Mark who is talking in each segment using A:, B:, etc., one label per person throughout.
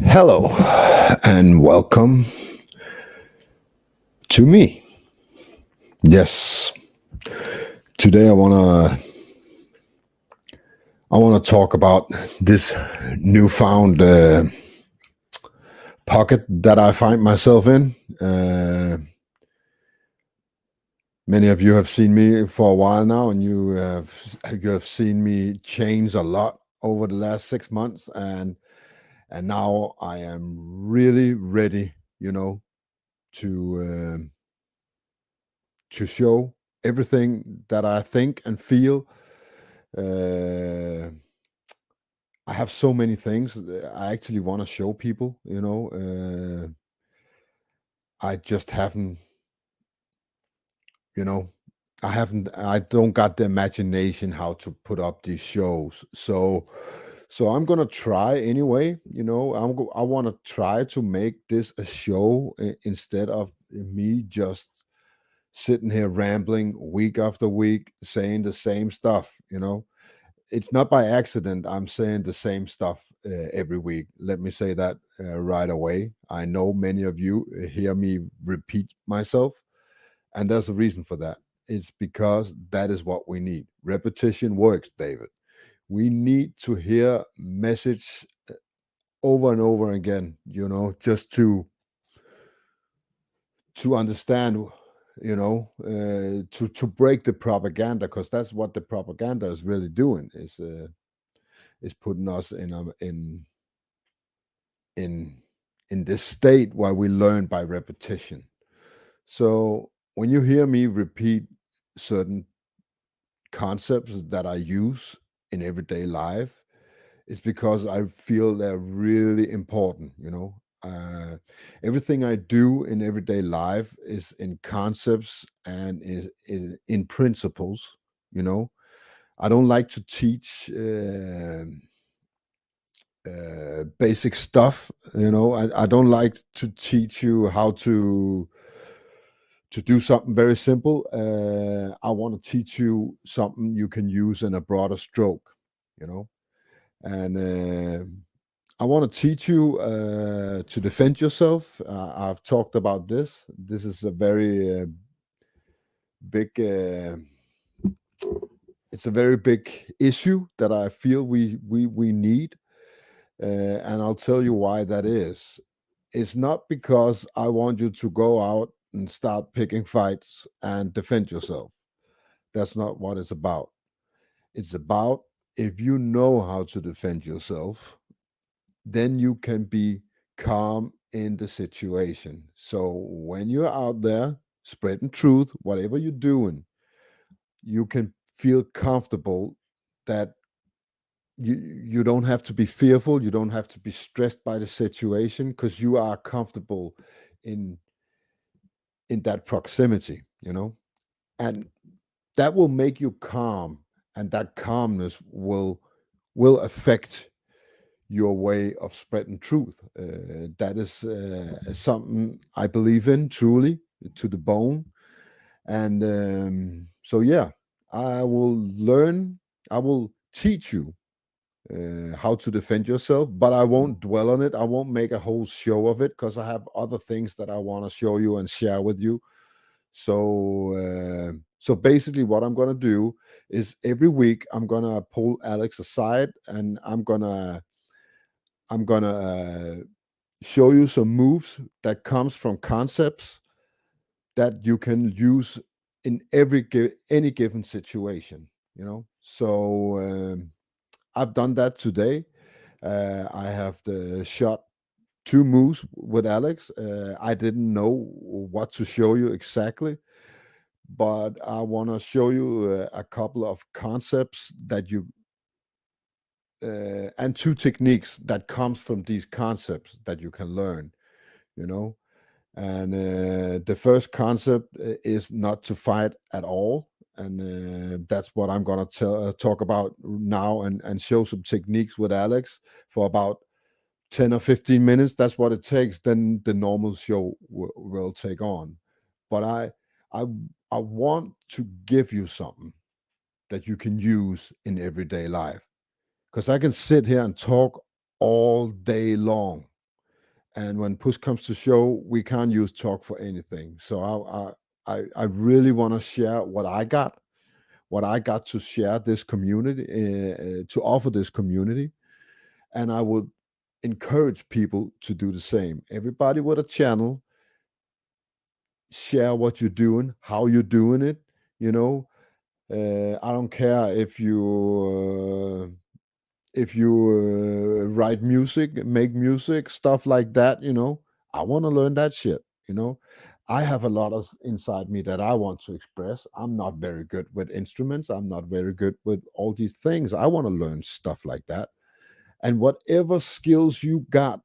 A: Hello and welcome to me. Yes, today I wanna talk about this newfound pocket that I find myself in. Many of you have seen me for a while now, and you have seen me change a lot over the last 6 months, and now I am really ready, to to show everything that I think and feel. Uh, I have so many things that I actually want to show people. I just haven't, you know, I don't got the imagination how to put up these shows. So I'm gonna try anyway. I want to try to make this a show instead of me just sitting here rambling week after week saying the same stuff. It's not by accident I'm saying the same stuff every week. Let me say that right away. I know many of you hear me repeat myself, and there's a reason for that. It's because that is what we need. Repetition works, David. We need to hear message over and over again, just to understand, to break the propaganda, because that's what the propaganda is really doing, is putting us in in this state where we learn by repetition. So when you hear me repeat certain concepts that I use in everyday life, it's because I feel they're really important. Everything I do in everyday life is in concepts and is in principles. You know, I don't like to teach basic stuff. I don't like to teach you how to do something very simple. I want to teach you something you can use in a broader stroke. You know, and I want to teach you to defend yourself. I've talked about this. This is a very big. It's a very big issue that I feel we need, and I'll tell you why that is. It's not because I want you to go out and start picking fights and defend yourself. That's not what it's about. It's about, if you know how to defend yourself, then you can be calm in the situation. So when you're out there spreading truth, whatever you're doing, you can feel comfortable that you don't have to be fearful, you don't have to be stressed by the situation, because you are comfortable in in that proximity, and that will make you calm, and that calmness will affect your way of spreading truth. That is something I believe in truly, to the bone. And so, yeah, I will learn, I will teach you how to defend yourself, but I won't dwell on it. I won't make a whole show of it, because I have other things that I want to show you and share with you. So basically, what I'm gonna do is every week I'm gonna pull Alex aside, and I'm gonna show you some moves that comes from concepts that you can use in any given situation. So I've done that today. I have shot two moves with Alex. I didn't know what to show you exactly, but I want to show you a couple of concepts that you and two techniques that comes from these concepts that you can learn. You know, and the first concept is not to fight at all, and that's what I'm gonna talk about now, and show some techniques with Alex for about 10 or 15 minutes. That's what it takes. Then the normal show will take on. But I I want to give you something that you can use in everyday life, because I can sit here and talk all day long. And when push comes to shove, we can't use talk for anything. So I really want to share what I got to share this community, to offer this community, and I would encourage people to do the same. Everybody with a channel, share what you're doing, how you're doing it. You know, I don't care if you write music, make music, stuff like that. I want to learn that shit. You know, I have a lot of inside me that I want to express. I'm not very good with instruments. I'm not very good with all these things. I want to learn stuff like that. And whatever skills you got,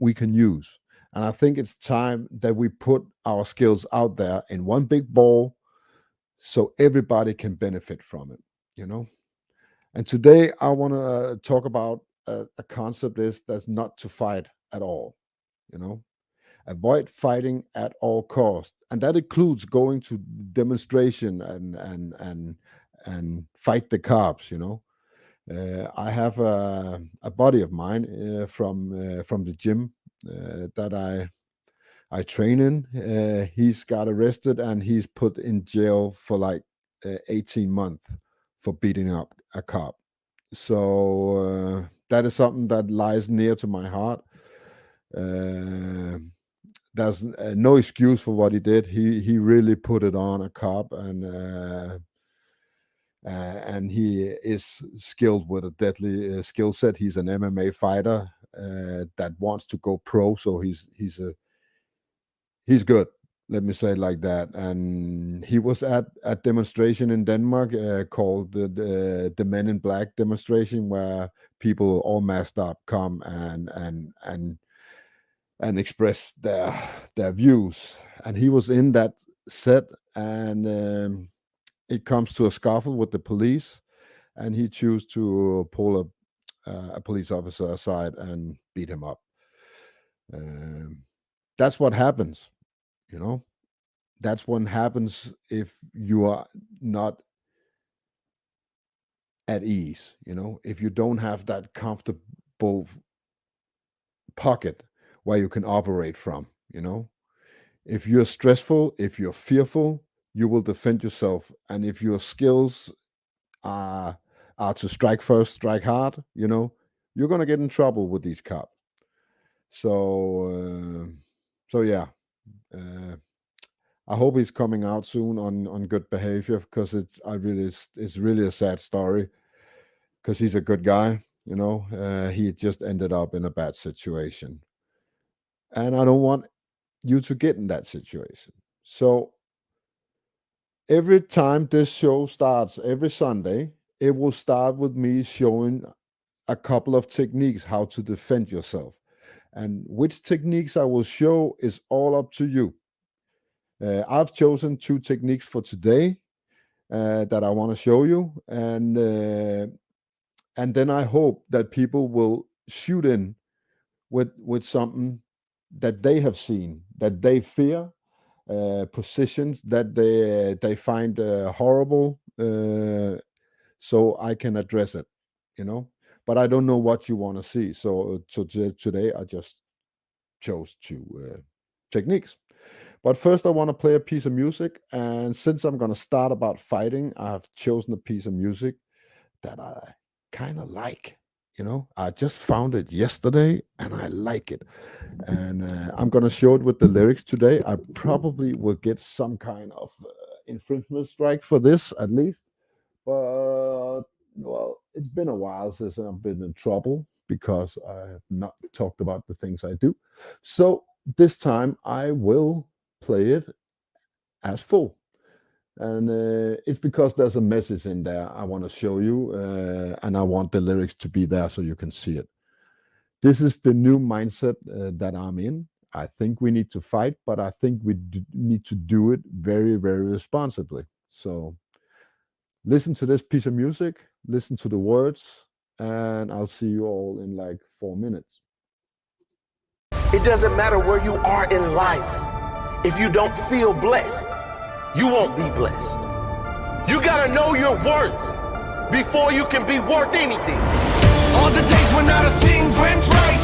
A: we can use. And I think it's time that we put our skills out there in one big ball so everybody can benefit from it, you know? And today I want to talk about a concept that's not to fight at all, you know? Avoid fighting at all costs. And that includes going to demonstration and fight the cops, you know? I have a buddy of mine from the gym that I train in. He's got arrested and he's put in jail for like 18 months for beating up a cop. So that is something that lies near to my heart. Uh, there's no excuse for what he did. He really put it on a cop, and he is skilled with a deadly skill set. He's an MMA fighter that wants to go pro, so he's good. Let me say it like that. And he was at a demonstration in Denmark called the Men in Black demonstration, where people all masked up come and express their views. And he was in that set, and it comes to a scuffle with the police, and he chose to pull a police officer aside and beat him up. Um, that's what happens, you know. That's what happens if you are not at ease, you know. If you don't have that comfortable pocket where you can operate from, you know. If you're stressful, if you're fearful, you will defend yourself. And if your skills are to strike first, strike hard, you know, you're gonna get in trouble with these cops. So, so yeah, uh, I hope he's coming out soon on good behavior, because it's really a sad story, because he's a good guy, you know. He just ended up in a bad situation, and I don't want you to get in that situation. So every time this show starts every Sunday, it will start with me showing a couple of techniques how to defend yourself. And which techniques I will show is all up to you. I've chosen two techniques for today that I want to show you, and then I hope that people will shoot in with something that they have seen, that they fear, positions that they find horrible, so I can address it, you know. But I don't know what you want to see, so today I just chose two techniques. But first, I want to play a piece of music, and since I'm going to start about fighting, I have chosen a piece of music that I kind of like. You know, I just found it yesterday, and I like it, and I'm going to show it with the lyrics today. I probably will get some kind of infringement strike for this, at least. But well, it's been a while since I've been in trouble because I have not talked about the things I do. So this time I will play it as full. And it's because there's a message in there I want to show you, and I want the lyrics to be there so you can see it. This is the new mindset that I'm in. I think we need to fight, but I think we need to do it very, very responsibly. So listen to this piece of music, listen to the words, and I'll see you all in like 4 minutes.
B: It doesn't matter where you are in life. If you don't feel blessed, you won't be blessed. You gotta know your worth before you can be worth anything. All the days when not a thing went right.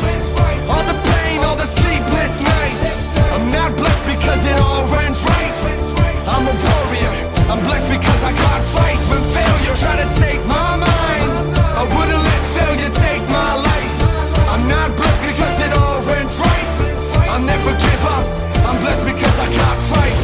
B: All the pain, all the sleepless nights. I'm not blessed because it all went right. I'm a warrior, I'm blessed because I can't fight. When failure try to take my mind, I wouldn't let failure take my life. I'm not blessed because it all went right. I'll never give up, I'm blessed because I can't fight.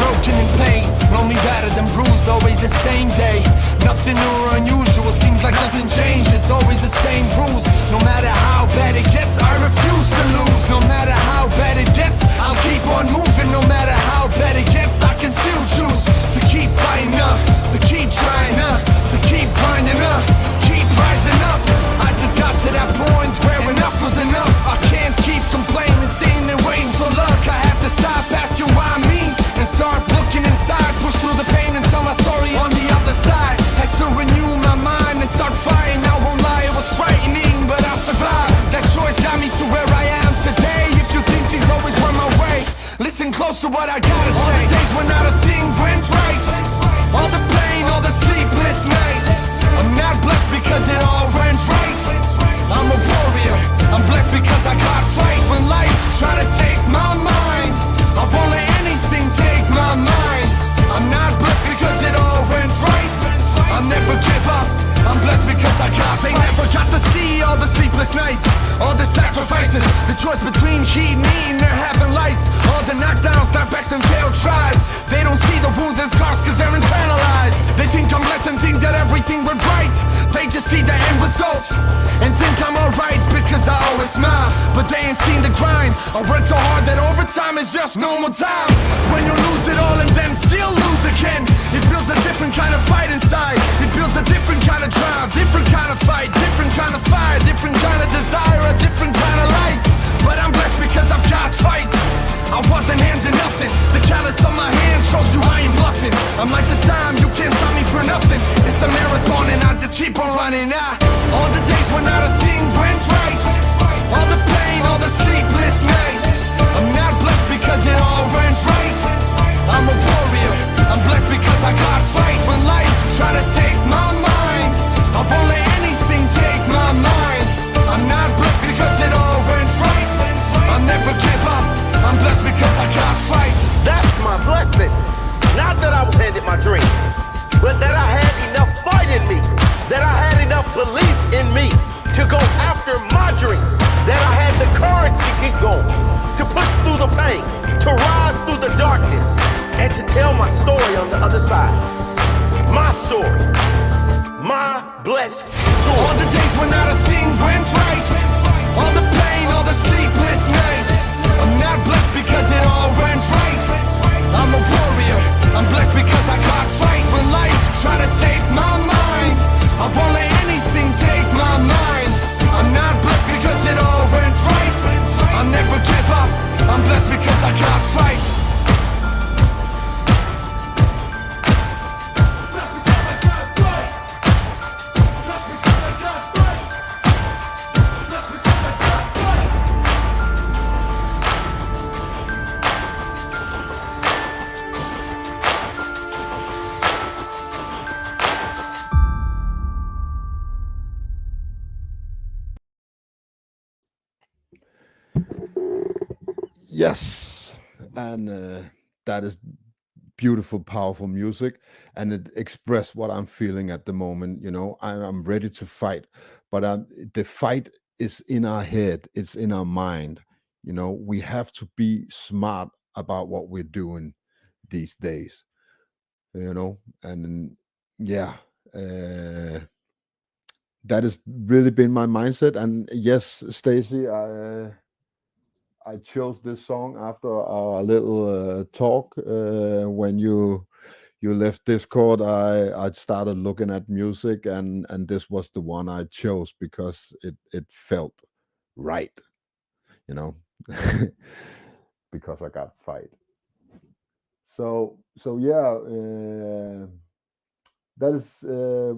B: Broken in pain, lonely, battered and bruised, always the same day. Nothing new or unusual, seems like nothing changed. It's always the same rules. No matter how bad it gets, I refuse to lose. No matter how bad it gets, I'll keep on moving. No matter how bad it gets, I can still choose to keep fighting up, to keep trying up, to keep grinding up, keep rising up. I just got to that point where enough was enough. I can't keep complaining, sitting and waiting for luck. I have to stop asking why me and start looking inside. Push through the pain and tell my story on the other side. Had to renew my mind and start fighting. I won't lie, it was frightening, but I survived. That choice got me to where I am today. If you think things always went my way, listen close to what I gotta say. All the days when not a thing went right. All the pain, all the sleepless nights. I'm not blessed because it all went right. I'm a warrior, I'm blessed because I can't fight. When life try to take my mind, I won't let anything take my mind. I'm not blessed because it all went right. I'll never give up, I'm blessed because I got. They never got to see all the sleepless nights, all the sacrifices, the choice between heat and eating or having lights. All the knockdowns, snapbacks and failed tries. They don't see the wounds as scars cause they're internalized. They think I'm blessed and think that everything went right. They just see the end results and think I'm alright because I always smile. But they ain't seen the grind. I work so hard that overtime is just normal time. When you lose it all and then still lose again, it builds a different kind of fight inside. It builds a different kind of drive, different kind of fight, different kind of fire, different kind of desire, a different kind of light. But I'm blessed because I've got fight. I wasn't handing nothing. The callus on my hand shows you I ain't bluffing. I'm like the time, you can't stop me for nothing. It's a marathon and I just keep on running. All the days when not a thing went right. All the pain, all the sleepless nights. I'm not blessed because it all went right. I'm a warrior, I'm blessed because I can't fight. When life try to take my mind, I won't let anything take my mind. I'm not blessed because it all went right. I'll never give up, I'm blessed because I can't fight. That's my blessing. Not that I was handed my dreams, but that I had enough fight in me, that I had enough belief in me to go after my dream, that I had the courage to keep going, to push through the pain, to rise through the darkness, and to tell my story on the other side. My story, my blessed story. All the days when not a thing went right. All the pain, all the sleepless nights. I'm not blessed because it all went right. I'm a warrior, I'm blessed because I can't fight. When life try to take my mind, I won't let anything take my mind. I'm not blessed because it all went right. I'll never give up, I'm blessed because I can't fight.
A: Yes, and that is beautiful, powerful music, and it expressed what I'm feeling at the moment. I'm ready to fight, but the fight is in our head, it's in our mind. We have to be smart about what we're doing these days. And yeah, that has really been my mindset. And yes, Stacy, I chose this song after our little talk. When you left Discord, I started looking at music, and this was the one I chose because it felt right, you know, because I got fight. So yeah, that is uh,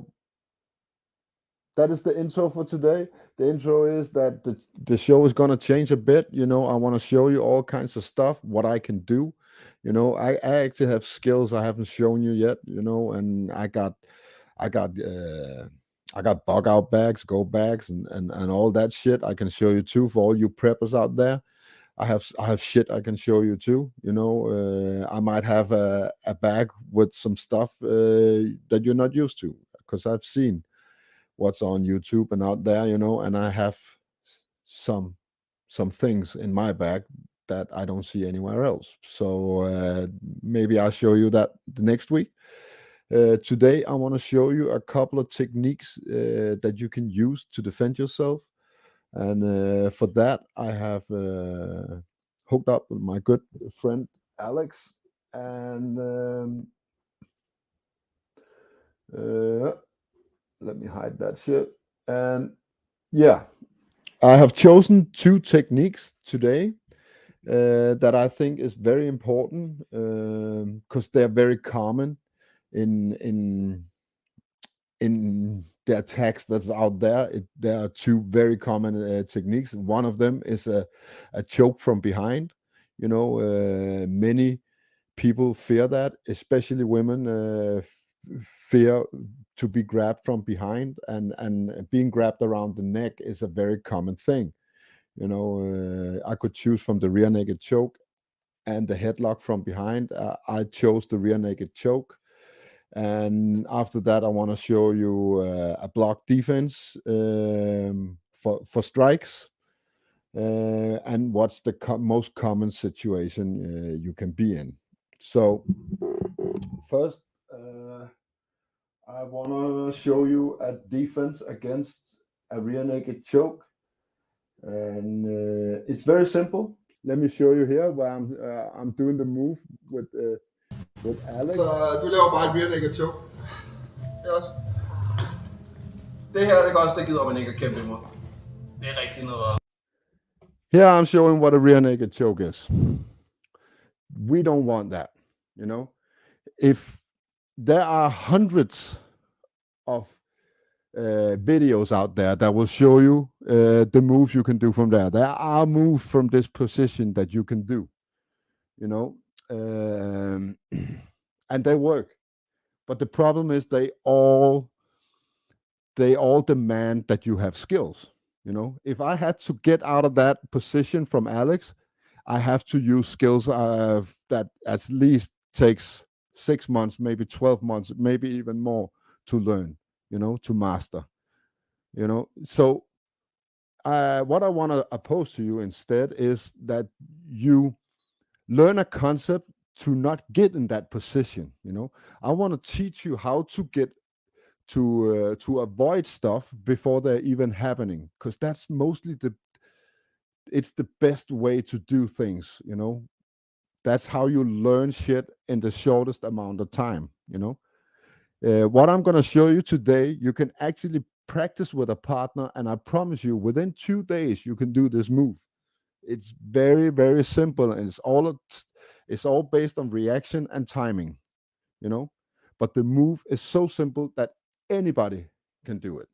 A: that is the intro for today. The intro is that the show is gonna change a bit. I want to show you all kinds of stuff, what I can do. I actually have skills I haven't shown you yet. And I got I got bug out bags, go bags, and all that shit. I can show you too for all you preppers out there. I have shit I can show you too. I might have a bag with some stuff that you're not used to, because I've seen what's on YouTube and out there, and I have some some things in my bag that I don't see anywhere else. So maybe I'll show you that the next week. Today, I want to show you a couple of techniques that you can use to defend yourself. And for that, I have hooked up with my good friend Alex. And uh, let me hide that shit. And yeah, I have chosen two techniques today that I think is very important because they're very common in in in the attacks that's out there. There are two very common techniques. One of them is a choke from behind. Many people fear that, especially women fear to be grabbed from behind, and being grabbed around the neck is a very common thing. I could choose from the rear naked choke and the headlock from behind. I chose the rear naked choke. And after that, I want to show you a block defense for strikes, and what's the most common situation you can be in. So first, I want to show you a defense against a rear naked choke, and it's very simple. Let me show you here where I'm doing the move with Alex.
C: Så du laver bare et rear naked choke. Det er også. Det her, det gør også, det gider man ikke at kæmpe imod. Det er rigtig noget.
A: Here I'm showing what a rear naked choke is. We don't want that, If there are hundreds of videos out there that will show you the moves you can do from there. There are moves from this position that you can do, and they work. But the problem is they all demand that you have skills. If I had to get out of that position from Alex, I have to use skills that at least takes 6 months, maybe 12 months, maybe even more to learn, to master. So what I want to oppose to you instead is that you learn a concept to not get in that position. I want to teach you how to get to avoid stuff before they're even happening, because that's mostly it's the best way to do things. That's how you learn shit in the shortest amount of time. What I'm going to show you today, you can actually practice with a partner, and I promise you, within 2 days, you can do this move. It's very, very simple, and it's all based on reaction and timing, But the move is so simple that anybody can do it,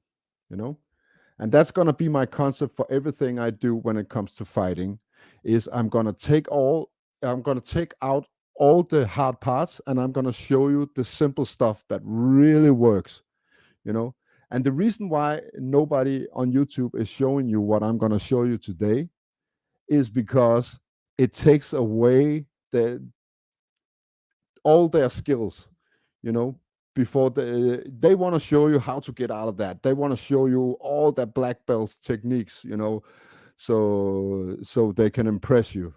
A: And that's going to be my concept for everything I do when it comes to fighting. Is I'm going to take out all the hard parts, and I'm going to show you the simple stuff that really works, And the reason why nobody on YouTube is showing you what I'm going to show you today is because it takes away all their skills, before they want to show you how to get out of that. They want to show you all the black belt techniques, so they can impress you,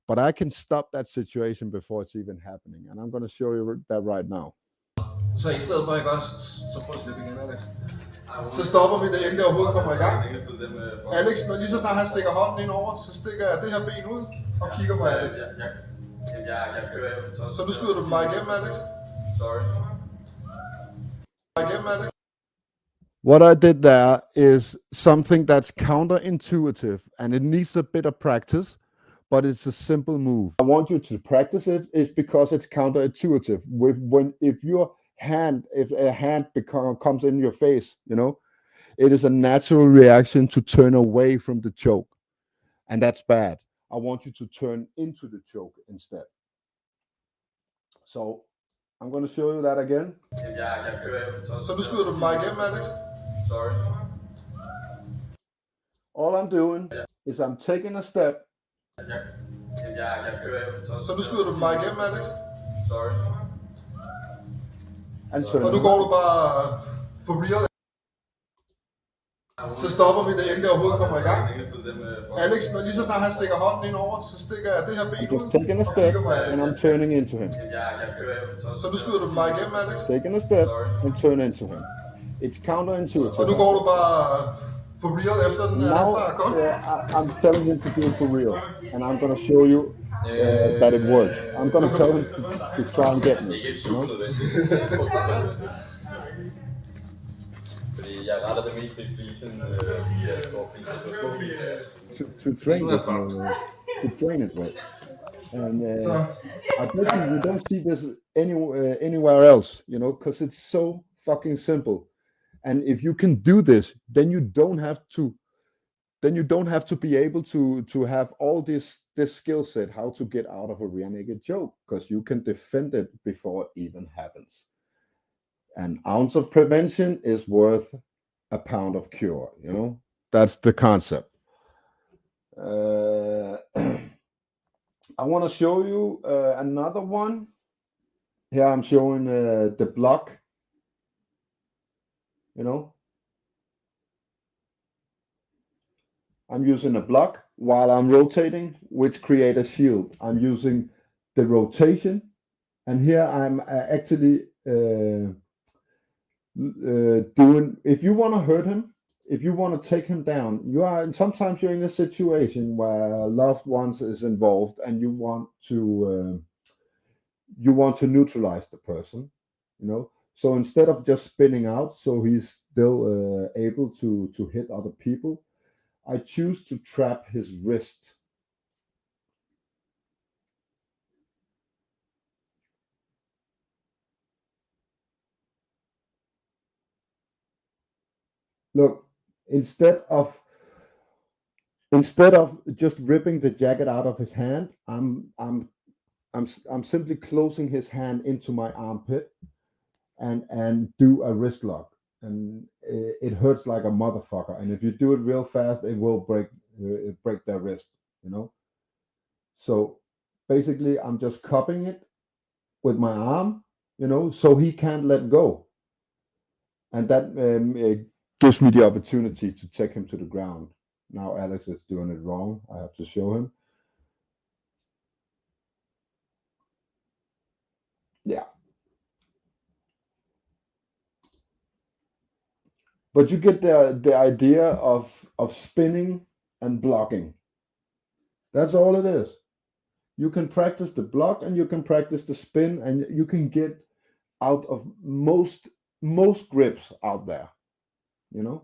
A: But I can stop that situation before it's even happening, and I'm going to show you that right now.
C: Så i stedet for, ikke også, så prøv at slippe igen, Alex. Så stopper vi det, inden det overhovedet kommer i gang. Alex, når lige så snart han stikker hånden ind over, så stikker jeg det her ben ud og kigger på Alex. Så nu skyder du den bare igennem, Alex. Sorry. Igennem, Alex.
A: What I did there is something that's counterintuitive, and it needs a bit of practice, but it's a simple move. I want you to practice it. It's because it's counterintuitive. If a hand comes in your face, it is a natural reaction to turn away from the choke, and that's bad. I want you to turn into the choke instead. So I'm going to show you that again.
C: Så nu skyder du dem bare igennem, Alex.
D: Sorry.
A: All I'm doing is I'm taking a step.
C: Så nu skyder du dem bare igennem, Alex.
D: Sorry.
A: And
C: Og
A: turning
C: nu går du bare på real. Så stopper vi det, inden det overhovedet kommer i gang. Alex, når lige så snart han stikker hånden ind over, så stikker jeg det her ben
A: I'm
C: ud.
A: just taking a step and I'm turning into him.
C: Så nu skyder du dem bare igennem, Alex.
A: Taking a step and turn into him. It's counterintuitive.
C: Og nu går du bare på real efter den.
A: Now I'm telling him to do it for real, and I'm gonna show you that it worked. I'm gonna tell him to try and get me. You know?
D: Fordi jeg retter det mest i flisen, via store fliser, så små fliser.
A: To train it, to train it with. And I bet you don't see this anywhere else, you know, because it's so fucking simple. And if you can do this, then you don't have to be able to have all this skill set how to get out of a rear naked choke, because you can defend it before it even happens. An ounce of prevention is worth a pound of cure, you know? That's the concept. I want to show you another one. Here I'm showing the block, you know? I'm using a block while I'm rotating, which create a shield. I'm using the rotation, and here I'm actually doing, if you want to hurt him, if you want to take him down, sometimes you're in a situation where loved ones is involved and you want to neutralize the person, you know. So instead of just spinning out so he's still able to hit other people, I choose to trap his wrist. Look, instead of just ripping the jacket out of his hand, I'm simply closing his hand into my armpit and do a wrist lock, and it hurts like a motherfucker. And if you do it real fast, it will break their wrist, you know. So basically, I'm just cupping it with my arm, you know, so he can't let go, and that gives me the opportunity to take him to the ground. Now Alex is doing it wrong. I have to show him. Yeah. But you get the idea of spinning and blocking. That's all it is. You can practice the block and you can practice the spin, and you can get out of most grips out there, you know.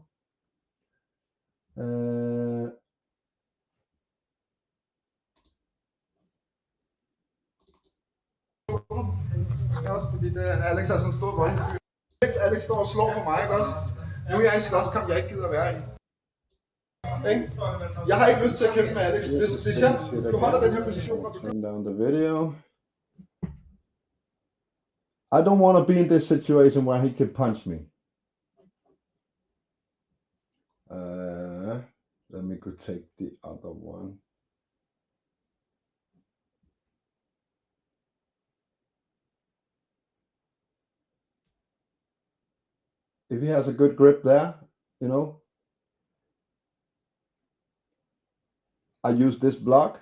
C: Også fordi Alex er sådan en stor voldelig fyr. Alex står og slår på mig, ikke også? Nu er jeg i en slåskamp, jeg ikke gider at være i. Ikke? Jeg har ikke lyst til at kæmpe med Alex. Hvis du holder den her position og
A: turn down the video. I don't want to be in this situation where he can punch me. Let me go take the other one. If he has a good grip there, you know, I use this block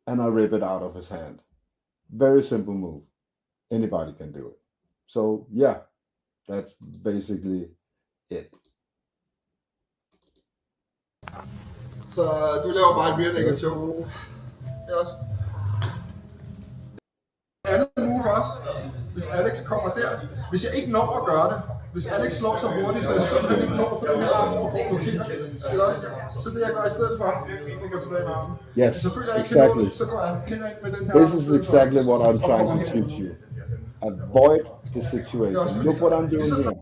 A: and I rip it out of his hand. Very simple move. Anybody can do it. So yeah, that's basically it.
C: Så du laver bare et rear naked choke. Det er også. Andet move også. Hvis Alex kommer der. Hvis jeg ikke når at gøre det. Hvis Alex slår så hurtigt, så jeg simpelthen ikke når at få den her arm over for at blokere. Det er også. Så det jeg gør i stedet for at gå tilbage med armen.
A: Yes, exactly.
C: Så går jeg ind med den her.
A: This is exactly what I'm trying to teach you. Avoid the situation. Look what I'm doing here.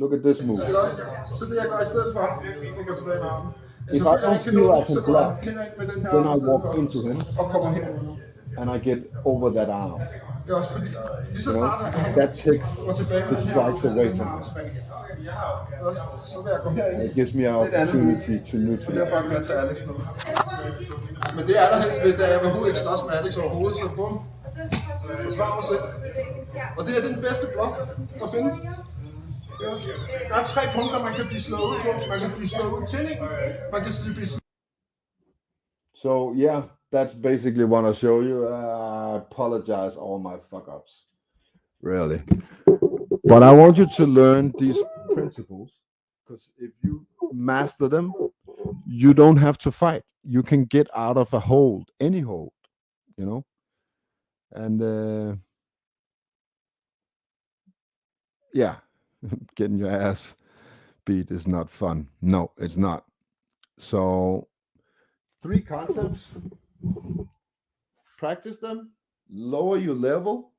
A: Look at this move.
C: Så det jeg gør i stedet for at gå tilbage med armen.
A: If I don't feel I can block, then I walk into him
C: og kommer her.
A: and I get over that arm.
C: Det er også fordi, lige så
A: You know,
C: snart han
A: that takes
C: går tilbage med
A: the
C: den her
A: strikes
C: armsving,
A: away
C: den her
A: from him.
C: armsving, det er også, så vil jeg gå herind.
A: And it gives me an
C: Det er et andet move,
A: opportunity to
C: og
A: neutralize.
C: derfor vil jeg tage Alex nu. Men det er der helst ved, da jeg vil overhovedet ikke slås med Alex overhovedet, så bum, forsvar mig selv. Og det er den bedste blok at finde. Der er 3 punkter, man kan blive slået ud på. Man kan blive slået ud til, man kan blive slået.
A: So yeah, that's basically what I show you. I apologize all my fuck ups, really. But I want you to learn these principles because if you master them, you don't have to fight. You can get out of a hold, any hold, you know. And yeah, getting your ass beat is not fun. No, it's not. So, 3 concepts. Practice them, lower your level,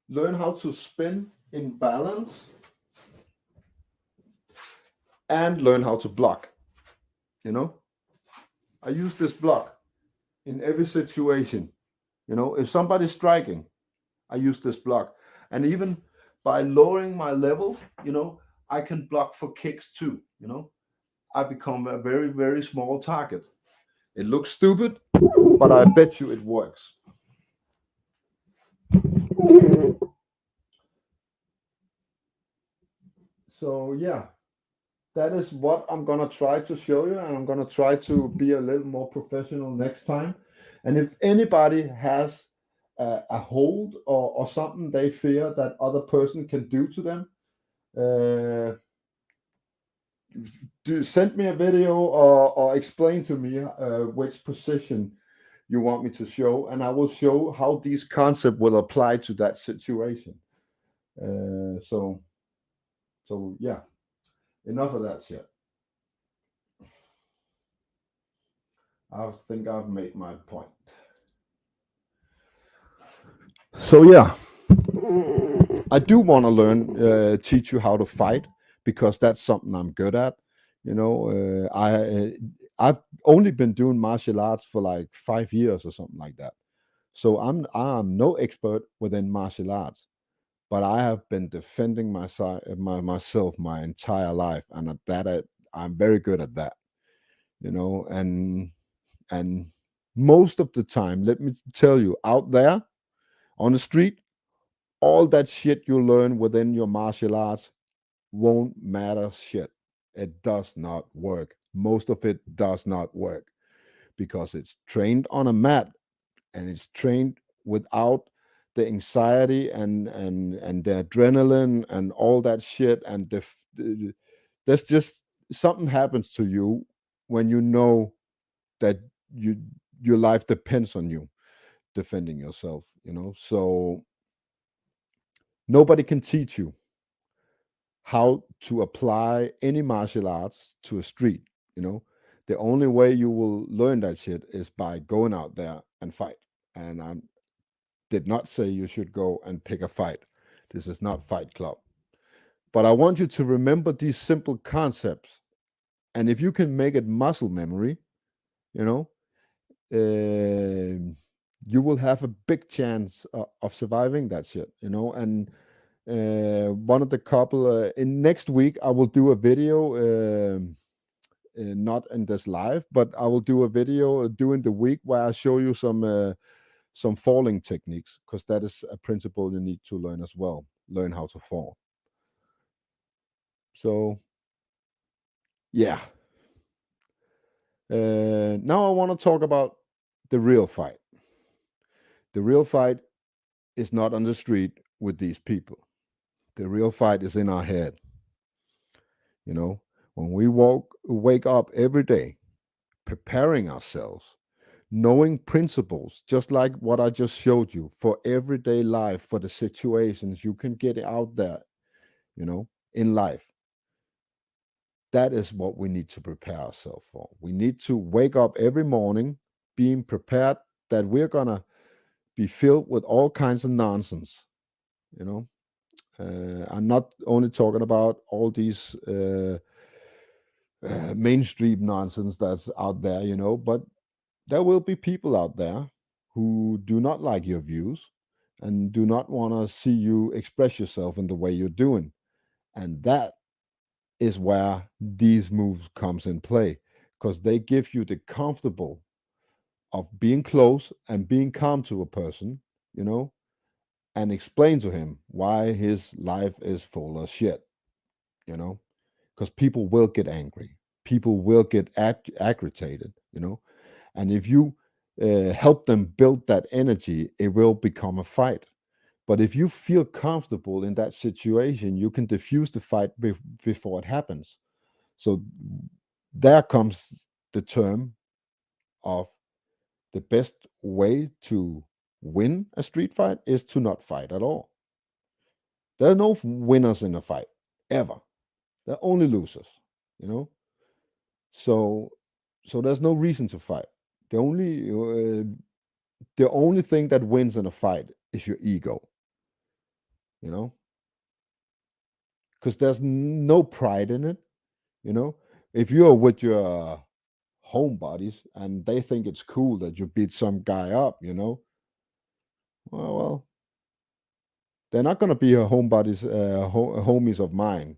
A: learn how to spin in balance, and learn how to block. You know, I use this block in every situation. You know, if somebody's striking, I use this block. And even by lowering my level, you know, I can block for kicks too. You know, I become a very, very small target. It looks stupid, but I bet you it works. So, yeah, that is what I'm going to try to show you. And I'm going to try to be a little more professional next time. And if anybody has a hold or something they fear that other person can do to them, send me a video or explain to me which position you want me to show, and I will show how these concepts will apply to that situation. So yeah, enough of that shit. I think I've made my point. So yeah, I do want to learn, teach you how to fight because that's something I'm good at. You know, I've only been doing martial arts for like 5 years or something like that. So I'm no expert within martial arts, but I have been defending myself my entire life, and at that I'm very good at that. You know, and most of the time, let me tell you, out there on the street, all that shit you learn within your martial arts won't matter shit. It does not work. Most of it does not work because it's trained on a mat and it's trained without the anxiety and the adrenaline and all that shit. And there's just something happens to you when you know that your life depends on you defending yourself, you know. So nobody can teach you how to apply any martial arts to a street, you know. The only way you will learn that shit is by going out there and fight. And I did not say you should go and pick a fight. This is not Fight Club. But I want you to remember these simple concepts. And if you can make it muscle memory, you know, you will have a big chance of surviving that shit, you know. And one of the couple in next week I will do a video, not in this live, but I will do a video during the week where I show you some falling techniques, because that is a principle you need to learn as well. Learn how to fall. So yeah, now I want to talk about the real fight. The real fight is not on the street with these people. The real fight is in our head. You know, when we wake up every day, preparing ourselves, knowing principles, just like what I just showed you for everyday life, for the situations you can get out there, you know, in life. That is what we need to prepare ourselves for. We need to wake up every morning being prepared that we're going to be filled with all kinds of nonsense, you know. I'm not only talking about all these mainstream nonsense that's out there, you know, but there will be people out there who do not like your views. and do not want to see you express yourself in the way you're doing. And that is where these moves comes in play, because they give you the comfortable of being close and being calm to a person, you know, and explain to him why his life is full of shit, you know, because people will get angry, people will get aggravated, you know, and if you help them build that energy, it will become a fight. But if you feel comfortable in that situation, you can diffuse the fight before it happens. So there comes the term of the best way to win a street fight is to not fight at all. There are no winners in a fight ever. There are only losers, you know. So there's no reason to fight. The only the only thing that wins in a fight is your ego, you know, because there's no pride in it, you know. If you're with your homebodies and they think it's cool that you beat some guy up, you know, well, they're not going to be a homebodies, homies of mine,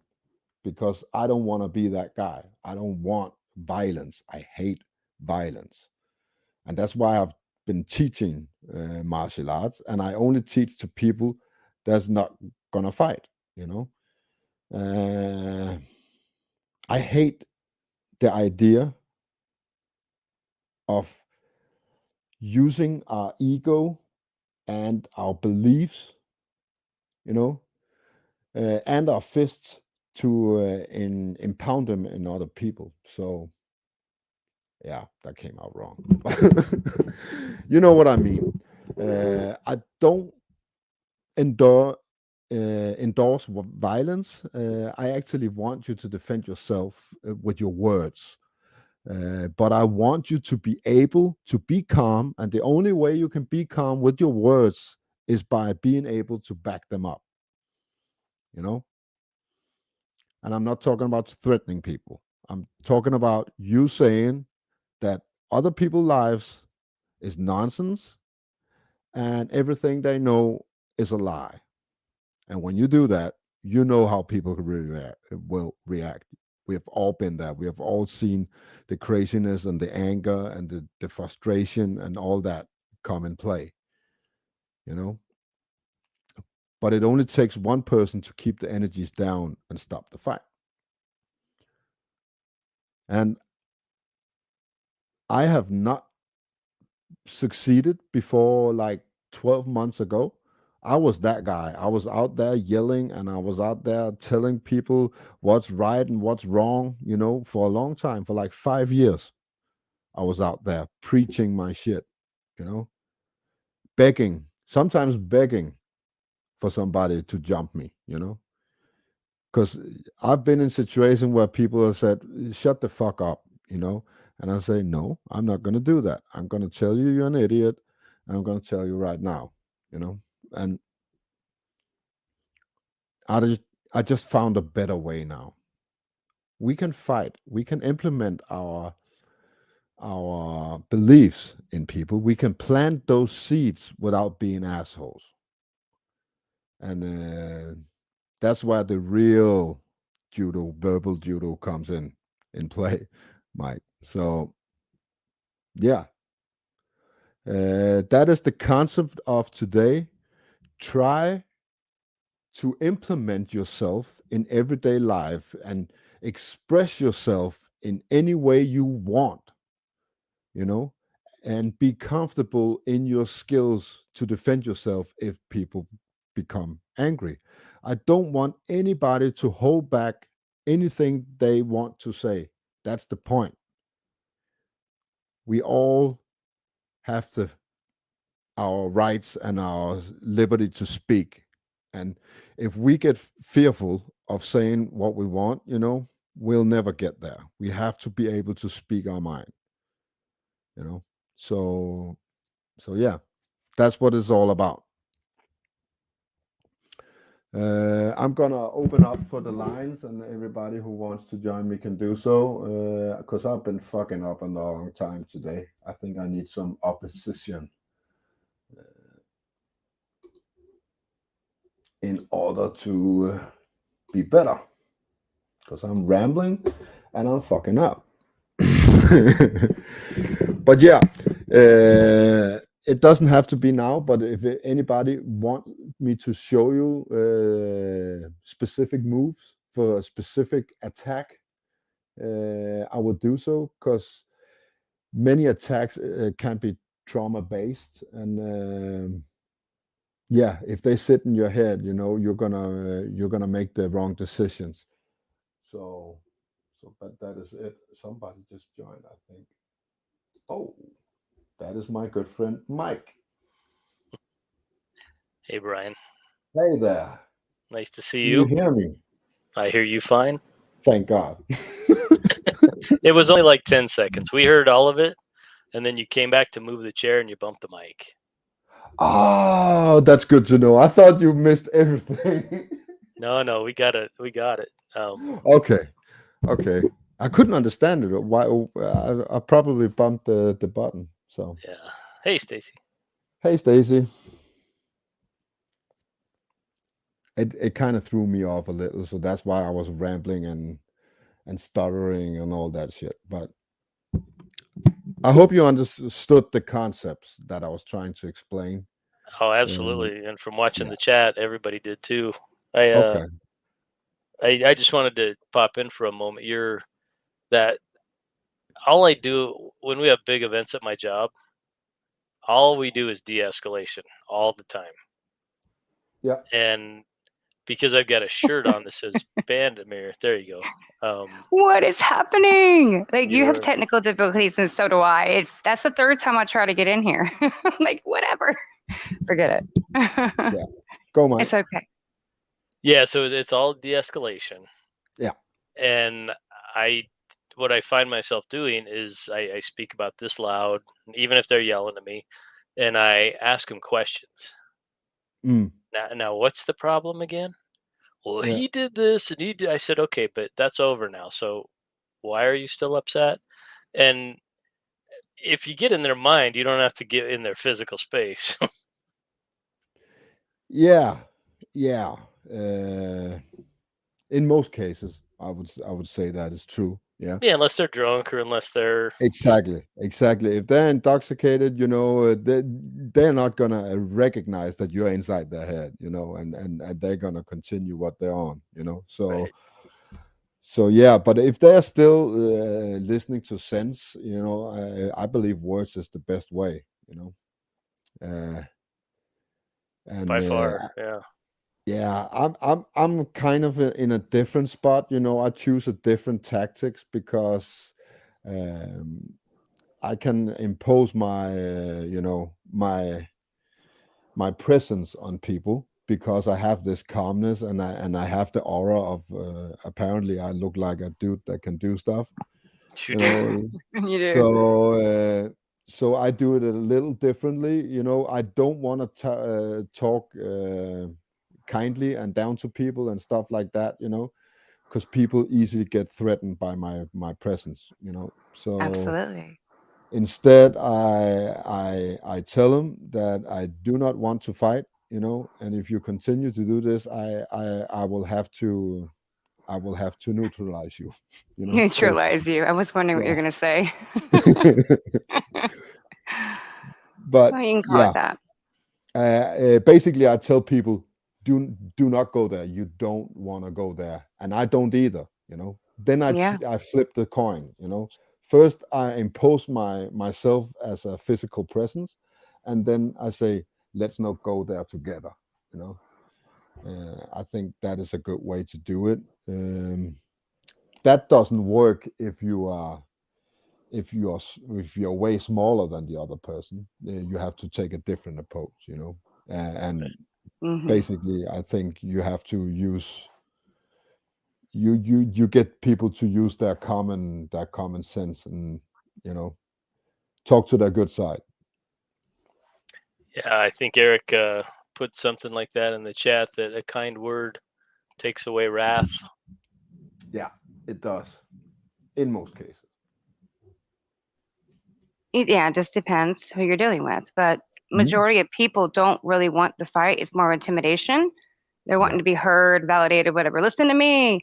A: because I don't want to be that guy. I don't want violence. I hate violence. And that's why I've been teaching martial arts, and I only teach to people that's not going to fight, you know. Uh, I hate the idea of using our ego and our beliefs, you know, and our fists to impound them in other people. So yeah, that came out wrong. You know what I mean. I don't endorse violence. I actually want you to defend yourself with your words. But I want you to be able to be calm, and the only way you can be calm with your words is by being able to back them up. You know, and I'm not talking about threatening people. I'm talking about you saying that other people's lives is nonsense and everything they know is a lie. And when you do that, you know how people will react. We have all been there. We have all seen the craziness and the anger and the frustration and all that come in play, you know? But it only takes one person to keep the energies down and stop the fight. And I have not succeeded before like 12 months ago. I was that guy. I was out there yelling and I was out there telling people what's right and what's wrong, you know, for a long time, for like 5 years. I was out there preaching my shit, you know, begging, sometimes begging for somebody to jump me, you know, because I've been in situations where people have said, shut the fuck up, you know, and I say, no, I'm not going to do that. I'm going to tell you you're an idiot, and I'm going to tell you right now, you know, and I just, I just found a better way now. We can fight. We can implement our beliefs in people. We can plant those seeds without being assholes, and that's where the real judo, verbal judo, comes in play, Mike. So yeah, that is the concept of today. Try to implement yourself in everyday life and express yourself in any way you want, you know, and be comfortable in your skills to defend yourself if people become angry. I don't want anybody to hold back anything they want to say. That's the point. We all have our rights and our liberty to speak. And if we get fearful of saying what we want, you know, we'll never get there. We have to be able to speak our mind, you know. So yeah, that's what it's all about. I'm gonna open up for the lines, and everybody who wants to join me can do so. Because I've been fucking up a long time today. I think I need some opposition. in order to be better. Because I'm rambling and I'm fucking up. But yeah, it doesn't have to be now. But if anybody want me to show you specific moves for a specific attack, I would do so because many attacks can be trauma based, and yeah, if they sit in your head, you're gonna make the wrong decisions. So, but that is it. Somebody just joined, I think. Oh, that is my good friend Mike.
E: Hey, Brian.
A: Hey there.
E: Nice to see
A: Do you
E: you.
A: hear me?
E: I hear you fine.
A: Thank God.
E: It was only like 10 seconds. We heard all of it, and then you came back to move the chair and you bumped the mic.
A: Oh, that's good to know. I thought you missed everything.
E: No, we got it. We got it.
A: Okay, okay. I couldn't understand it. Why? I probably bumped the button. So,
E: Yeah. Hey, Stacy.
A: hey, Stacy. It kind of threw me off a little, so that's why I was rambling and stuttering and all that shit. But I hope you understood the concepts that I was trying to explain.
E: Oh,
A: Um,
E: absolutely. And from watching
A: yeah.
E: the chat, everybody did too. I uh
A: Okay.
E: I just wanted to pop in for a moment. You're that all I do when we have big events at my job, all we do is de-escalation all the time.
A: Yeah.
E: And because I've got a shirt on that says Bandamir, there you go.
F: What is happening? Like you have
E: You're
F: technical difficulties and so do I. That's the third time I try to get in here. I'm like, whatever. Forget it.
A: Yeah. Go, Mike.
F: It's okay.
E: Yeah, so it's all de-escalation.
A: Yeah.
E: And I what I find myself doing is I speak about this loud, even if they're yelling at me, and I ask them questions.
A: Mm.
E: Now what's the problem again? Well,
A: Yeah.
E: he did this and he did. I said, okay, but that's over now. So why are you still upset? And if you get in their mind, you don't have to get in their physical space.
A: Yeah. Yeah. Uh, in most cases, I would say that is true. Yeah.
E: Yeah, unless they're drunk or unless they're
A: Exactly. Exactly. If they're intoxicated, they're not gonna recognize that you're inside their head, and they're gonna continue what they're on, So,
E: right
A: yeah. But if they're still listening to sense, I believe words is the best way, uh, and
E: by far. Yeah.
A: yeah, I'm kind of in a different spot. I choose a different tactics because um, I can impose my presence on people because I have this calmness and I have the aura of apparently I look like a dude that can do stuff.
E: You
A: You
E: do.
A: know,
F: You do.
A: so I do it a little differently. I don't want to talk kindly and down to people and stuff like that. Because people easily get threatened by my presence. So
F: Absolutely.
A: instead, I tell them that I do not want to fight. And if you continue to do this, I will have to neutralize you. Basically.
F: Neutralize you. I was wondering what
A: Yeah.
F: you're gonna say.
A: But
F: Well, you can call it
A: yeah,
F: that.
A: basically, I tell people, do not go there. You don't want to go there, and I don't either. Then
F: Yeah,
A: I flip the coin. First I impose myself as a physical presence, and then I say, let's not go there together. You know, I think that is a good way to do it. That doesn't work if you're way smaller than the other person. You have to take a different approach. And
F: hmm
A: basically I think you have to use you get people to use their common sense and you know talk to their good side.
E: Yeah, I think Eric put something like that in the chat that a kind word takes away wrath.
A: Yeah, it does in most cases.
F: Yeah, it just depends who you're dealing with. But
A: Mhm.
F: majority of people don't really want the fight. It's more intimidation. They're wanting
A: Yeah.
F: to be heard, validated, whatever. Listen to me.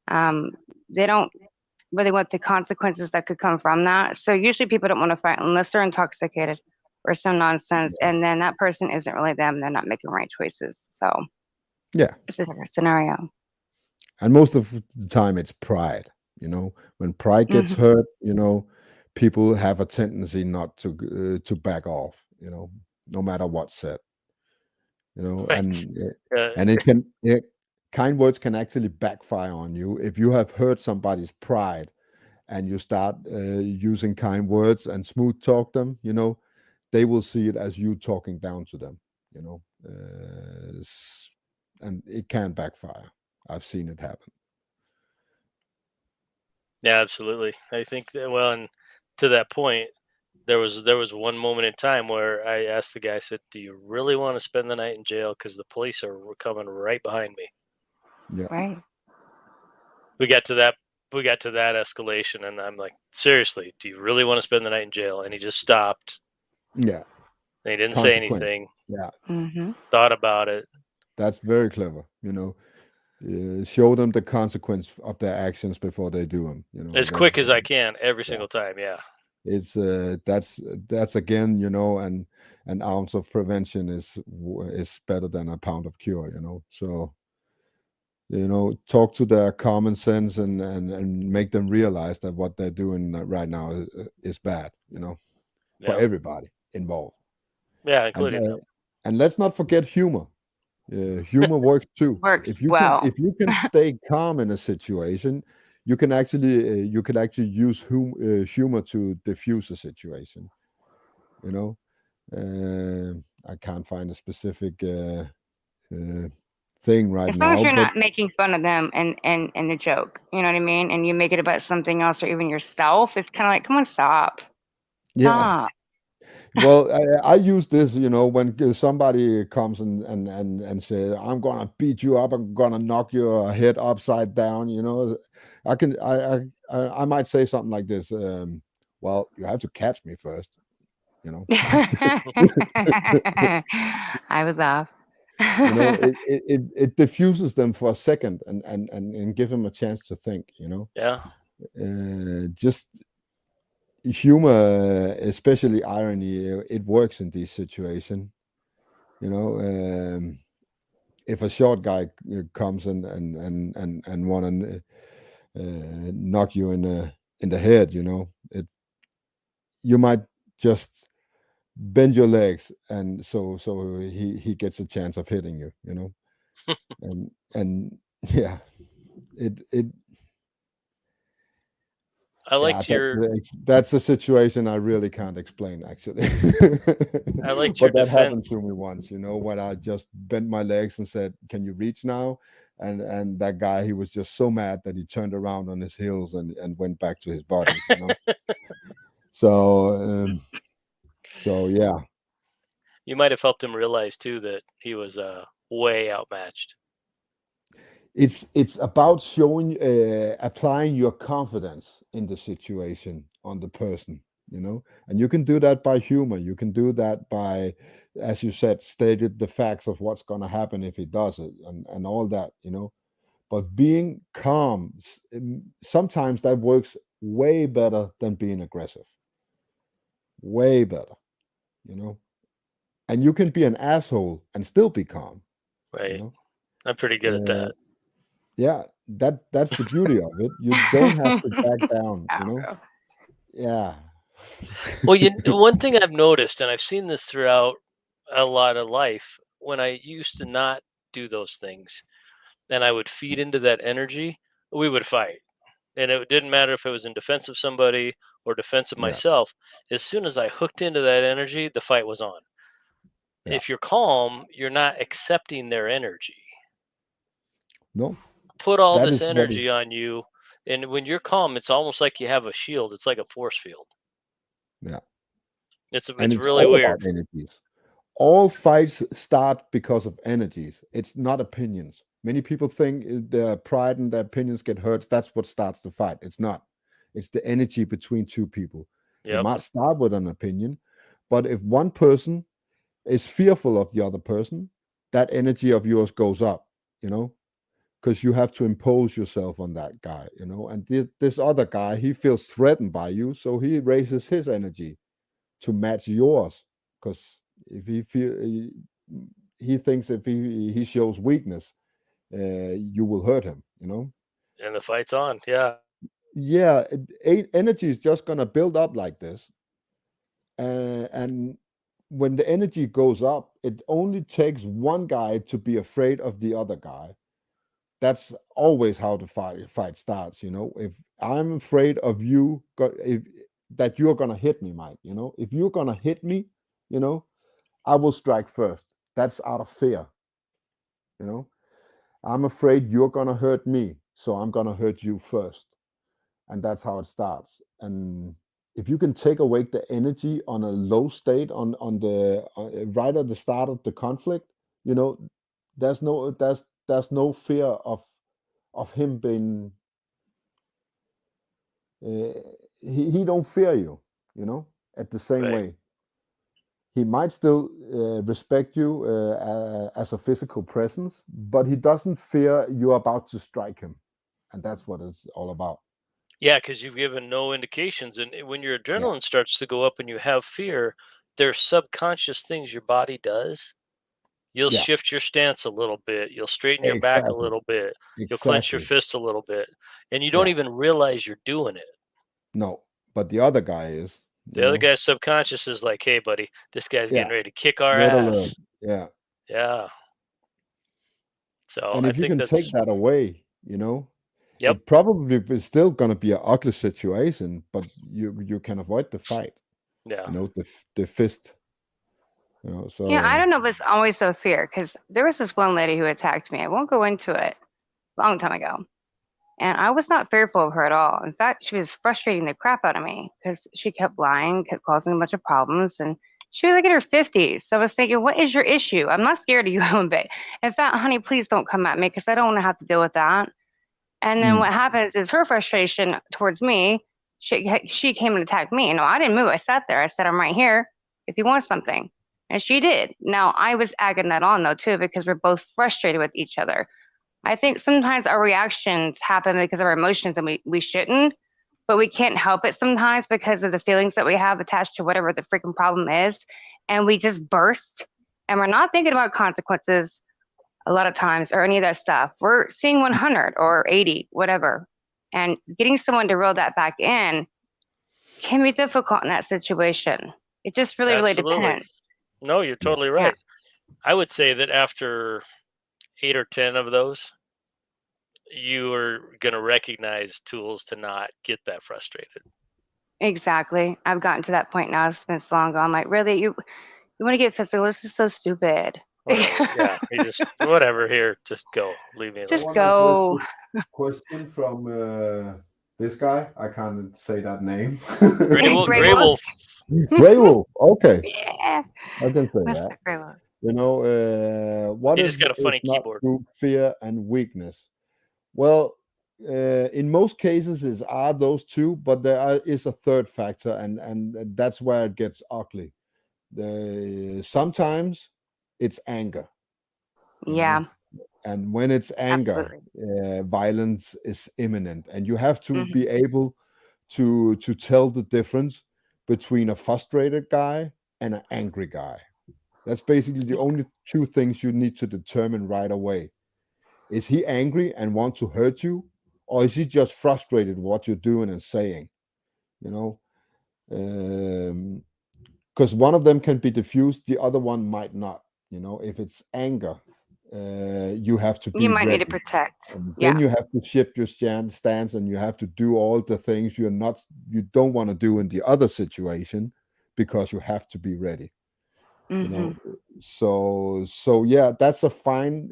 F: They don't really want the consequences that could come from that. So usually people don't want to fight unless they're intoxicated or some nonsense, and then that person isn't really them. They're not making right choices. So
A: Yeah.
F: it's a different scenario.
A: And most of the time it's pride. When pride gets
F: Hmm.
A: hurt, people have a tendency not to back off, no matter what's said.
E: Right.
A: And kind words can actually backfire on you if you have hurt somebody's pride and you start using kind words and smooth talk them. They will see it as you talking down to them. You know, and it can backfire. I've seen it happen.
E: Yeah, absolutely. I think that, well, and to that point, there was one moment in time where I asked the guy, I said, "Do you really want to spend the night in jail? Because the police are coming right behind me."
A: Yeah,
F: Right.
E: We got to that. We got to that escalation, and I'm like, "Seriously, do you really want to spend the night in jail?" And he just stopped.
A: yeah.
E: And he didn't say
A: Consequence.
E: anything.
A: Yeah,
F: Hmm.
E: Thought about it.
A: that's very clever. Show them the consequence of their actions before they do them.
E: As quick
A: That's
E: as I can every
A: yeah.
E: single time. Yeah.
A: It's that's again, an ounce of prevention is better than a pound of cure. So talk to their common sense and make them realize that what they're doing right now is bad. For
E: Yeah.
A: everybody involved.
E: Yeah,
A: And
E: including them.
A: and let's not forget humor. Humor works too.
F: Works
A: If you can
F: well.
A: if you can stay calm in a situation, you can actually use humor to diffuse a situation. You know, I can't find a specific uh, thing right
F: As long as
A: now,
F: you're
A: but
F: not making fun of them and the joke, you know what I mean? And you make it about something else or even yourself, it's kind of like, come on, stop.
A: yeah.
F: Stop.
A: Well, I use this, when somebody comes and says, "I'm gonna beat you up. I'm gonna knock your head upside down." I can I might say something like this. Well, you have to catch me first. You know,
F: I was off.
A: it diffuses them for a second and give them a chance to think.
E: Yeah.
A: Just humor, especially irony, it works in these situations. You know. If a short guy comes and want to knock you in the head, you might just bend your legs, and so he gets a chance of hitting you, and yeah, it
E: I
A: yeah,
E: liked your
A: that's a situation I really can't explain, actually.
E: I liked your
A: But that happened
E: defense.
A: to me once, when I just bent my legs and said, "Can you reach now?" And that guy, he was just so mad that he turned around on his heels and went back to his body. So so yeah,
E: You might have helped him realize too that he was way outmatched.
A: it's about showing applying your confidence in the situation on the person, and you can do that by humor. You can do that by, as you said, stated the facts of what's going to happen if he does it, and all that. But being calm, sometimes that works way better than being aggressive. Way better, you know and you can be an asshole and still be calm. you
E: Right.
A: know
E: I'm pretty good at
A: uh,
E: that.
A: yeah, that's the beauty of it. You don't have to back down.
F: Oh, bro.
A: Yeah.
E: Well, one thing I've noticed, and I've seen this throughout a lot of life, when I used to not do those things and I would feed into that energy, we would fight. And it didn't matter if it was in defense of somebody or defense of
A: Yeah.
E: myself. As soon as I hooked into that energy, the fight was on.
A: Yeah.
E: If you're calm, you're not accepting their energy.
A: No,
E: Put all
A: that
E: this
A: is what it
E: energy on you, and when you're calm, it's almost like you have a shield. It's like a force field.
A: yeah. And
E: It's
A: it's
E: really
A: all
E: weird.
A: about energies. All fights start because of energies. It's not opinions. Many people think their pride and their opinions get hurt. That's what starts the fight. It's not. It's the energy between two people. It
E: Yep.
A: might start with an opinion, but if one person is fearful of the other person, that energy of yours goes up. you know, because you have to impose yourself on that guy, you know. And this other guy, he feels threatened by you, so he raises his energy to match yours. Because if he thinks if he shows weakness, you will hurt him, you know.
E: And the fight's on. Yeah.
A: Yeah, energy is just gonna build up like this, and when the energy goes up, it only takes one guy to be afraid of the other guy. That's always how the fight starts, you know. If I'm afraid of you, if that you're gonna hit me, Mike, you know, if you're gonna hit me, you know, I will strike first. That's out of fear, you know. I'm afraid you're gonna hurt me, so I'm gonna hurt you first, and that's how it starts. And if you can take away the energy on a low state on the right at the start of the conflict, you know, there's no fear of him being uh, he don't fear you, you know, at the same
E: Right.
A: way. He might still respect you as a physical presence, but he doesn't fear you're about to strike him, and that's what it's all about.
E: Yeah, because you've given no indications, and when your
A: Yeah,
E: adrenaline starts to go up and you have fear, there's subconscious things your body does. You'll
A: yeah,
E: shift your stance a little bit. You'll straighten your back a
A: exactly,
E: little bit. You'll clench your
A: exactly.
E: fist a little bit, and you don't
A: Yeah,
E: even realize you're doing it.
A: no, but the other guy is, you
E: The other
A: know,
E: guy's subconscious is like, "Hey, buddy, this guy's
A: yeah,
E: getting ready to kick our
A: red alert.
E: ass."
A: Yeah,
E: Yeah. So
A: and
E: I
A: if you
E: think
A: can take
E: that's
A: that away, you know,
E: yep.
A: it probably is still going to be an ugly situation, but you can avoid the fight,
E: Yeah.
A: you know, the fist, you know.
F: Yeah, I
A: So
F: don't know if it's always so fear because there was this one lady who attacked me. I won't go into it. A long time ago. And I was not fearful of her at all. In fact, she was frustrating the crap out of me because she kept lying, kept causing a bunch of problems, and she was like in her 50s. So I was thinking, what is your issue? I'm not scared of you one bit. In fact, honey, please don't come at me because I don't want to have to deal with that. And then
A: mm,
F: what happens is her frustration towards me, she came and attacked me. No, I didn't move. I sat there. I said, I'm right here if you want something. And she did. Now, I was egging that on though, too, because we're both frustrated with each other. I think sometimes our reactions happen because of our emotions and we shouldn't, but we can't help it sometimes because of the feelings that we have attached to whatever the freaking problem is. And we just burst and we're not thinking about consequences a lot of times or any of that stuff. We're seeing 100 or 80, whatever. And getting someone to reel that back in can be difficult in that situation. It just really, really
E: Absolutely.
F: depends.
E: No, you're
A: yeah,
E: totally
F: Yeah,
E: right. I would say that after 8 or 10 of those, you are going to recognize tools to not get that frustrated.
F: exactly. I've gotten to that point now. It's been so long ago. I'm like, really? You want to get physical? This is so stupid.
E: Whatever. Yeah, you just whatever here, just go. Leave me
A: I
F: Just
E: alone.
A: want to address
F: go.
A: this question from this guy. I can't say that name.
F: Gray
E: Gray
F: Wolf?
E: Wolf.
A: Gray Wolf. Okay,
F: Yeah.
A: I can say that.
F: Mr. Gray Wolf.
A: You know, what
E: He just got a
A: is
E: funny
A: not
E: keyboard.
A: through fear and weakness? Well, in most cases, it's are those two, but is a third factor, and that's where it gets ugly. Sometimes it's anger, you know,
F: Yeah,
A: and when it's anger,
F: absolutely.
A: violence is imminent, and you have to
F: Hmm.
A: be able to tell the difference between a frustrated guy and an angry guy. That's basically the only two things you need to determine right away. Is he angry and want to hurt you, or is he just frustrated with what you're doing and saying? You know, because one of them can be diffused, the other one might not. You know, if it's anger, you have to
F: You
A: be
F: might need to
A: ready,
F: protect.
A: and then
F: Yeah.
A: you have to shift your stance, and you have to do all the things you don't want to do in the other situation, because you have to be ready. You
F: Hmm.
A: know, so yeah, that's a fine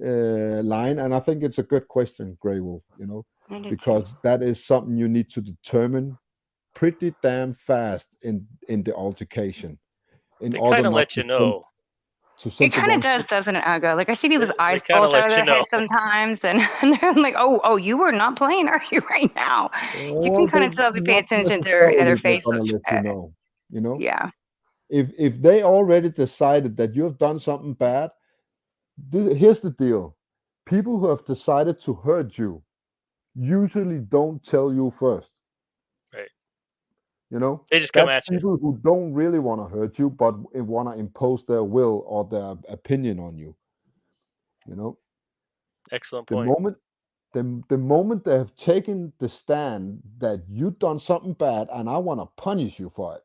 A: line, and I think it's a good question, Grey Wolf. You know,
F: I do too.
A: because that is something you need to determine pretty damn fast in the altercation, in
E: They
A: order
E: kind of
A: not
E: let you know.
A: to
F: It
A: simply
F: kind of
A: don't
F: does,
A: hit.
F: doesn't it, Aga? Like I see
E: They,
F: people's
E: they
F: eyes
E: kind of
F: bulge out of
E: let you
F: their
E: know.
F: heads sometimes, and, and they're like, "Oh, you are not playing, are you, right now?" You can
A: Well,
F: kind
A: they
F: of tell if you pay
A: not
F: attention to their
A: necessarily they're
F: face.
A: gonna let you know. You know,
F: Yeah.
A: if they already decided that you have done something bad, here's the deal. people who have decided to hurt you usually don't tell you first.
E: Right.
A: You know,
E: They just come
A: that's
E: at you.
A: people who don't really want to hurt you, but want to impose their will or their opinion on you. You know,
E: Excellent
A: the
E: point.
A: moment the moment they have taken the stand that you've done something bad and I want to punish you for it,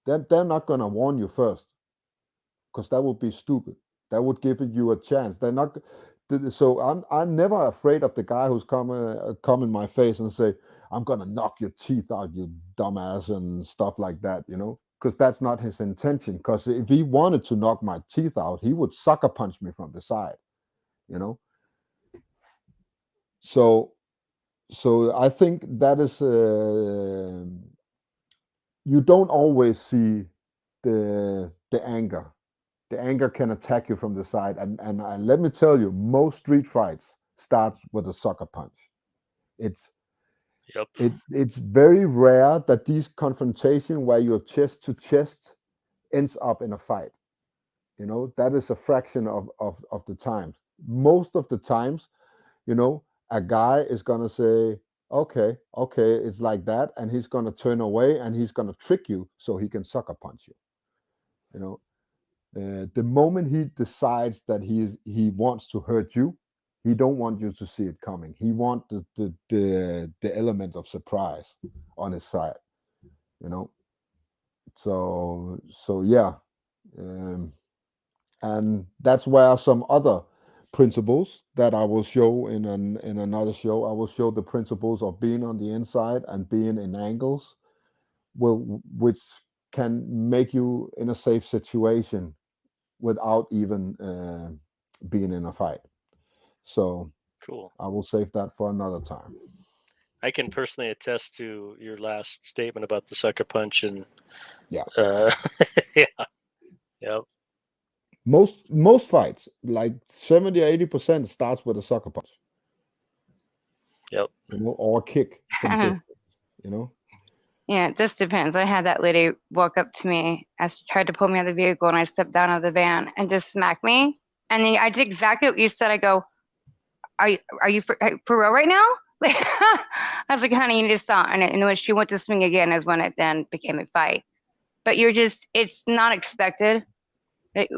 A: then they're not going to warn you first, because that would be stupid. That would give you a chance. They're not. So I'm never afraid of the guy who's come in my face and say, "I'm gonna knock your teeth out, you dumbass," and stuff like that. You know, because that's not his intention. Because if he wanted to knock my teeth out, he would sucker punch me from the side. You know. So I think that is you don't always see the anger. The anger can attack you from the side, and let me tell you, most street fights starts with a sucker punch. It's
E: Yep.
A: it's very rare that these confrontation where you're chest to chest ends up in a fight. You know, that is a fraction of the times. Most of the times, you know, a guy is gonna say, okay, it's like that, and he's gonna turn away and he's gonna trick you so he can sucker punch you. You know, the moment he decides that he wants to hurt you, he don't want you to see it coming. He want the element of surprise on his side. You know, so yeah, um, and that's where some other principles that I will show in another show. I will show the principles of being on the inside and being in angles, which can make you in a safe situation without even being in a fight. So
E: Cool.
A: I will save that for another time.
E: I can personally attest to your last statement about the sucker punch, and
A: Yeah,
E: yeah, yep,
A: most fights, like 70 or 80%, starts with a sucker punch.
E: yep.
A: You know, or a kick from distance. You know.
F: Yeah, it just depends. I had that lady walk up to me as she tried to pull me out of the vehicle, and I stepped down out of the van and just smacked me. And then I did exactly what you said. I go, are you for real right now? Like, I was like, honey, you need to stop. And when she went to swing again is when it then became a fight. But it's not expected. It,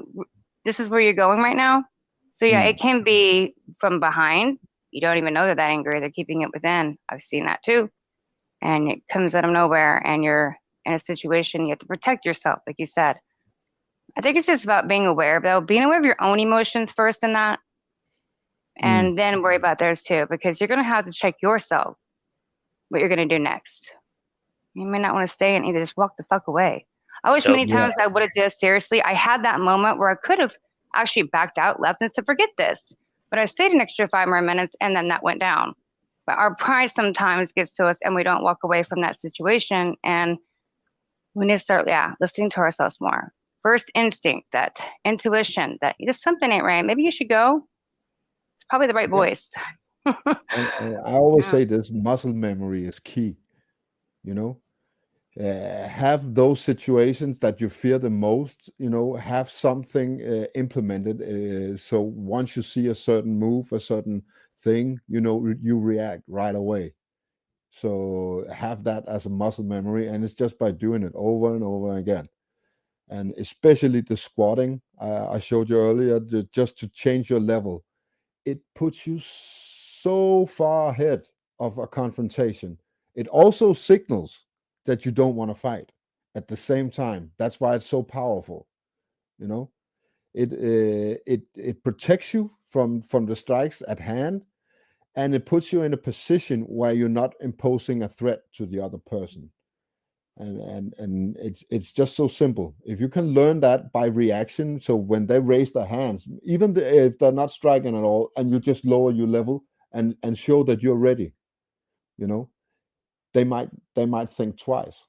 F: this is where you're going right now. So yeah,
A: Mm,
F: it can be from behind. You don't even know they're that angry. They're keeping it within. I've seen that too. And it comes out of nowhere, and you're in a situation you have to protect yourself, like you said. I think it's just about being aware, though, being aware of your own emotions first in that,
A: mm,
F: and then worry about theirs too, because you're going to have to check yourself what you're going to do next. You may not want to stay and either just walk the fuck away. I wish
E: Yep.
F: many
A: yeah.
F: times I would have just seriously, I had that moment where I could have actually backed out, left, and said, forget this. But I stayed an extra 5 more minutes, and then that went down. But our pride sometimes gets to us, and we don't walk away from that situation. And we need to start, listening to ourselves more. First instinct, that intuition, that just something ain't right. Maybe you should go. It's probably the right
A: Yeah.
F: voice.
A: And I always
F: Yeah.
A: say this: muscle memory is key. You know, have those situations that you fear the most. You know, have something implemented. So once you see a certain move, a certain thing, you know, you react right away. So have that as a muscle memory, and it's just by doing it over and over again. And especially the squatting I showed you earlier, just to change your level, it puts you so far ahead of a confrontation. It also signals that you don't want to fight at the same time. That's why it's so powerful. You know, it protects you from the strikes at hand, and it puts you in a position where you're not imposing a threat to the other person. And it's just so simple. If you can learn that by reaction, so when they raise their hands, even if they're not striking at all, and you just lower your level and show that you're ready, you know, they might think twice.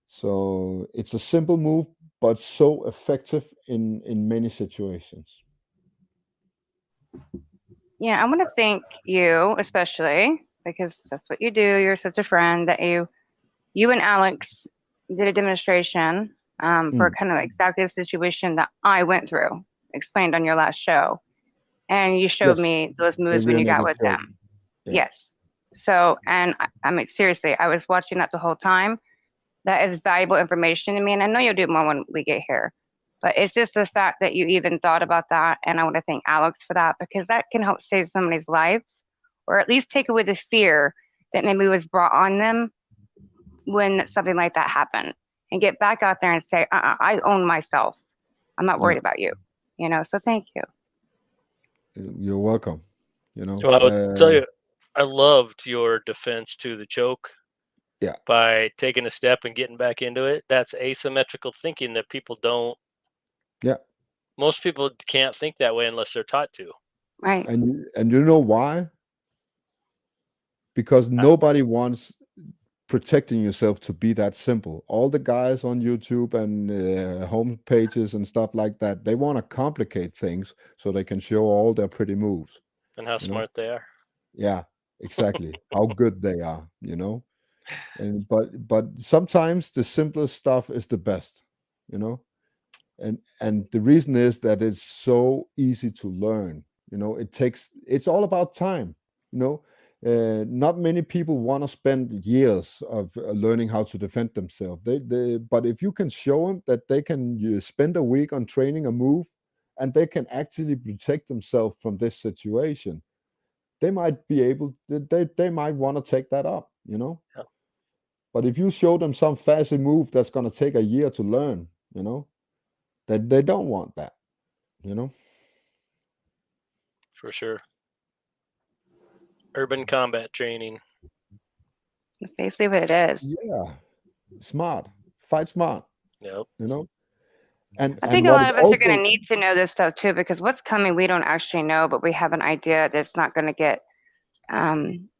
A: So it's a simple move, but so effective in many situations.
F: Yeah, I want to thank you, especially because that's what you do. You're such a friend that you and Alex did a demonstration for
A: Mm,
F: kind of exactly the situation that I went through, explained on your last show. And you showed
A: Yes,
F: me those
A: the
F: moves when
A: rear
F: you got
A: naked
F: with
A: choke.
F: them.
A: Yeah,
F: Yes. So, and I mean, seriously, I was watching that the whole time. That is valuable information to me. And I know you'll do more when we get here. But it's just the fact that you even thought about that. And I want to thank Alex for that because that can help save somebody's life or at least take away the fear that maybe was brought on them when something like that happened and get back out there and say, I own myself. I'm not
A: yeah.
F: worried about you, you know? So thank you.
A: You're welcome. You know,
E: So I would tell you, I loved your defense to the choke
A: yeah,
E: by taking a step and getting back into it. That's asymmetrical thinking that people don't.
A: yeah.
E: Most people can't think that way unless they're taught to.
F: Right.
A: And you know why? Because nobody wants protecting yourself to be that simple. All the guys on YouTube and home pages and stuff like that, they want to complicate things so they can show all their pretty moves.
E: And how
A: You know,
E: smart they are.
A: yeah, exactly. How good they are. You know, and but sometimes the simplest stuff is the best. You know, and the reason is that it's so easy to learn. You know, it's all about time. You know, not many people want to spend years of learning how to defend themselves. But if you can show them that they can spend a week on training a move and they can actually protect themselves from this situation, they might be able, they might want to take that up, you know.
E: Yeah,
A: But if you show them some fancy move that's going to take a year to learn, you know, they don't want that, you know.
E: for sure. Urban combat training.
F: That's basically what it is.
A: Yeah, smart, fight smart,
E: Yep.
A: you know.
F: I
A: And
F: think a
A: what it
F: lot of us are going
A: also,
F: to need to know this stuff too, because what's coming, we don't actually know, but we have an idea that it's not going to get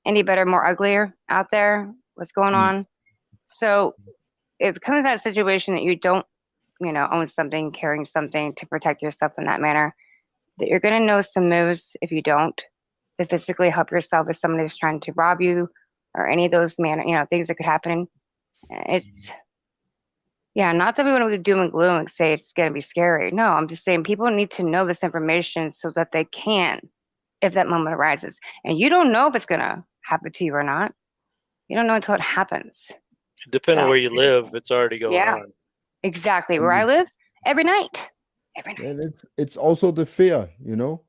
F: any better, more uglier out there. What's going
A: mm,
F: on? So if it comes to that situation that you don't, you know, own something, carrying something to protect yourself in that manner, that you're going to know some moves if you don't to physically help yourself if somebody's trying to rob you or any of those manner, you know, things that could happen. It's yeah, not that we want to be doom and gloom and say it's going to be scary. No, I'm just saying people need to know this information so that they can, if that moment arises. And you don't know if it's going to happen to you or not. You don't know until it happens.
E: Depending on
F: So,
E: where you live, it's already going
F: yeah,
E: on.
F: exactly. Where I
A: and
F: live, every night, every night.
A: and it's also the fear, you know,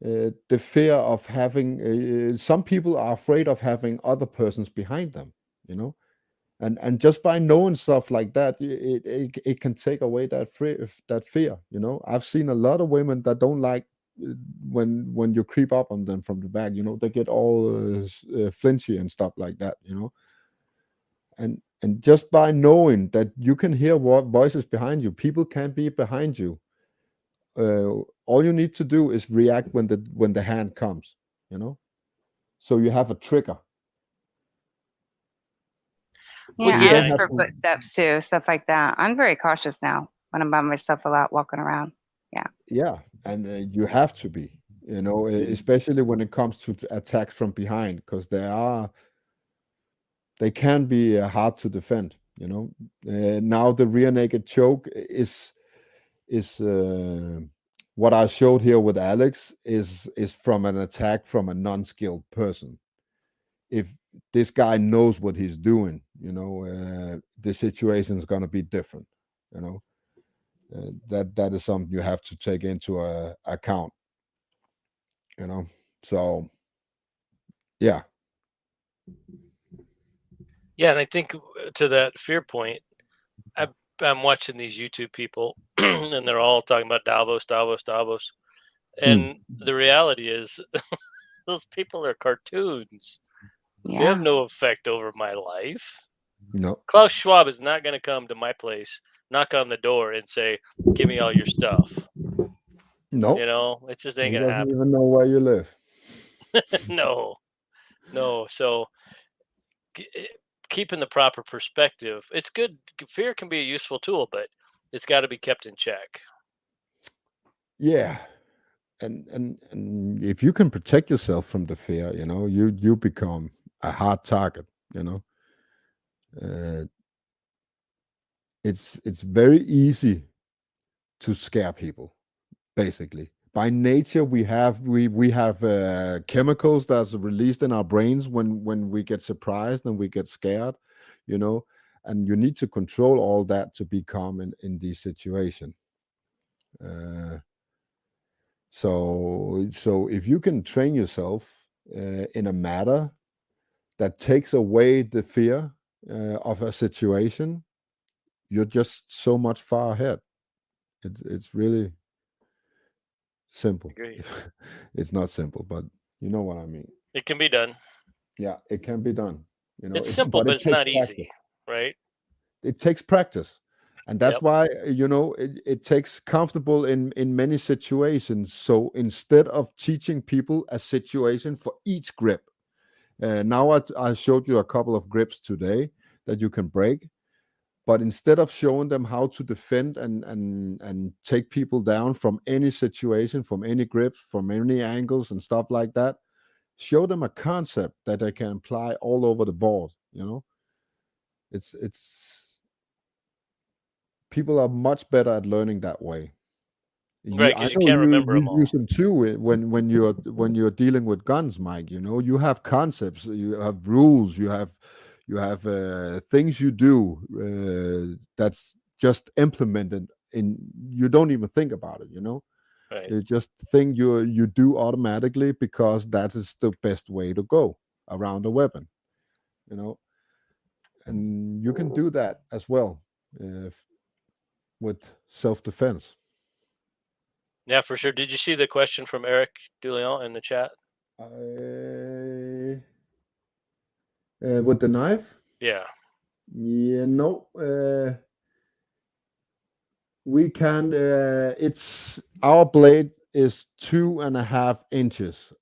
A: the fear of having. Some people are afraid of having other persons behind them, you know, and just by knowing stuff like that, it can take away that fear. You know, I've seen a lot of women that don't like when you creep up on them from the back. You know, they get all flinchy and stuff like that. You know, and just by knowing that you can hear what voices behind you, people can be behind you. All you need to do is react when the hand comes. You know, so you have a trigger.
E: Well,
F: Yeah,
A: You
F: I
A: don't
E: yeah,
F: listen
A: have
F: for
A: to.
F: footsteps too, stuff like that. I'm very cautious now when I'm by myself a lot walking around. Yeah.
A: Yeah, and you have to be, you know, especially when it comes to attacks from behind, because they can be hard to defend. You know, now the rear naked choke is what I showed here with Alex is from an attack from a non-skilled person. If this guy knows what he's doing, you know, the situation is going to be different. You know, that is something you have to take into account. You know, so yeah.
E: yeah. And I think to that fear point, I, I'm watching these YouTube people, and they're all talking about Davos, Davos, Davos.
A: Mm,
E: And the reality is, those people are cartoons. They have
F: Yeah.
E: no effect over my life.
A: no,
E: Klaus Schwab is not going to come to my place, knock on the door, and say, "Give me all your stuff."
A: no,
E: You know, it just ain't
A: he
E: going to
A: doesn't
E: happen.
A: even know where you live.
E: No, no. So eh, keeping the proper perspective, it's good. Fear can be a useful tool, but it's got to be kept in check.
A: Yeah, and if you can protect yourself from the fear, you know, you become a hard target. You know, uh, it's very easy to scare people, basically, by nature we have chemicals that's released in our brains when we get surprised and we get scared, you know, and you need to control all that to be calm in these situations. Uh, so if you can train yourself in a matter that takes away the fear of a situation, you're just so much far ahead. It's really simple.
E: Agree.
A: It's not simple, but you know what I mean.
E: It can be done.
A: Yeah, it can be done.
E: It's simple,
A: But
E: but
A: it
E: it's
A: takes
E: not easy,
A: practice.
E: right?
A: It takes practice, and that's
E: Yep.
A: why it takes comfortable in many situations. So instead of teaching people a situation for each grip, now I showed you a couple of grips today that you can break. But instead of showing them how to defend and take people down from any situation, from any grip, from any angles and stuff like that, show them a concept that they can apply all over the board. It's people are much better at learning that way.
E: Right,
A: I
E: because you
A: know
E: can't remember
A: you
E: them
A: use
E: all.
A: them too when you're dealing with guns, Mike. You have concepts, you have rules, you have things you do that's just implemented in. You don't even think about it.
E: Right.
A: It's just thing you do automatically because that is the best way to go around a weapon. You know, and you can do that as well with self-defense.
E: Yeah, for sure. Did you see the question from Eric Dulion in the chat?
A: With the knife?
E: Yeah.
A: Yeah, no. We can. It's our blade is 2.5 inches.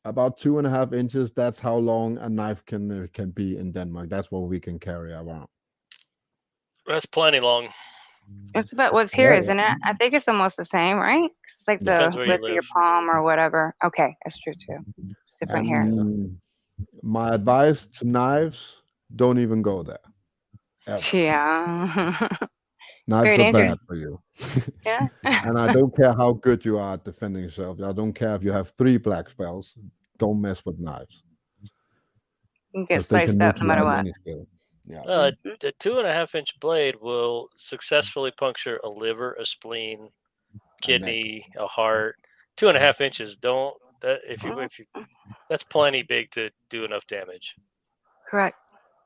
A: About 2.5 inches. That's how long a knife can be in Denmark. That's what we can carry around.
E: That's plenty long.
F: It's about what's here,
A: Yeah, yeah,
F: isn't it? I think it's almost the same, right? 'Cause it's like
A: yeah.
E: Depends
F: the
E: where you
F: width of
E: live.
F: your palm or whatever. Okay, that's true too. It's different here.
A: And my advice to knives: don't even go there ever.
F: Yeah.
A: Knives
F: Very
A: are
F: dangerous.
A: bad for you.
F: Yeah.
A: And I don't care how good you are at defending yourself. I don't care if you have 3 black belts. Don't mess with knives
F: You get
A: because they can
F: sliced up no matter
A: neutralize
F: what.
A: any skill. Yeah.
F: Mhm.
E: The 2.5 inch blade will successfully puncture a liver, a spleen,
A: A neck.
E: kidney, a heart. 2.5 inches. Don't that if you that's plenty big to do enough damage.
F: Correct.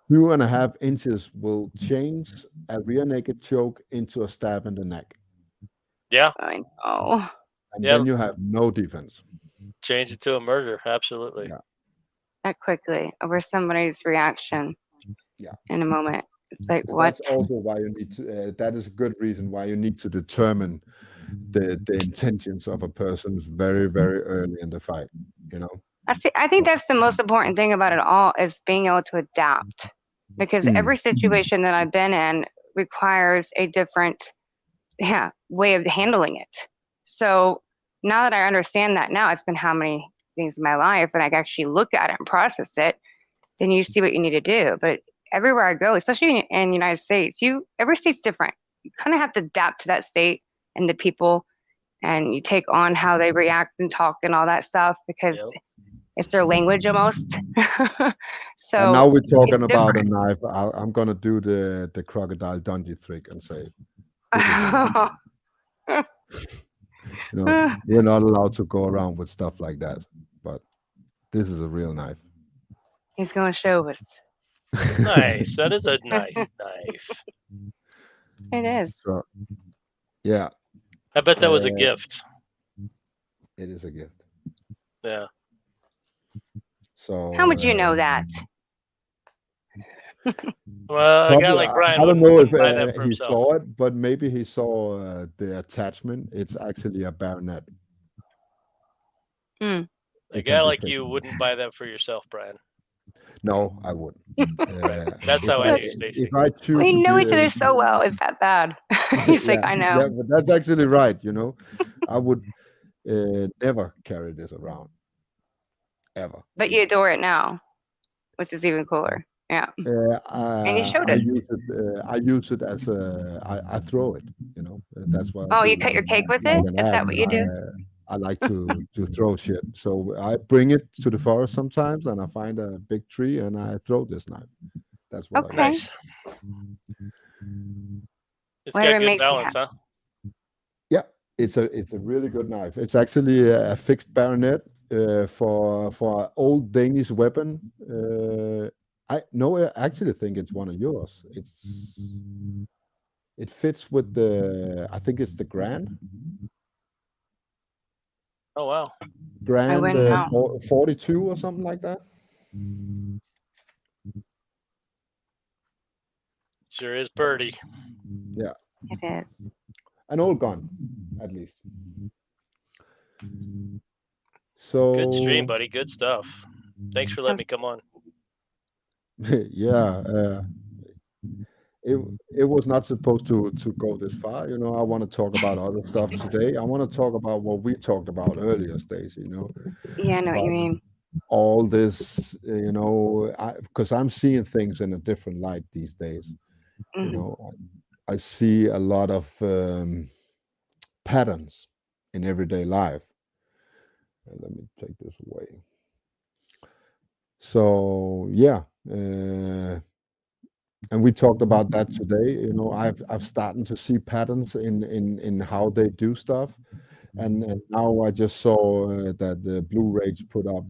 A: 2.5 inches will change a rear naked choke into a stab in the neck.
E: Yeah.
F: I know.
A: And
E: Yeah.
A: then you have no defense.
E: Change it to a murder. Absolutely.
A: Yeah.
F: That quickly over somebody's reaction
A: Yeah.
F: in a moment. It's like,
A: And
F: what?
A: that's also why you need to, that is a good reason why you need to determine the intentions of a person very, very early in the fight, you know?
F: I think that's the most important thing about it all is being able to adapt because
A: Mm.
F: every situation that I've been in requires a different way of handling it. So now that I understand that now, it's been how many things in my life and I can actually look at it and process it, then you see what you need to do. But everywhere I go, especially in the United States, every state's different. You kind of have to adapt to that state and the people and you take on how they react and talk and all that stuff because
E: Yep.
F: it's their language almost.
A: And now
F: So
A: we're
F: it's
A: talking about a
F: different.
A: knife. I'm gonna do the crocodile Dundee trick and say, this is a knife. We're not allowed to go around with stuff like that, but this is a real knife.
F: He's going to show us.
E: Nice. That is a nice knife.
F: It is.
A: So, yeah,
E: I bet that was a
A: uh,
E: gift.
A: it is a gift.
E: Yeah.
A: So,
F: How would you know that?
E: Well, a guy
A: probably,
E: like Brian
A: I don't
E: wouldn't
A: know if
E: wouldn't buy that for
A: he
E: himself.
A: saw it, but maybe he saw the attachment. It's actually a bayonet.
F: Mm.
E: A
A: It
E: guy
A: can be
E: like
A: fixed.
E: you wouldn't buy that for yourself, Brian.
A: No, I wouldn't.
E: Right. That's
A: If
E: how I
A: I
E: knew Stacy.
A: if I choose
F: We
A: to
F: know
A: be,
F: each other so well. It's that bad. He's like,
A: yeah,
F: I know.
A: yeah, but that's actually right. I would never carry this around ever.
F: But you adore it now, which is even cooler. Yeah. And you
A: uh,
F: showed
A: I
F: us.
A: use it. I use it as I throw it. You know, that's what I
F: Oh, you
A: do.
F: cut your cake with
A: Like
F: it?
A: an
F: Is that
A: act.
F: what you do?
A: I like to throw shit. So I bring it to the forest sometimes, and I find a big tree, and I throw this knife. That's what I do.
F: Okay.
E: Nice. It's got
F: Whatever
E: good
F: makes you
E: balance,
F: happy.
E: huh?
A: Yeah, it's a really good knife. It's actually a fixed bayonet for an old Danish weapon. I no, I actually think it's one of yours. It fits with the. I think it's the
E: Oh wow.
F: I
A: Grand
F: wouldn't know.
A: 42 or something like that.
E: Sure is Birdie.
A: Yeah,
F: It is.
A: an old gun, at least.
E: Good stream,
A: So
E: buddy. Good stuff. Thanks for letting me come on.
A: yeah, it it was not supposed to go this far. You know, I want to talk about other stuff today. I want to talk about what we talked about earlier, Stacy. You know,
F: Yeah, I know what you
A: about
F: mean.
A: all this. You know, because I'm seeing things in a different light these days. You
F: Hmm.
A: know, I see a lot of patterns in everyday life. Let me take this away. So yeah, and we talked about that today. You know, I've started to see patterns in how they do stuff, and now I just saw that the Blue Rage put up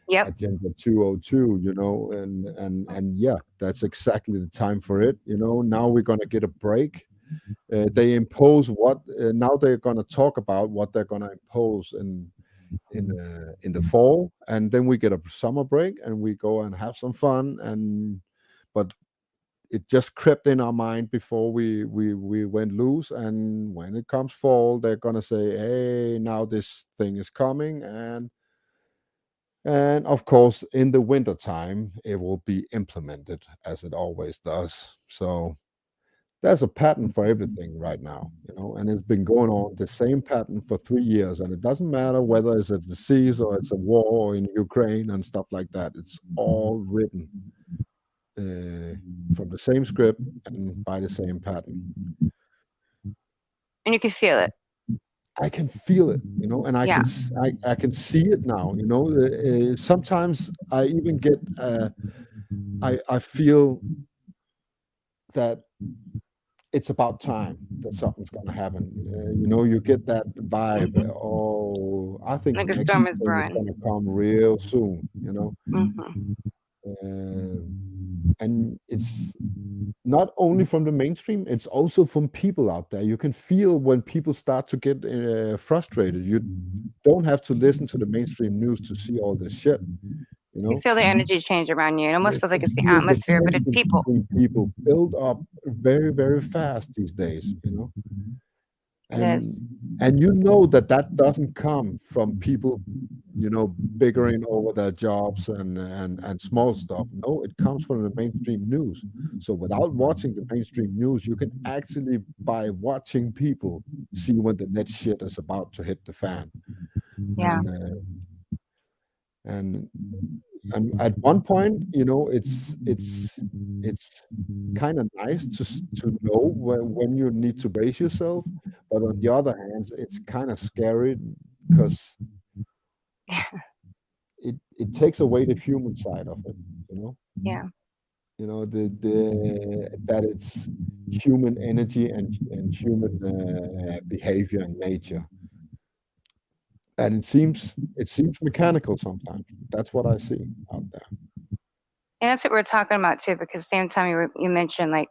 F: Yep.
A: Agenda 202. You know, and yeah, that's exactly the time for it. You know, now we're gonna get a break. They impose what now they're gonna talk about what they're gonna impose in the fall, and then we get a summer break and we go and have some fun. And but it just crept in our mind before we went loose, and when it comes fall they're gonna say, hey, now this thing is coming. And of course in the winter time it will be implemented as it always does. So there's a pattern for everything right now, you know, and it's been going on the same pattern for 3 years, and it doesn't matter whether it's a disease or it's a war in Ukraine and stuff like that. It's all written from the same script and by the same pattern.
F: And you can feel it.
A: I can feel it, you know, and
F: Yeah.
A: I can see it now. You know, sometimes I even get I feel that it's about time that something's going to happen. You know, you get that vibe.
F: Hmm.
A: Oh, I think the
F: Like a
A: next
F: storm is
A: thing is
F: brewing.
A: going to come real soon. You know,
F: Hmm.
A: Um and it's not only from the mainstream; it's also from people out there. You can feel when people start to get frustrated. You don't have to listen to the mainstream news to see all this shit. You
F: You
A: know,
F: feel the energy change around you. It almost
A: you
F: feels like
A: can
F: it's the
A: feel the
F: atmosphere, but it's
A: tension
F: people.
A: between people build up very, very fast these days. You know,
F: It is.
A: and you know that that doesn't come from people, you know, bickering over their jobs and small stuff. No, it comes from the mainstream news. So without watching the mainstream news, you can actually, by watching people, see when the next shit is about to hit the fan.
F: Yeah.
A: and uh, and and at one point, you know, it's kind of nice to know when you need to brace yourself, but on the other hand, it's kind of scary because it takes away the human side of it. You know,
F: Yeah.
A: the that it's human energy and human behavior and nature, and it seems mechanical sometimes. That's what I see out there.
F: And that's what we're talking about too, because same time you mentioned like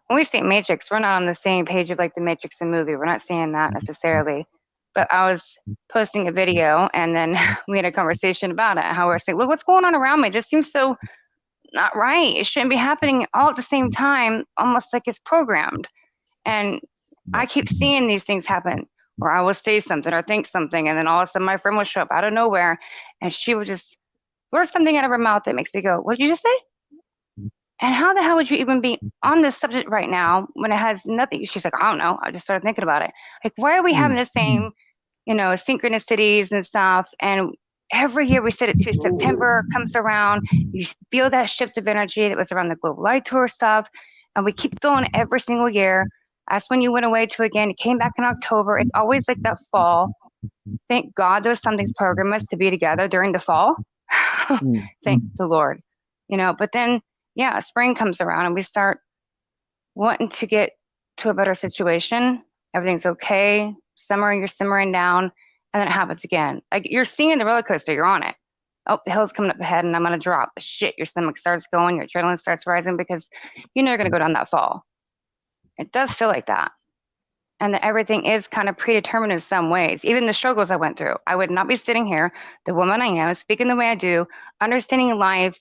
F: when we say Matrix, we're not on the same page of like the Matrix the movie. We're not saying that necessarily. But I was posting a video and then we had a conversation about it. How we're saying, look what's going on around me. It just seems so not right. It shouldn't be happening all at the same time, almost like it's programmed. And I keep seeing these things happen where I will say something or think something, and then all of a sudden my friend will show up out of nowhere and she would just blurt something out of her mouth that makes me go, what did you just say? And how the hell would you even be on this subject right now when it has nothing? She's like, I don't know. I just started thinking about it. Like, why are we having
A: Mm.
F: the same, synchronicities and stuff? And every year we said it too. September comes around, you feel that shift of energy that was around the Global Light Tour stuff, and we keep feeling it every single year. That's when you went away to again. It came back in October. It's always like that fall. Thank God there's something's programmed us to be together during the fall.
A: Mm.
F: Thank the Lord. But then, yeah, spring comes around and we start wanting to get to a better situation. Everything's okay. Summer, you're simmering down, and then it happens again. Like you're seeing the roller coaster, you're on it. Oh, the hill's coming up ahead, and I'm gonna drop. Shit, your stomach starts going, your adrenaline starts rising because you know you're gonna go down that fall. It does feel like that. And that everything is kind of predetermined in some ways. Even the struggles I went through, I would not be sitting here, the woman I am, speaking the way I do, understanding life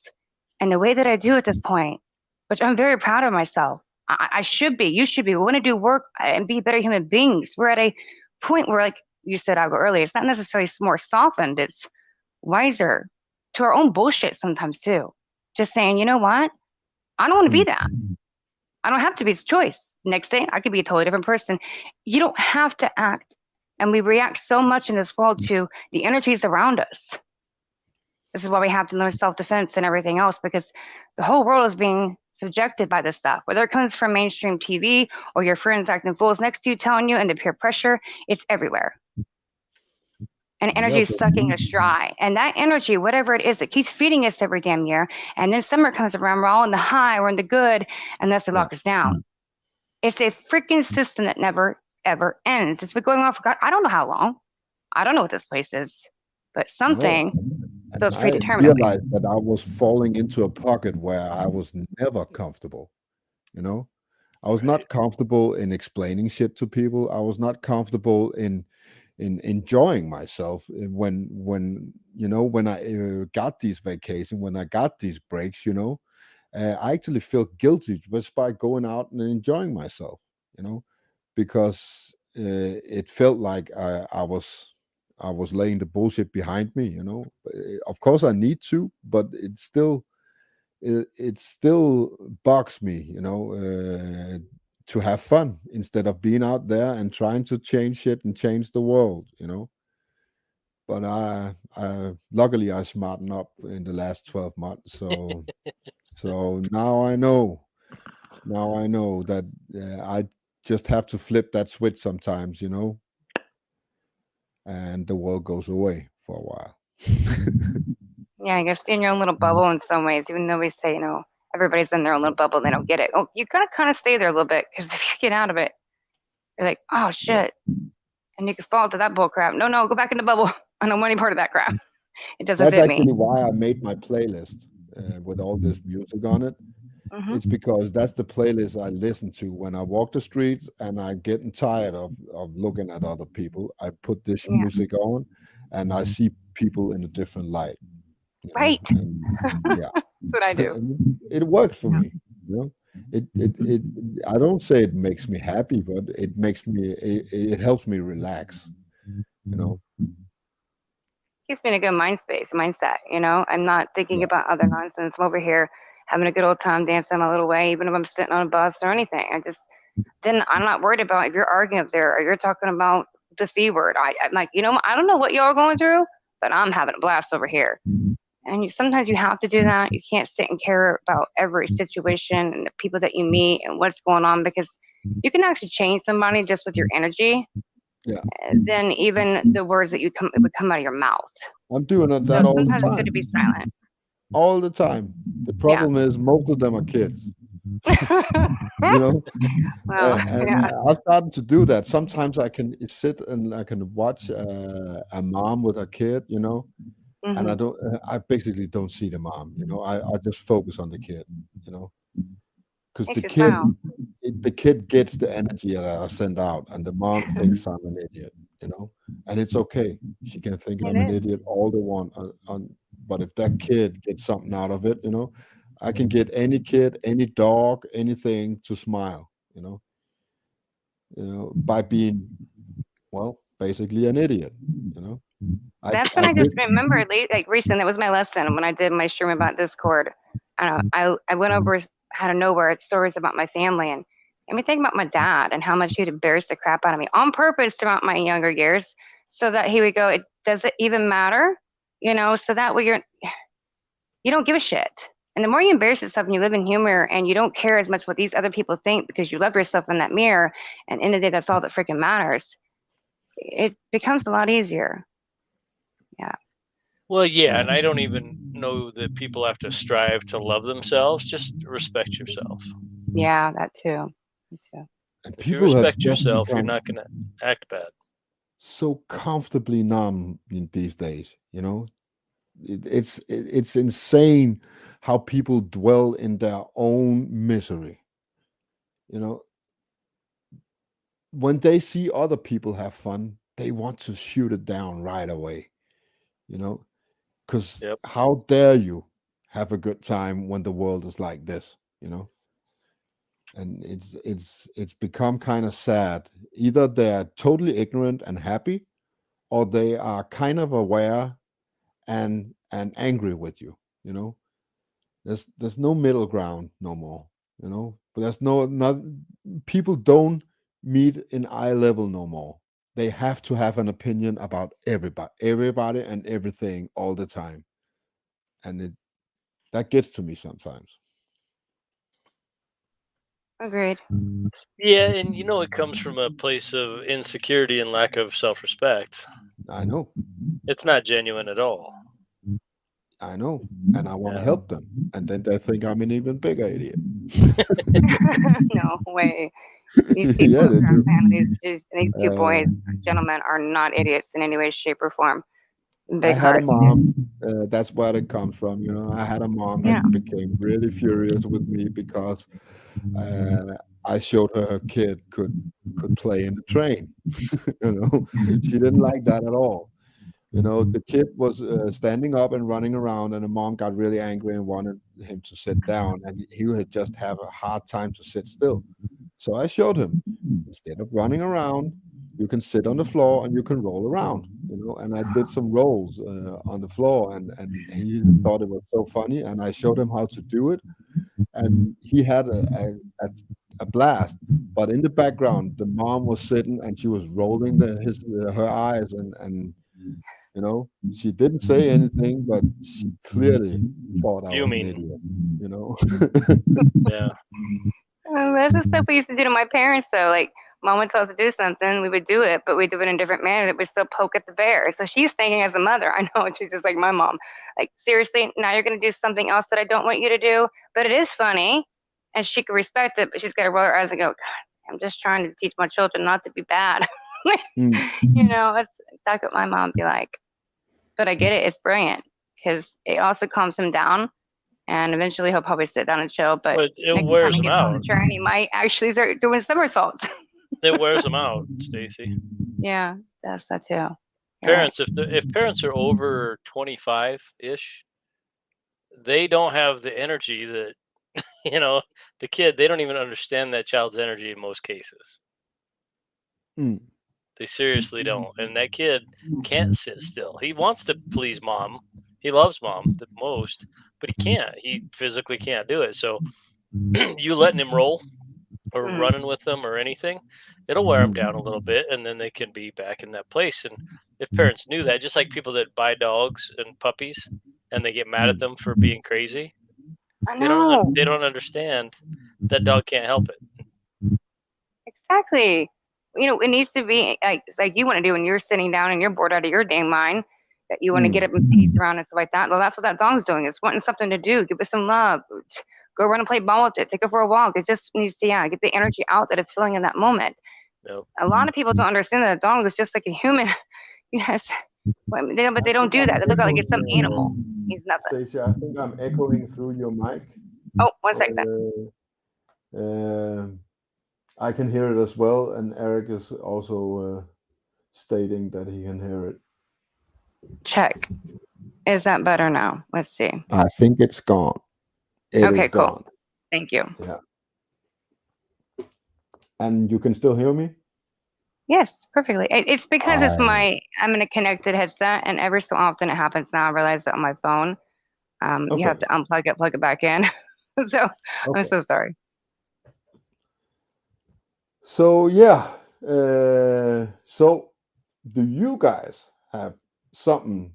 F: and the way that I do at this point, which I'm very proud of myself. I should be. You should be. We want to do work and be better human beings. We're at a point where, like you said, Algo earlier, it's not necessarily more softened. It's wiser to our own bullshit sometimes too. Just saying, you know what? I don't want to be
A: Mm.
F: that. I don't have to be. It's choice. Next day, I could be a totally different person. You don't have to act. And we react so much in this world to the energies around us. This is why we have to learn self-defense and everything else, because the whole world is being subjected by this stuff. Whether it comes from mainstream TV or your friends acting fools next to you telling you and the peer pressure, it's everywhere. And energy
A: Yeah,
F: is
A: but
F: sucking us dry. And that energy, whatever it is, it keeps feeding us every damn year. And then summer comes around, we're all in the high, we're in the good, unless they
A: yeah,
F: lock us down. It's a freaking system that never, ever ends. It's been going on for God, I don't know how long. I don't know what this place is, but
A: no.
F: something
A: And
F: feels
A: I
F: predetermined at least.
A: realized that I was falling into a pocket where I was never comfortable. You know, I was not comfortable in explaining shit to people. I was not comfortable in enjoying myself when I got these vacations, when I got these breaks. I actually feel guilty just by going out and enjoying myself. You know, because it felt like I was laying the bullshit behind me. Of course I need to, but it still bugs me. To have fun instead of being out there and trying to change shit and change the world. But I luckily I smartened up in the last 12 months, so now I know that I just have to flip that switch sometimes, and the world goes away for a while.
F: Yeah, you're stay in your own little bubble in some ways, even though we say, everybody's in their own little bubble, they don't get it. Oh, you gotta kind of stay there a little bit, because if you get out of it, you're like, oh
A: Yeah.
F: shit. And you can fall into that bull crap. No, go back in the bubble. I don't want any part of that crap. It doesn't
A: That's
F: fit me.
A: actually why I made my playlist with all this music on it.
F: Hmm.
A: It's because that's the playlist I listen to when I walk the streets and I'm getting tired of looking at other people. I put this
F: Yeah,
A: music on and I see people in a different light,
F: right.
A: and yeah,
F: That's what I do.
A: it works for
F: Yeah.
A: me. You know, it. I don't say it makes me happy, but it helps me relax. You know,
F: Keeps me in a good mindset. I'm not thinking
A: yeah,
F: about other nonsense. I'm over here having a good old time dancing my little way, even if I'm sitting on a bus or anything. Then I'm not worried about if you're arguing up there or you're talking about the C word. I'm like, I don't know what y'all are going through, but I'm having a blast over here. And sometimes you have to do that. You can't sit and care about every situation and the people that you meet and what's going on, because you can actually change somebody just with your energy,
A: yeah.
F: than even the words that would come out of your mouth.
A: I'm doing
F: So
A: that all the
F: sometimes it's good to
A: time,
F: be silent.
A: all the time. The
F: Yeah.
A: problem is most of them are kids. You know,
F: Well,
A: and
F: yeah.
A: I've started to do that. Sometimes I can sit and I can watch a mom with a kid, and
F: Hmm.
A: I basically don't see the mom. I just focus on the kid. You know, because
F: Makes you smile.
A: the kid gets the energy that I send out, and the mom thinks I'm an idiot. And it's okay. She can think
F: It
A: I'm an
F: is.
A: idiot all they want. But if that kid gets something out of it, I can get any kid, any dog, anything to smile. By being, well, basically an idiot. You know, I
F: That's when
A: I
F: I just
A: did.
F: remember, like recently, that was my lesson when I did my stream about Discord. I went over out of nowhere stories about my family, and made me think about my dad and how much he'd embarrass the crap out of me on purpose throughout my younger years, so that he would go, "It does it even matter? So that way you don't give a shit. And the more you embarrass yourself and you live in humor and you don't care as much what these other people think because you love yourself in that mirror, and in the day, that's all that freaking matters. It becomes a lot easier. Yeah.
E: Well, yeah,
A: Yeah.
E: and I don't even know that people have to strive to love themselves. Just respect yourself.
F: Yeah, that too. Me too.
A: And
E: If you
A: people have
E: respect
A: just
E: yourself, you're
A: become
E: not going to act bad.
A: so comfortably numb these days. It's insane how people dwell in their own misery. You know, when they see other people have fun, they want to shoot it down right away. You know, because
E: Yep.
A: how dare you have a good time when the world is like this? And it's become kind of sad. Either they're totally ignorant and happy, or they are kind of aware and angry with you. You know, there's no middle ground no more. But there's not people don't meet in eye level no more. They have to have an opinion about everybody and everything all the time, and that gets to me sometimes.
F: Agreed.
E: Yeah, and it comes from a place of insecurity and lack of self-respect.
A: I know,
E: It's not genuine at all.
A: I know, and I want to
E: Yeah.
A: help them, and then they think I'm an even bigger idiot.
F: No way. These people
A: Yeah, they do.
F: apparently, these two boys,
A: Uh,
F: gentlemen, are not idiots in any way, shape, or form.
A: I
F: Big
A: had a
F: hearts.
A: mom. That's where it comes from. I had a mom that
F: Yeah.
A: became really furious with me because uh, I showed her kid could play in the train. She didn't like that at all. The kid was standing up and running around, and the mom got really angry and wanted him to sit down, and he would just have a hard time to sit still. So I showed him, instead of running around, you can sit on the floor and you can roll around. And I did some rolls on the floor, and he thought it was so funny, and I showed him how to do it, and he had a blast. But in the background, the mom was sitting and she was rolling her eyes, and she didn't say anything, but she clearly thought I was an
E: Fuming.
A: idiot. You know.
E: Yeah.
F: That's the stuff we used to do to my parents, though. Like, mom would tell us to do something, we would do it, but we'd do it in a different manner that would still poke at the bear. So she's thinking as a mother, I know, she's just like my mom. Like, seriously, now you're going to do something else that I don't want you to do, but it is funny. And she could respect it, but she's got to roll her eyes and go, God, I'm just trying to teach my children not to be bad.
A: Mm.
F: That's exactly what my mom would be like. But I get it. It's brilliant because it also calms him down. And eventually he'll probably sit down and chill. But
E: But it
F: next time
E: wears
F: he
E: them
F: gets on the
E: out.
F: train, he might actually start doing somersaults.
E: It wears them out, Stacy.
F: Yeah, that's that too. You're right.
E: Parents, if parents are over 25-ish, they don't have the energy that the kid. They don't even understand that child's energy in most cases.
A: Mm.
E: They seriously don't. And that kid can't sit still. He wants to please mom. He loves mom the most, but he can't. He physically can't do it. So you letting him roll or
F: Mhm.
E: running with them or anything, it'll wear them
A: Mm.
E: down a little bit, and then they can be back in that place. And if parents knew that, just like people that buy dogs and puppies and they get mad at
A: Mm.
E: them for being crazy,
F: I
E: they don't
F: know.
E: they don't understand that dog can't help it.
F: Exactly. It needs to be like it's like you want to do when you're sitting down and you're bored out of your dang mind that you want to get
A: Mm.
F: up and pace around and stuff like that. Well, that's what that dog's doing. It's wanting something to do. Give it some love. Go run and play ball with it. Take it for a walk. It just needs to, get the energy out that it's feeling in that moment.
E: No.
F: A lot of people don't understand that a dog is just like a human. Yes. Well, but
A: I
F: they don't
A: think
F: do
A: I'm
F: that. They look like it's some
A: echoing,
F: animal. He's nothing.
A: Stacey. I think I'm echoing through your mic.
F: Oh, one second.
A: Uh, uh, I can hear it as well, and Eric is also stating that he can hear it.
F: Check. Is that better now? Let's see.
A: I think it's gone. It
F: Okay,
A: is
F: cool.
A: gone.
F: Thank you.
A: Yeah. And you can still hear me?
F: Yes, perfectly. It's because
A: I
F: I'm in a connected headset, and every so often it happens now. I realize that on my phone, you
A: Okay.
F: have to unplug it, plug it back in. So I'm
A: Okay.
F: so sorry.
A: So yeah. So do you guys have something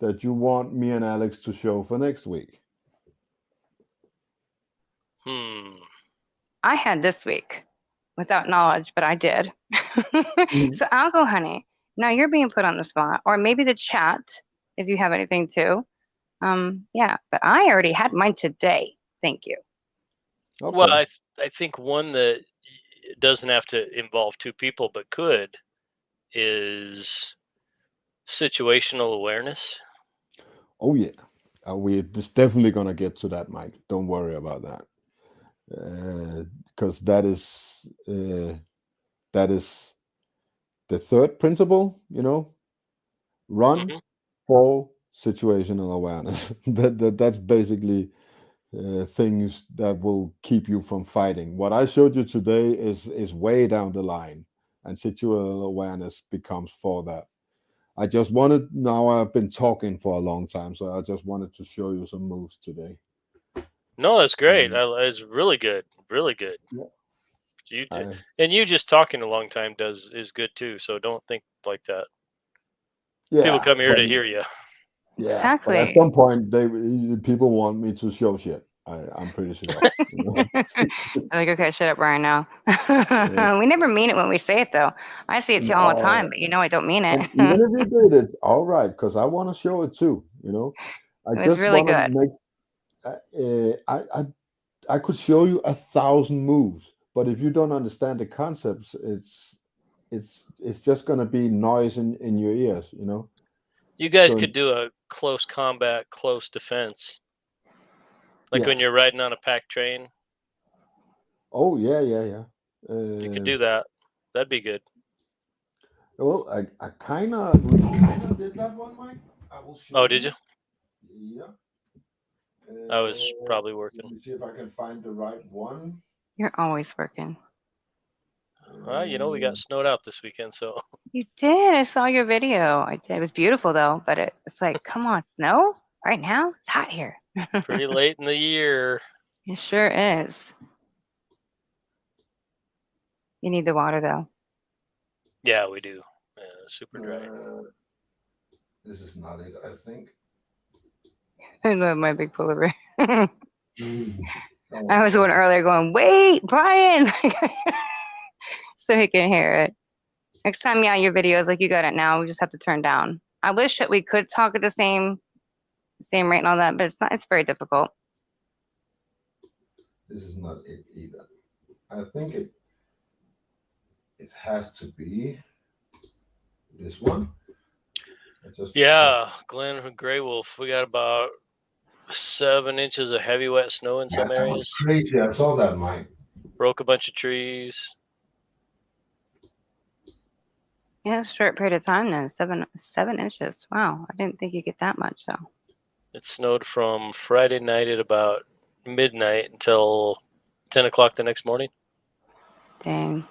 A: that you want me and Alex to show for next week?
F: I had this week without knowledge, but I did.
A: Mhm.
F: So I'll go, honey. Now you're being put on the spot, or maybe the chat if you have anything too. Yeah, but I already had mine today. Thank you.
E: Well,
A: Okay.
E: I think one that doesn't have to involve two people, but could, is situational awareness.
A: Oh yeah. We're just definitely gonna get to that, Mike. Don't worry about that. Because that is the third principle. Run
E: Hmm.
A: for situational awareness. That's basically things that will keep you from fighting. What I showed you today is way down the line, and situational awareness becomes for that. I just wanted. Now I've been talking for a long time, so I just wanted to show you some moves today.
E: No, that's great.
A: Mm,
E: It's really good, really good.
A: yeah, I,
E: And you just talking a long time is good too. So don't think like that. People
A: yeah,
E: come here
A: but
E: to hear you.
A: yeah, but at
F: Exactly.
A: some point, people want me to show shit. I'm pretty sure.
F: Like, okay, shut up, Brian. Now
A: Yeah.
F: we never mean it when we say it, though. I say it to you all the time,
A: No,
F: but you know I don't mean it.
A: and even if you did it, all right, because I want to show it too. I
F: It was
A: just
F: really
A: want to
F: good.
A: make. I could show you 1,000 moves, but if you don't understand the concepts, it's just gonna be noise in your ears.
E: You guys
A: So
E: could do a close combat, close defense, like
A: yeah.
E: when you're riding on a packed train.
A: Oh yeah, yeah, yeah.
E: You could
A: Uh,
E: do that. That'd be good.
A: well, I we kind of did that one, Mike. I will
E: Oh,
A: show
E: did you?
A: you. Yeah.
E: I was probably
A: Let
E: working.
A: me see if I can find the right one.
F: You're always working.
E: Well, we
A: Uh,
E: got snowed out this weekend, so
F: You did. I saw your video. I did. It was beautiful, though, but it's like, come on, snow right now? It's hot here.
E: pretty late in the year.
F: It sure is. You need the water, though.
E: Yeah, we do. Super dry.
A: uh, this is not it, I think.
F: I love my big polar bear. I
A: Oh,
F: was going earlier going, wait, Brian, so he can hear it. Next time, yeah, your videos like you got it now. We just have to turn down. I wish that we could talk at the same rate and all that, but it's not. It's very difficult.
A: this is not it either. I think it has to be this one.
E: Yeah, Glenn from Grey Wolf. We got about 7 inches of heavy wet snow in
A: Yeah,
E: some
A: that was
E: areas.
A: crazy. I saw that, Mike.
E: Broke a bunch of trees.
F: Yeah, it's a short period of time then. 7 inches. Wow, I didn't think you get that much though.
E: It snowed from Friday night at about midnight until 10 o'clock the next morning.
F: Dang.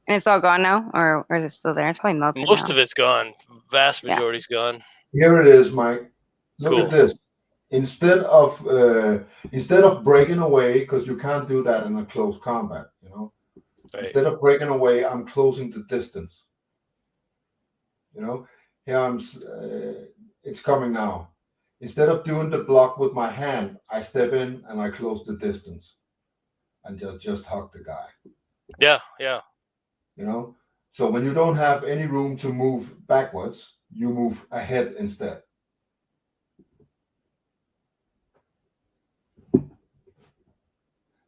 F: And it's all gone now, or is it still there? It's probably melted
E: Most
F: now.
E: of it's gone. Vast
F: Yeah.
E: majority's gone.
A: Here it is, Mike. Look
E: Cool.
A: at this. Instead of breaking away, because you can't do that in a close combat.
E: Right.
A: Instead of breaking away, I'm closing the distance. Here it's coming now. Instead of doing the block with my hand, I step in and I close the distance, and just hug the guy.
E: Yeah.
A: So when you don't have any room to move backwards, you move ahead instead.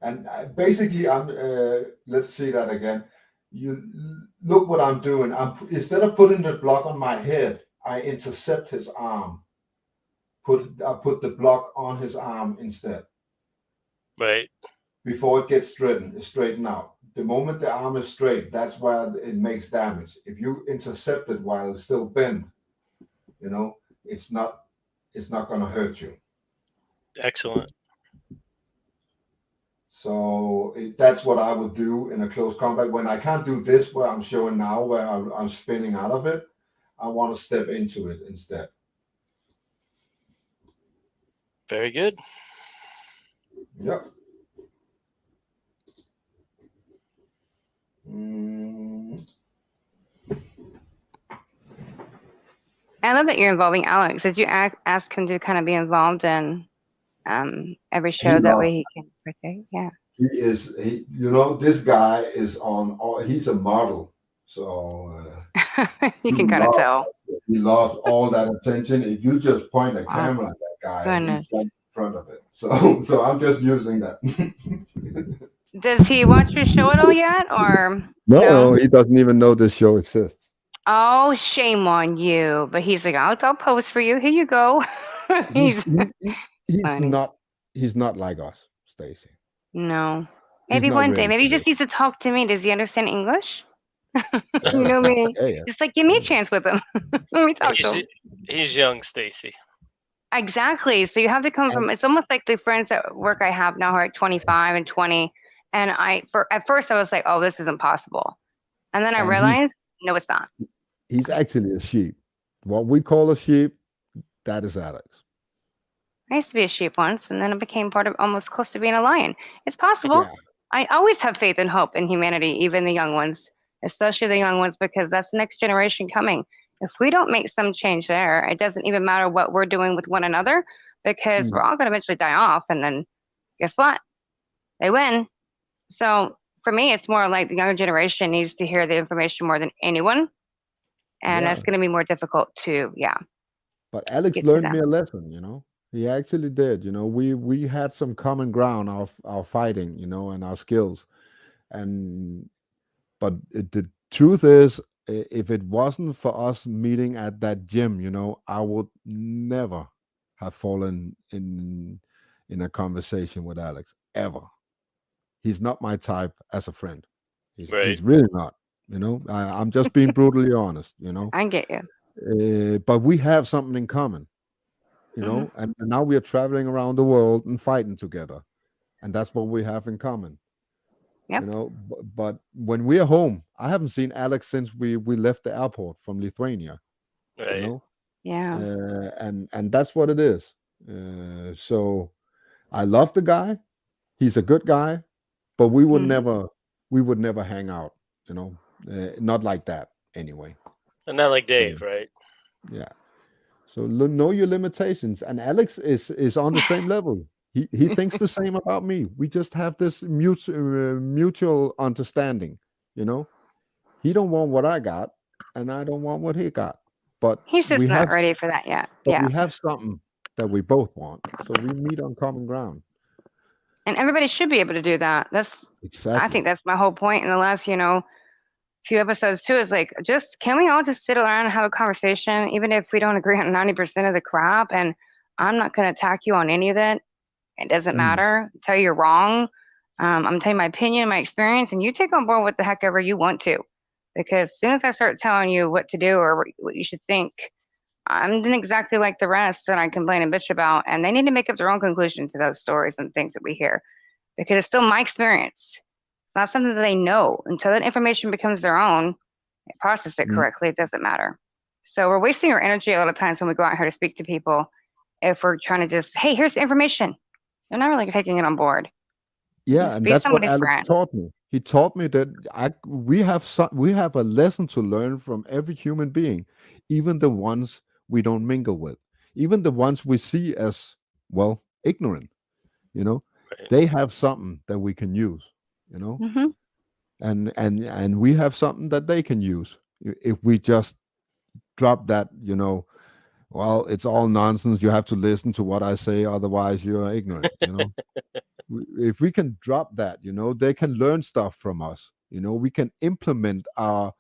A: And basically, let's see that again. You look what I'm doing. Instead of putting the block on my head, I intercept his arm. I put the block on his arm instead.
E: Right.
A: Before it gets straightened out. The moment the arm is straight, that's where it makes damage. If you intercept it while it's still bent, it's not going to hurt you.
E: Excellent.
A: So that's what I would do in a close combat. When I can't do this, where I'm showing now, where I'm spinning out of it, I want to step into it instead.
E: Very good.
A: Yep.
F: I love that you're involving Alex. Did you ask him to kind of be involved in every
A: He
F: show that
A: loves.
F: way he can partake? Yeah.
A: He is. He. You know, this guy is on. He's a model, so
F: You
A: he
F: can kind of
A: loves.
F: tell.
A: He loves all that attention. If you just point a
F: Wow.
A: camera at that guy, he's
F: Goodness.
A: right in front of it. So I'm just using that.
F: Does he watch your show at all yet, or
A: No,
F: no?
A: no, he doesn't even know this show exists.
F: Oh, shame on you. But he's like, I'll post for you. Here you go.
A: He's
F: He's
A: he's
F: funny.
A: not he's not like us, Stacy.
F: No.
A: He's
F: Maybe
A: not
F: one day.
A: ready
F: Maybe
A: for
F: he just
A: this.
F: needs to talk to me. Does he understand English? You
A: Yeah,
F: know me.
A: yeah, yeah.
F: It's like, give me a
A: Yeah.
F: chance with him. Let me talk to
E: He's
F: him.
E: he's young, Stacy.
F: Exactly. So you have to come
A: And
F: from, it's almost like the friends at work I have now are at 25 and 20. And at first I was like, oh, this is impossible. And then I
A: and
F: realized, no, it's not.
A: he's actually a sheep. What we call a sheep, that is Alex.
F: I used to be a sheep once, and then it became part of almost close to being a lion. It's possible.
A: Yeah.
F: I always have faith and hope in humanity, even the young ones, especially the young ones, because that's the next generation coming. If we don't make some change there, it doesn't even matter what we're doing with one another, because
A: Mm,
F: we're all going to eventually die off. And then guess what? They win. So for me, it's more like the younger generation needs to hear the information more than anyone. And
A: yeah.
F: that's going to be more difficult to, yeah,
A: But Alex
F: get to
A: learned me
F: them.
A: a lesson, you know. He actually did, you know. We had some common ground of our fighting, you know, and our skills. And but the truth is, if it wasn't for us meeting at that gym, you know, I would never have fallen in a conversation with Alex ever. He's not my type as a friend.
E: Right.
A: He's really not. You know, I'm just being brutally honest. You know,
F: I get you.
A: but we have something in common. You
F: Hmm.
A: know, and now we are traveling around the world and fighting together, and that's what we have in common. You
F: Yep.
A: know, but when we're home, I haven't seen Alex since we left the airport from Lithuania. You
E: Right.
A: know,
F: Yeah.
A: and that's what it is. So I love the guy. He's a good guy, but
F: Hmm.
A: we would never hang out. You know, not like that anyway.
E: And not like
A: So
E: Dave, right?
A: yeah. So know your limitations. And Alex is on the same level. He thinks the same about me. We just have this mutual understanding. You know, he don't want what I got, and I don't want what he got. But
F: He's
A: we
F: just not
A: have
F: ready for that yet.
A: but
F: Yeah.
A: we have something that we both want. So we meet on common ground.
F: And everybody should be able to do that. I
A: Exactly.
F: think that's my whole point in the last, few episodes too, is like, just, can we all just sit around and have a conversation, even if we don't agree on 90% of the crap? And I'm not going to attack you on any of it. It doesn't
A: Mm,
F: matter. Tell you you're wrong. I'm telling my opinion, my experience, and you take on board what the heck ever you want to. Because as soon as I start telling you what to do or what you should think, I'm then exactly like the rest that I complain and bitch about, and they need to make up their own conclusion to those stories and things that we hear, because it's still my experience. It's not something that they know. Until that information becomes their own, they process it
A: mm.
F: correctly, it doesn't matter. So we're wasting our energy a lot of times when we go out here to speak to people if we're trying to just, hey, here's the information. They're not really taking it on board.
A: Yeah,
F: Just
A: and
F: be
A: that's what
F: somebody's
A: Alex
F: friend.
A: taught me. He taught me that we have a lesson to learn from every human being, even the ones we don't mingle with, even the ones we see as well ignorant. You know,
E: Right.
A: they have something that we can use. You know,
F: Hmm.
A: and we have something that they can use if we just drop that. You know, well, it's all nonsense. You have to listen to what I say, otherwise you're ignorant. You know, if we can drop that, you know, they can learn stuff from us. You know, we can implement our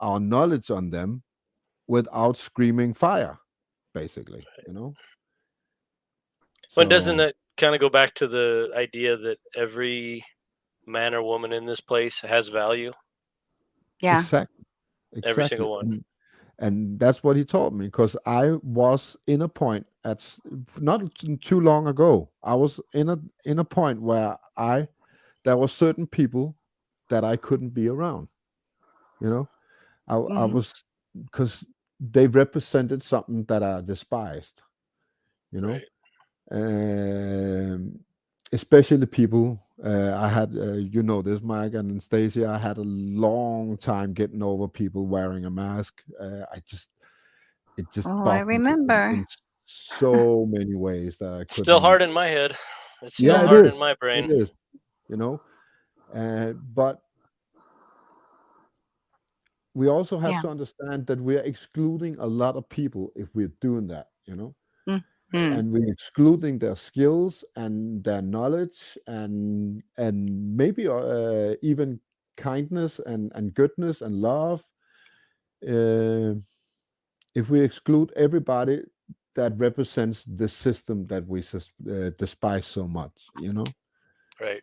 A: knowledge on them without screaming fire, basically. You know,
E: When doesn't
A: so
E: that kind of go back to the idea that every man or woman in this place has value?
F: Yeah.
A: exactly,
E: Every
A: exactly.
E: single one.
A: And that's what he taught me, because I was in a point not too long ago. I was in a point where I there were certain people that I couldn't be around. You know, I
F: Hmm.
A: was, because they represented something that I despised. You know,
E: Right.
A: um, especially people. I had, you know, this Mike and Stacy. I had a long time getting over people wearing a mask. I just it just
F: Oh, I
A: bothers me
F: remember.
A: in so many ways that I
E: It's still
A: couldn't.
E: hard in my head. It's still
A: Yeah, it
E: hard in
A: is.
E: my
A: It
E: brain.
A: is. You know, but we also have
F: Yeah.
A: to understand that we are excluding a lot of people if we're doing that. You know,
F: Mm-hmm.
A: and we're excluding their skills and their knowledge and maybe even kindness and goodness and love. Uh, if we exclude everybody that represents the system that we despise so much, you know,
E: Right.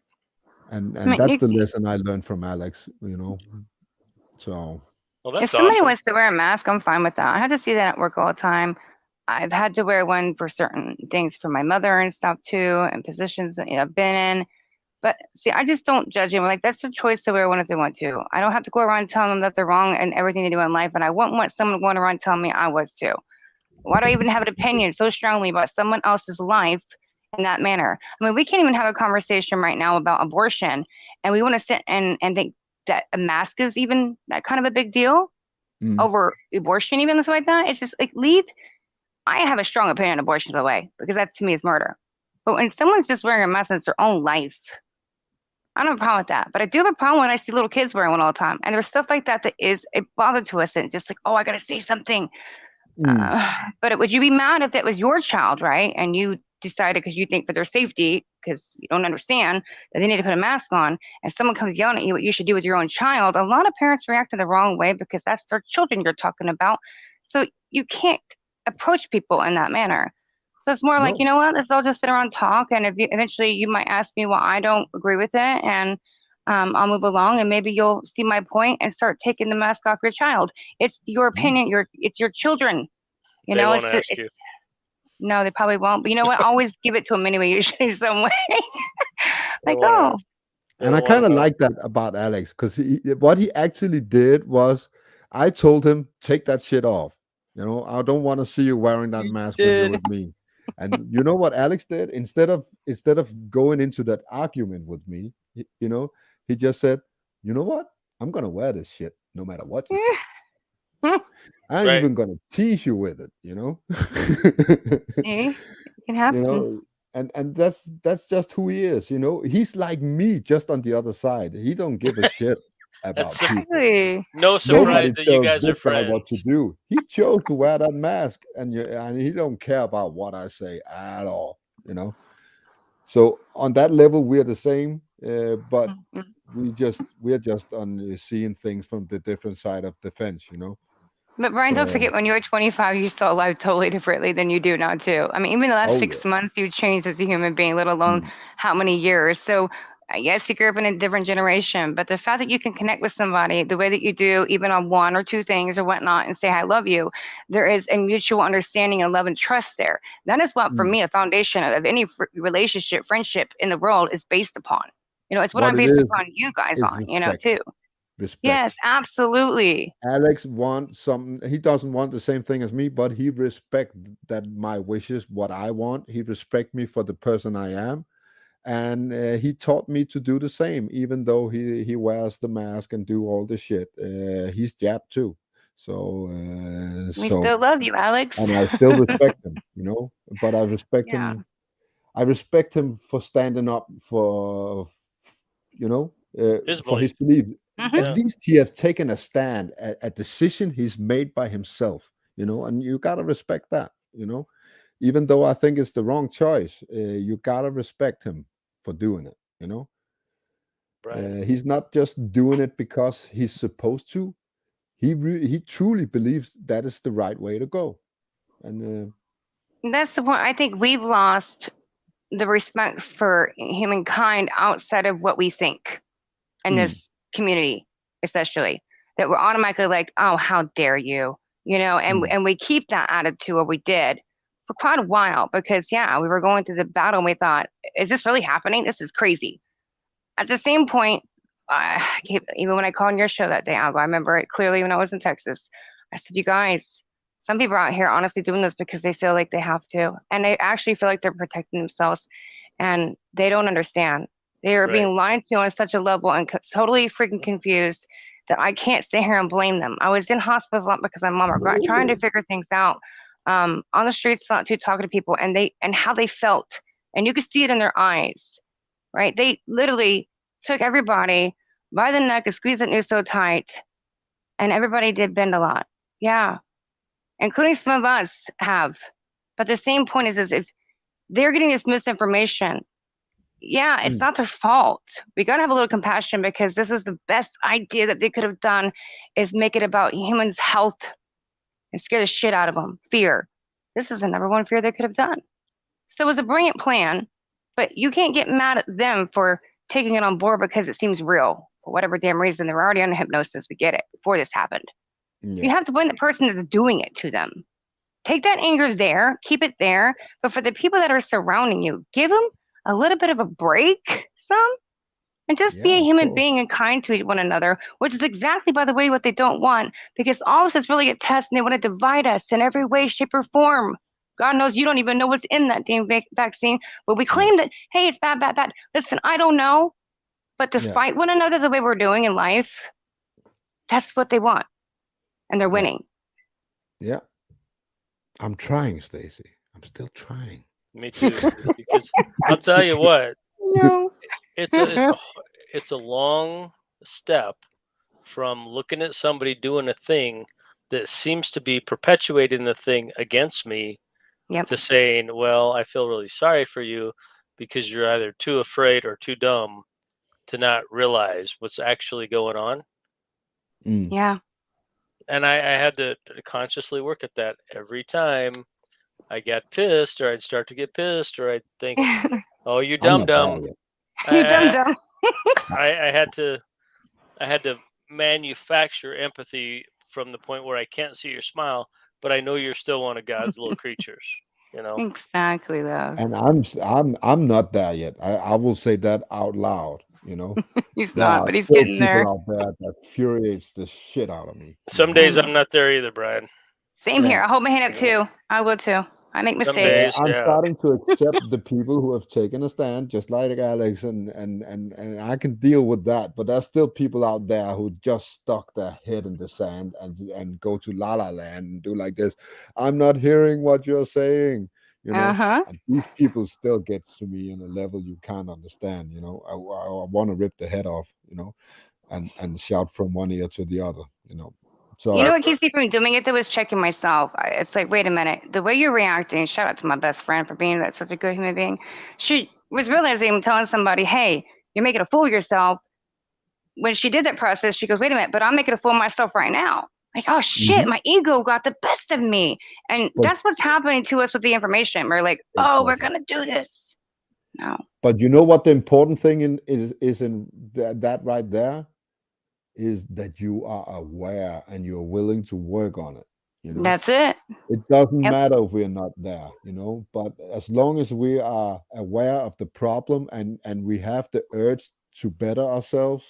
F: I
A: and
F: mean,
A: that's the lesson I learned from Alex, you know. So
E: Well,
F: if
E: that's
F: somebody
E: awesome.
F: wants to wear a mask, I'm fine with that. I have to see that at work all the time. I've had to wear one for certain things for my mother and stuff too, and positions that I've been in. But see, I just don't judge them. Like that's their choice to wear one if they want to. I don't have to go around telling them that they're wrong and everything they do in life, and I wouldn't want someone going around telling me I was too. Why do I even have an opinion so strongly about someone else's life in that manner? I mean, we can't even have a conversation right now about abortion, and we want to sit and think that a mask is even that kind of a big deal
A: mm,
F: over abortion, even stuff like that. It's just like leave. I have a strong opinion on abortion, by the way, because that to me is murder. But when someone's just wearing a mask, it's their own life. I don't have a problem with that. But I do have a problem when I see little kids wearing one all the time. And there's stuff like that that is a bother to us. And just like, oh, I got to say something.
A: mm,
F: But would you be mad if that was your child, right? And you decided because you think for their safety, because you don't understand that they need to put a mask on, and someone comes yelling at you what you should do with your own child, a lot of parents react in the wrong way because that's their children you're talking about. So you can't approach people in that manner. So it's more like,
A: no,
F: you know what, let's all just sit around and talk. And if you, eventually you might ask me why I don't agree with it, and I'll move along, and maybe you'll see my point and start taking the mask off your child. It's your
A: no.
F: opinion. It's your children. You
E: They
F: know,
E: won't ask you.
F: it's no, they probably won't. But you know what? Always give it to them anyway. Usually, some way.
E: They
F: Like,
E: won't
F: oh,
E: ask. They
A: And I
E: don't want
A: kind
E: to
A: of
E: know.
A: like that about Alex because what he actually did was I told him, take that shit off. You know, I don't want to see you wearing that
F: you
A: mask when you're
F: did.
A: with me. And you know what Alex did? Instead of going into that argument with me, you know, he just said, you know what? I'm gonna wear this shit no matter what you say. I'm
E: Right.
A: even gonna tease you with it, you know.
F: See, it can
A: You
F: happen.
A: know, and that's just who he is, you know. He's like me, just on the other side. He don't give a shit
E: That's
A: about people.
F: Exactly.
E: no
F: And
E: surprise
A: Nobody
E: that you
A: tells
E: guys are
A: this guy what to
E: friends.
A: do. He chose to wear that mask, and he don't care about what I say at all, you know. So on that level we're the same, but we're just on seeing things from the different side of the fence, you know.
F: But Brian, don't
A: So
F: forget when you were 25, you saw life totally differently than you do now too. I mean, even the last
A: oh yeah.
F: 6 months, you changed as a human being, let alone
A: Mm,
F: how many years. So, yes, you grew up in a different generation, but the fact that you can connect with somebody the way that you do, even on one or two things or whatnot, and say I love you, there is a mutual understanding and love and trust there. That is what, for
A: mm.
F: me, a foundation of any relationship, friendship in the world is based upon. You know, it's what
A: What
F: I'm
A: it
F: based upon you guys
A: is
F: on. You know,
A: respect.
F: too.
A: Respect.
F: Yes, absolutely.
A: Alex wants something. He doesn't want the same thing as me, but he respect that my wishes, what I want. He respect me for the person I am, and he taught me to do the same. Even though he wears the mask and do all the shit, he's Jap too. So
F: We still love you, Alex.
A: and I still respect him, you know. But I respect
F: Yeah.
A: him. I respect him for standing up for you know,
E: His
A: for his
E: belief.
A: belief.
F: Hmm.
A: At
E: Yeah.
A: least he has taken a stand, a decision he's made by himself, you know, and you gotta respect that, you know. Even though I think it's the wrong choice, you gotta respect him for doing it, you know.
E: Right.
A: He's not just doing it because he's supposed to. He truly believes that is the right way to go, and
F: That's the point. I think we've lost the respect for humankind outside of what we think in
A: mm,
F: this community, especially that we're automatically like, oh, how dare you, you know,
A: mm,
F: and we keep that attitude, or we did for quite a while, because yeah, we were going through the battle and we thought, is this really happening? This is crazy. At the same point, even when I called on your show that day, Algo, I remember it clearly when I was in Texas. I said, you guys, some people out here honestly doing this because they feel like they have to. And they actually feel like they're protecting themselves, and they don't understand. They are
E: Right.
F: being lied to on such a level and totally freaking confused that I can't sit here and blame them. I was in hospitals a lot because my mom are trying to figure things out. On the streets, not too, talking to people, and how they felt, and you could see it in their eyes, right? They literally took everybody by the neck and squeezed the noose so tight, and everybody did bend a lot. Yeah, including some of us have. But the same point is if they're getting this misinformation, yeah, it's not their fault. We gotta have a little compassion because this is the best idea that they could have done, is make it about humans' health and scare the shit out of them. Fear. This is the number one fear they could have done. So it was a brilliant plan, but you can't get mad at them for taking it on board because it seems real. For whatever damn reason, they were already under hypnosis. We get it before this happened. You have to blame the person that's doing it to them. Take that anger there, keep it there, but for the people that are surrounding you, give them a little bit of a break, and just be a human being and kind to one another, which is exactly, by the way, what they don't want, because all of this is really a test and they want to divide us in every way, shape, or form. God knows you don't even know what's in that damn vaccine, but we claim that, hey, it's bad, bad, bad. Listen, I don't know, but to fight one another the way we're doing in life, that's what they want, and they're winning.
A: Yeah. I'm trying, Stacy. I'm still trying.
E: Me too, because I'll tell you what,
F: No.
E: it's a long step from looking at somebody doing a thing that seems to be perpetuating the thing against me to saying, well, I feel really sorry for you because you're either too afraid or too dumb to not realize what's actually going on.
F: Yeah.
E: And I had to consciously work at that every time I got pissed, or I'd start to get pissed, or I'd think, oh, you dumb.
F: You dumb.
E: I had to manufacture empathy from the point where I can't see your smile, but I know you're still one of God's little creatures, you know.
F: Exactly, love.
A: And I'm not there yet. I will say that out loud, you know.
F: He's
A: There
F: not,
A: are
F: but he's
A: still
F: getting
A: people
F: there.
A: out there that infuriates the shit out of me.
E: Some days I'm not there either, Brian.
F: Same here. I hold my hand up too. I will too. I make mistakes.
E: Days,
A: I'm starting to accept the people who have taken a stand, just like Alex, and I can deal with that. But there's still people out there who just stuck their head in the sand and go to La La Land and do like this. I'm not hearing what you're saying, you know. And these people still get to me in a level you can't understand, you know. I want to rip the head off, you know, and shout from one ear to the other, you know. So
F: you know what keeps me from doing it though is checking myself. It's like, wait a minute, the way you're reacting. Shout out to my best friend for being such a good human being. She was realizing, telling somebody, hey, you're making a fool of yourself. When she did that process, she goes, wait a minute, but I'm making a fool of myself right now. Like, oh shit, my ego got the best of me, and that's what's happening to us with the information. We're like, oh, we're gonna do this. No.
A: But you know what the important thing is in that right there is that you are aware and you're willing to work on it. You know,
F: that's it.
A: It doesn't matter if we're not there, you know, but as long as we are aware of the problem and we have the urge to better ourselves,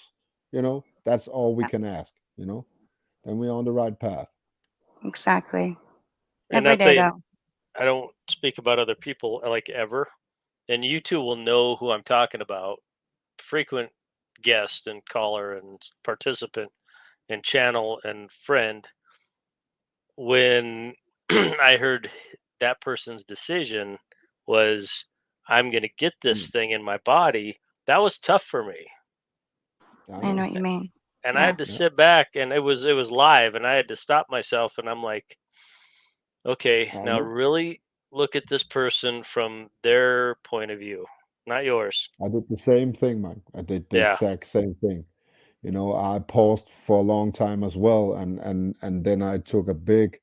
A: you know, that's all we can ask, you know, then we're on the right path.
F: Exactly.
E: And
F: every day though.
E: I don't speak about other people like ever, and you two will know who I'm talking about. Frequent guest and caller and participant and channel and friend. When I heard that person's decision was, I'm going to get this thing in my body, that was tough for me.
F: I know what you mean.
E: And I had to sit back, and it was live, and I had to stop myself, and I'm like, okay, now really look at this person from their point of view, not yours.
A: I did the same thing, man. I did the exact same thing. You know, I paused for a long time as well, and then I took a big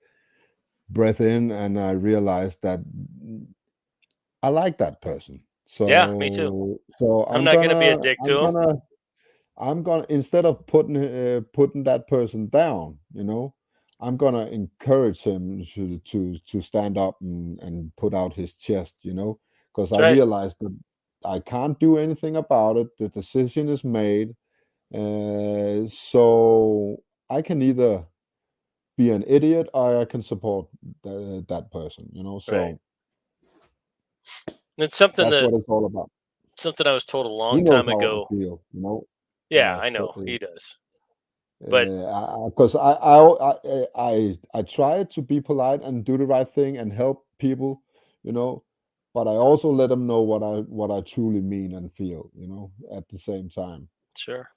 A: breath in, and I realized that I like that person. So
E: yeah, me too.
A: So
E: I'm not gonna be a dick to him.
A: I'm gonna instead of putting that person down, you know, I'm gonna encourage him to stand up and put out his chest, you know, because I realized that I can't do anything about it. The decision is made, so I can either be an idiot or I can support that person, you know. So
E: it's something
A: that's what it's all about.
E: Something I was told a long time ago.
A: Feel, you know.
E: Yeah, I know he does. But
A: Because I try to be polite and do the right thing and help people, you know, but I also let them know what I truly mean and feel, at the same time.
E: sure.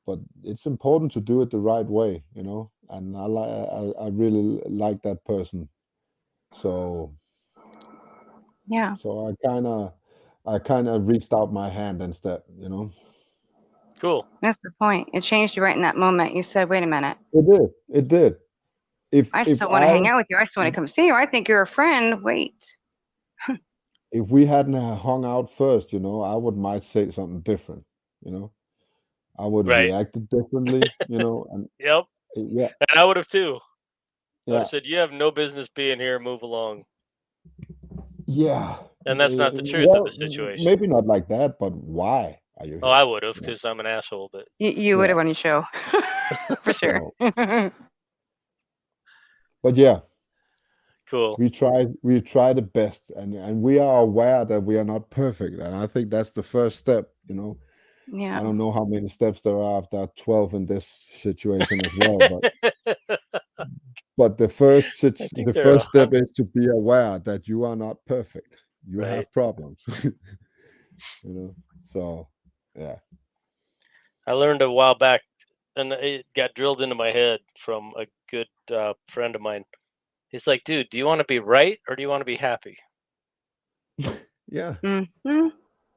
A: But it's important to do it the right way, and I really like that person. So
F: Yeah,
A: I kind of reached out my hand instead.
E: Cool.
F: that's the point. It changed you right in that moment. You said, "Wait a minute,
A: It did. It did. If
F: I
A: if
F: still want to
A: I
F: hang out with you. I still want to come see you. I think you're a friend. Wait."
A: if we hadn't hung out first, I would might say something different, you know. I would have
E: Right.
A: reacted differently, and
E: Yep.
A: yeah,
E: And I would have too. I would have
A: yeah,
E: said, "You have no business being here. Move along."
A: yeah.
E: And that's not the truth of the
A: Well,
E: situation.
A: maybe not like that, but why are you
E: Oh, I
A: here?
E: would have
A: You know,
E: because I'm an asshole. But
F: You would
A: yeah.
F: have on your show, for sure.
A: So, but yeah,
E: cool.
A: we try the best, and we are aware that we are not perfect, and I think that's the first step.
F: Yeah.
A: I don't know how many steps there are after 12 in this situation as well, but the first
E: I think
A: the
E: they're
A: first step
E: 100.
A: is to be aware that you are not perfect. You
E: Right.
A: have problems. So yeah.
E: I learned a while back, and it got drilled into my head from a good friend of mine. He's like, "Dude, do you want to be right or do you want to be happy?"
A: Yeah.
F: Hmm.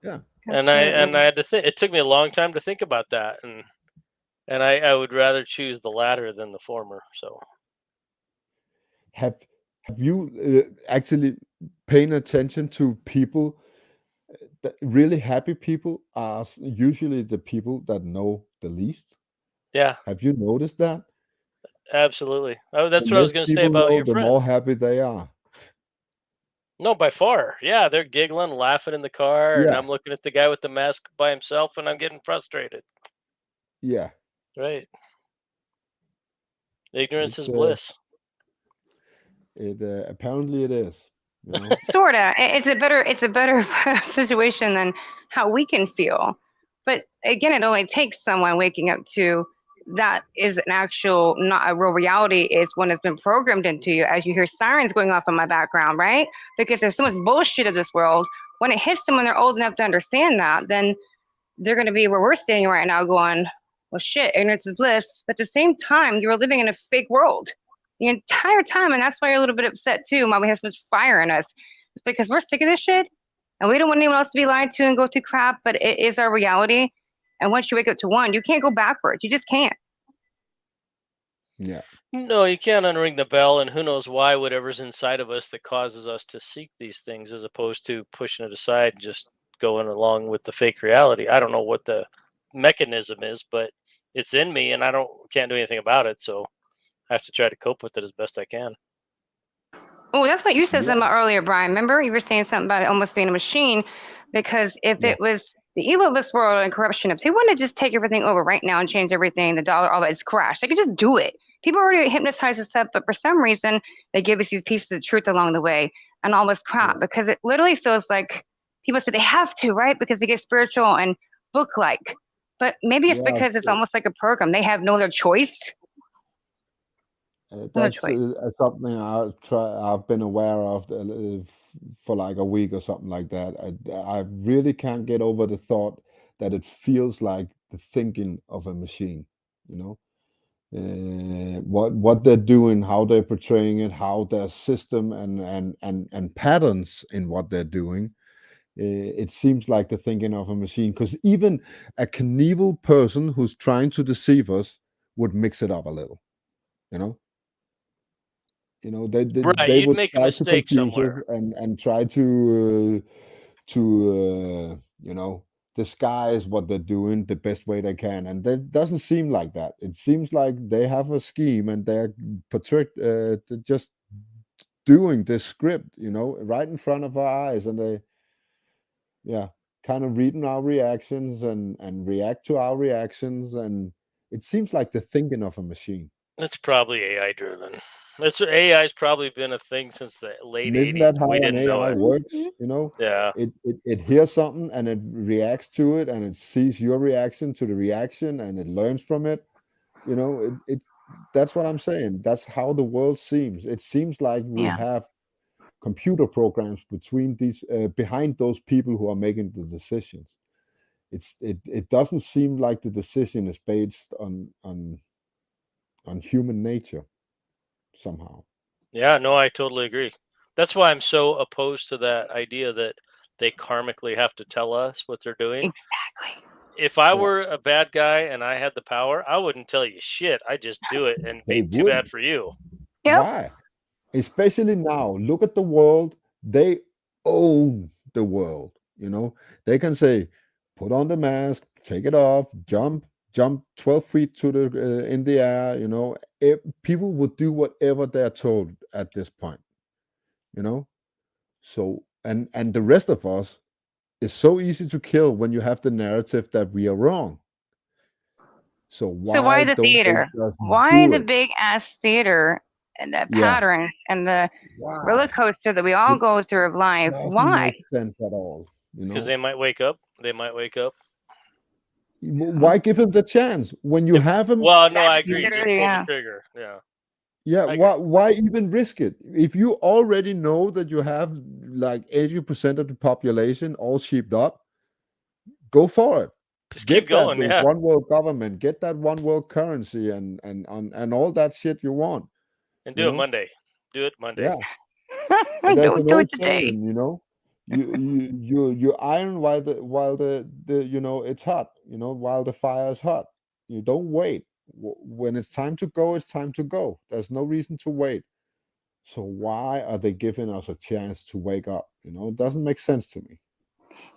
A: Yeah.
E: And I
F: Absolutely.
E: had to think. It took me a long time to think about that, and I would rather choose the latter than the former. So
A: Have you actually paying attention to people? That really happy people are usually the people that know the least.
E: yeah,
A: Have you noticed that?
E: absolutely. Oh,
A: The
E: that's what I was
A: less
E: going to say
A: people
E: about
A: know,
E: your
A: the
E: friend.
A: more happy they are.
E: No, by far. Yeah, they're giggling, laughing in the car, and
A: Yeah.
E: I'm looking at the guy with the mask by himself, and I'm getting frustrated.
A: Yeah.
E: Right? Ignorance
A: It's
E: is bliss.
A: it apparently it is.
F: Sorta. It's a better situation than how we can feel. But again, it only takes someone waking up to that is an actual, not a real reality, is one that's been programmed into you as you hear sirens going off in my background, right? Because there's so much bullshit of this world. When it hits them when they're old enough to understand that, then they're going to be where we're standing right now going, well, shit, ignorance is bliss. But at the same time, you were living in a fake world the entire time. And that's why you're a little bit upset too, why we have so much fire in us. It's because we're sick of this shit and we don't want anyone else to be lied to and go through crap, but it is our reality. And once you wake up to one, you can't go backwards. You just can't.
A: Yeah.
E: No, you can't unring the bell, and who knows why whatever's inside of us that causes us to seek these things as opposed to pushing it aside and just going along with the fake reality. I don't know what the mechanism is, but it's in me and I can't do anything about it, so I have to try to cope with it as best I can.
F: Oh, that's what you said
A: Yeah.
F: something about earlier, Brian. Remember, you were saying something about it almost being a machine, because if
A: Yeah.
F: it was the evil of this world and corruption, if they wanted to just take everything over right now and change everything, the dollar, all that is crashed. They could just do it. People already hypnotized us up, but for some reason, they give us these pieces of truth along the way and all this crap,
A: Yeah.
F: because it literally feels like people say they have to, right? Because they get spiritual and book like. But maybe it's
A: Yeah.
F: because it's almost like a program. They have no other choice. No other
A: That's
F: choice.
A: something I've been aware of for like a week or something like that. I really can't get over the thought that it feels like the thinking of a machine. You know, what they're doing, how they're portraying it, how their system and patterns in what they're doing. It seems like the thinking of a machine, because even a Knievel person who's trying to deceive us would mix it up a little. You know,
E: Right,
A: they
E: you'd
A: would
E: make a
A: try to
E: mistake
A: confuse us
E: somewhere.
A: and try to disguise what they're doing the best way they can, and it doesn't seem like that. It seems like they have a scheme and they're just doing this script, right in front of our eyes, and they, yeah, kind of reading our reactions and react to our reactions, and it seems like the thinking of a machine.
E: It's probably AI driven. It's AI's probably been a thing since the late
A: And isn't
E: '80s,
A: that
E: and we
A: how an
E: didn't know
A: AI
E: it.
A: works?
E: Yeah,
A: It hears something and it reacts to it, and it sees your reaction to the reaction and it learns from it. You know, that's what I'm saying. That's how the world seems. It seems like we
F: Yeah.
A: have computer programs between these behind those people who are making the decisions. It doesn't seem like the decision is based on human nature somehow.
E: Yeah, no, I totally agree. That's why I'm so opposed to that idea that they karmically have to tell us what they're doing.
F: Exactly.
E: If I
A: Yeah,
E: were a bad guy and I had the power, I wouldn't tell you shit. I just do it and
A: they
E: be too bad
A: would.
E: for you.
F: Yep.
A: Why? Especially now, look at the world. They own the world. You know, they can say, put on the mask, take it off, jump 12 feet to the in the air. You know, people would do whatever they're told at this point. You know, so and the rest of us is so easy to kill when you have the narrative that we are wrong. So
F: So why
A: why
F: the
A: don't they
F: theater?
A: just
F: Why
A: do
F: the
A: it?
F: big ass theater and the
A: Yeah,
F: pattern and the roller
A: why?
F: coaster that we all
A: It
F: go through of life?
A: doesn't
F: Why?
A: make sense at all. You
E: Because
A: know,
E: they might wake up. They might wake up.
A: why give him the chance when you
E: If
A: have him?
E: well, no,
F: That's
E: I
F: what you
E: agree.
F: said
E: Just
F: earlier.
E: pull the
F: Yeah.
E: trigger. Yeah,
A: Yeah,
E: I agree.
A: why even risk it? If you already know that you have like 80% of the population all sheeped up, go for it.
E: Just keep
A: Get that
E: going.
A: the
E: Yeah,
A: one world government, get that one world currency and all that shit you want,
E: and
A: you
E: do it
A: know?
E: Monday. Do it Monday.
A: Yeah. There's
F: Don't
A: an
F: do it
A: old
F: today.
A: saying, you know, you iron while the it's hot, you know, while the fire is hot. You don't wait. When it's time to go, it's time to go. There's no reason to wait. So why are they giving us a chance to wake up? You know, it doesn't make sense to me.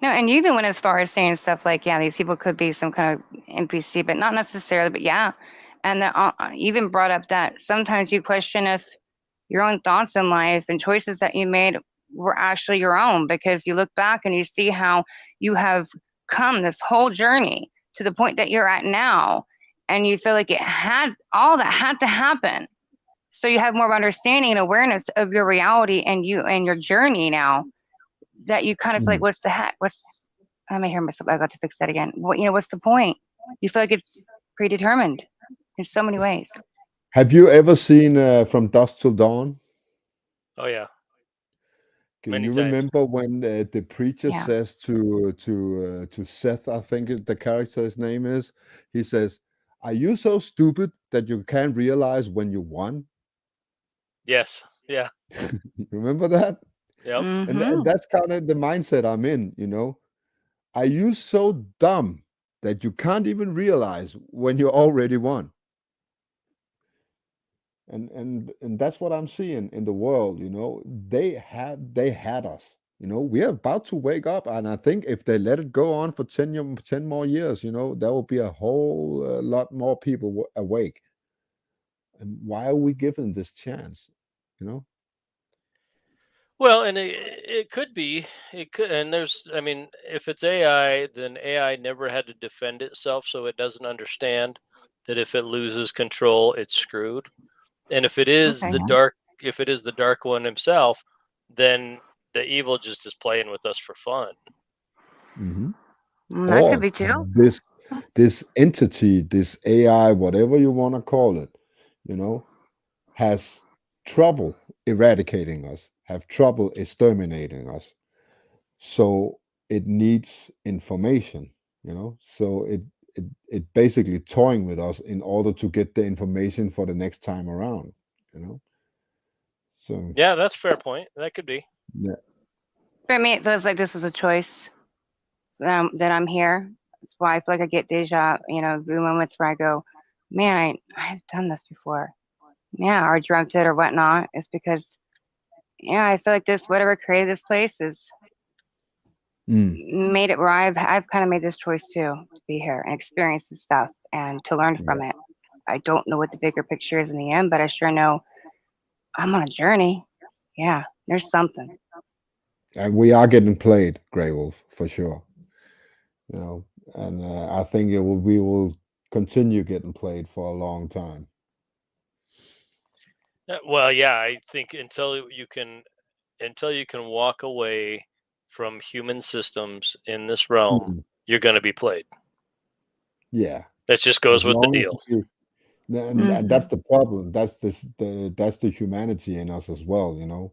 F: No, and you even went as far as saying stuff like, yeah, these people could be some kind of NPC, but not necessarily, but yeah. And then even brought up that sometimes you question if your own thoughts in life and choices that you made were actually your own because you look back and you see how you have come this whole journey to the point that you're at now. And you feel like it had all that had to happen. So you have more understanding and awareness of your reality and you and your journey now that you kind of feel like,
A: Mm.
F: what's the heck? I'm gonna hear myself. I got to fix that again. What's the point? You feel like it's predetermined in so many ways.
A: Have you ever seen From Dusk Till Dawn?
E: Oh yeah,
A: Can
E: many
A: you
E: times.
A: remember when the preacher
F: Yeah.
A: says to Seth, I think the character's name is, he says, "Are you so stupid that you can't realize when you won?"
E: Yes. Yeah.
A: Remember that?
E: Yep.
A: And
F: Mm-hmm.
A: that's kind of the mindset I'm in. You know, are you so dumb that you can't even realize when you already won? And that's what I'm seeing in the world. You know, they had us. You know, we're about to wake up, and I think if they let it go on for 10 more years, you know, there will be a whole lot more people awake. And why are we given this chance? You know.
E: Well, and it could be, it could, and I mean, if it's AI, then AI never had to defend itself, so it doesn't understand that if it loses control, it's screwed. And
F: Okay.
E: if it is the dark one himself, then the evil just is playing with us for fun.
A: Hmm.
F: That could
A: Or
F: be too.
A: this entity, this AI, whatever you want to call it, you know, has trouble eradicating us, have trouble exterminating us. So it needs information, you know. So it basically toying with us in order to get the information for the next time around, you know. So
E: Yeah, that's a fair point. That could be.
A: yeah.
F: For me, it feels like this was a choice that I'm here. That's why I feel like I get the moments where I go, man, I've done this before. Yeah, or dreamt it or whatnot. It's because, yeah, I feel like whatever created this place is
A: Mm,
F: made it where I've kind of made this choice too to be here and experience this stuff and to learn
A: yeah.
F: from it. I don't know what the bigger picture is in the end, but I sure know I'm on a journey. Yeah, there's something.
A: And we are getting played, Grey Wolf, for sure. You know, and I think we will continue getting played for a long time.
E: Well, yeah, I think until you can walk away from human systems in this realm,
A: Mm,
E: you're going to be played.
A: yeah,
E: That just
A: as
E: goes with the
A: long as
E: deal.
A: And that's
F: Hmm.
A: the problem. That's the humanity in us as well.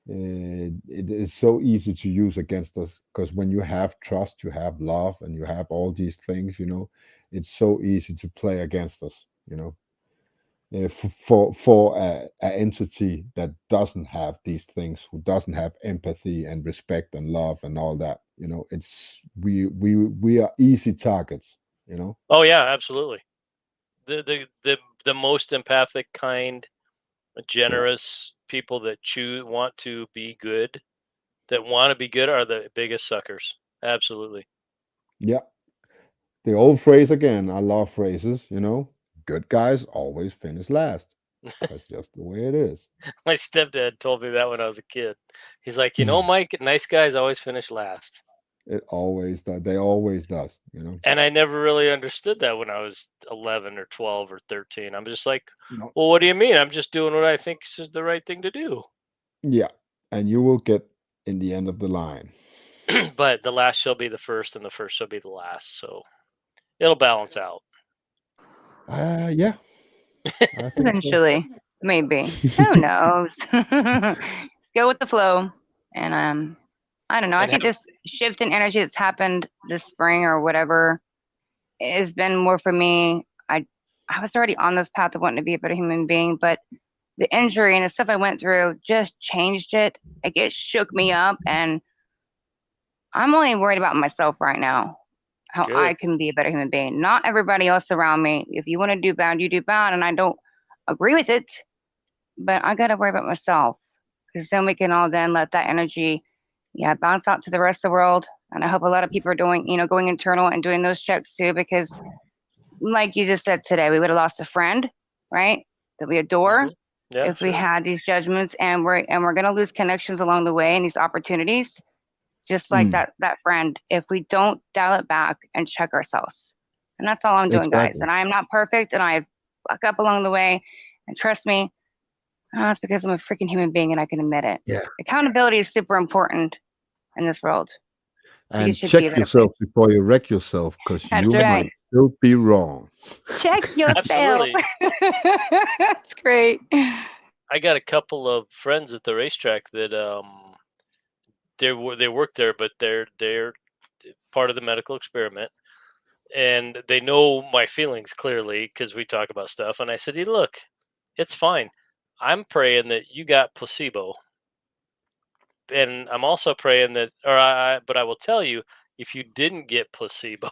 A: It is so easy to use against us because when you have trust, you have love, and you have all these things, it's so easy to play against us. For a entity that doesn't have these things, who doesn't have empathy and respect and love and all that, it's we are easy targets.
E: Oh yeah, absolutely. The most empathic, kind,
A: Yeah,
E: generous people that want to be good, that want to be good, are the biggest suckers. Absolutely.
A: yeah. The old phrase again. I love phrases. Good guys always finish last. That's just the way it is.
E: My stepdad told me that when I was a kid. He's like, Mike, nice guys always finish last.
A: It always does. They always does.
E: And I never really understood that when I was 11 or 12 or 13. I'm just like,
A: No.
E: well, what do you mean? I'm just doing what I think is the right thing to do.
A: Yeah, and you will get in the end of the line.
E: But the last shall be the first, and the first shall be the last. So it'll balance out.
A: Yeah, I think so.
F: Eventually, maybe. Who knows? Go with the flow. And I don't know. I
E: And
F: think this shift in energy that's happened this spring or whatever has been more for me. I was already on this path of wanting to be a better human being, but the injury and the stuff I went through just changed it. Like it shook me up, and I'm only worried about myself right now. How I
E: good.
F: can be a better human being. Not everybody else around me. If you want to do bad, you do bad, and I don't agree with it. But I gotta worry about myself because then we can all then let that energy, yeah, bounce out to the rest of the world. And I hope a lot of people are doing, going internal and doing those checks too, because like you just said today, we would have lost a friend, right? That we adore
E: Hmm. Yeah,
F: if we
E: sure.
F: had these judgments, and we're gonna lose connections along the way and these opportunities, just like
A: Mm,
F: that friend, if we don't dial it back and check ourselves. And that's all I'm doing, guys.
A: exactly.
F: And I am not perfect, and I fuck up along the way. And trust me, it's because I'm a freaking human being and I can admit it.
A: Yeah.
F: Accountability is super important in this world. So you
A: And
F: should be a
A: check
F: better place.
A: yourself before you wreck yourself, because
F: That's
A: you might
F: right.
A: still be wrong.
F: Check yourself.
E: Absolutely.
F: That's great.
E: I got a couple of friends at the racetrack that they work there, but they're part of the medical experiment, and they know my feelings clearly because we talk about stuff. And I said, "Hey, look, it's fine. I'm praying that you got placebo, and I'm also praying that, but I will tell you, if you didn't get placebo,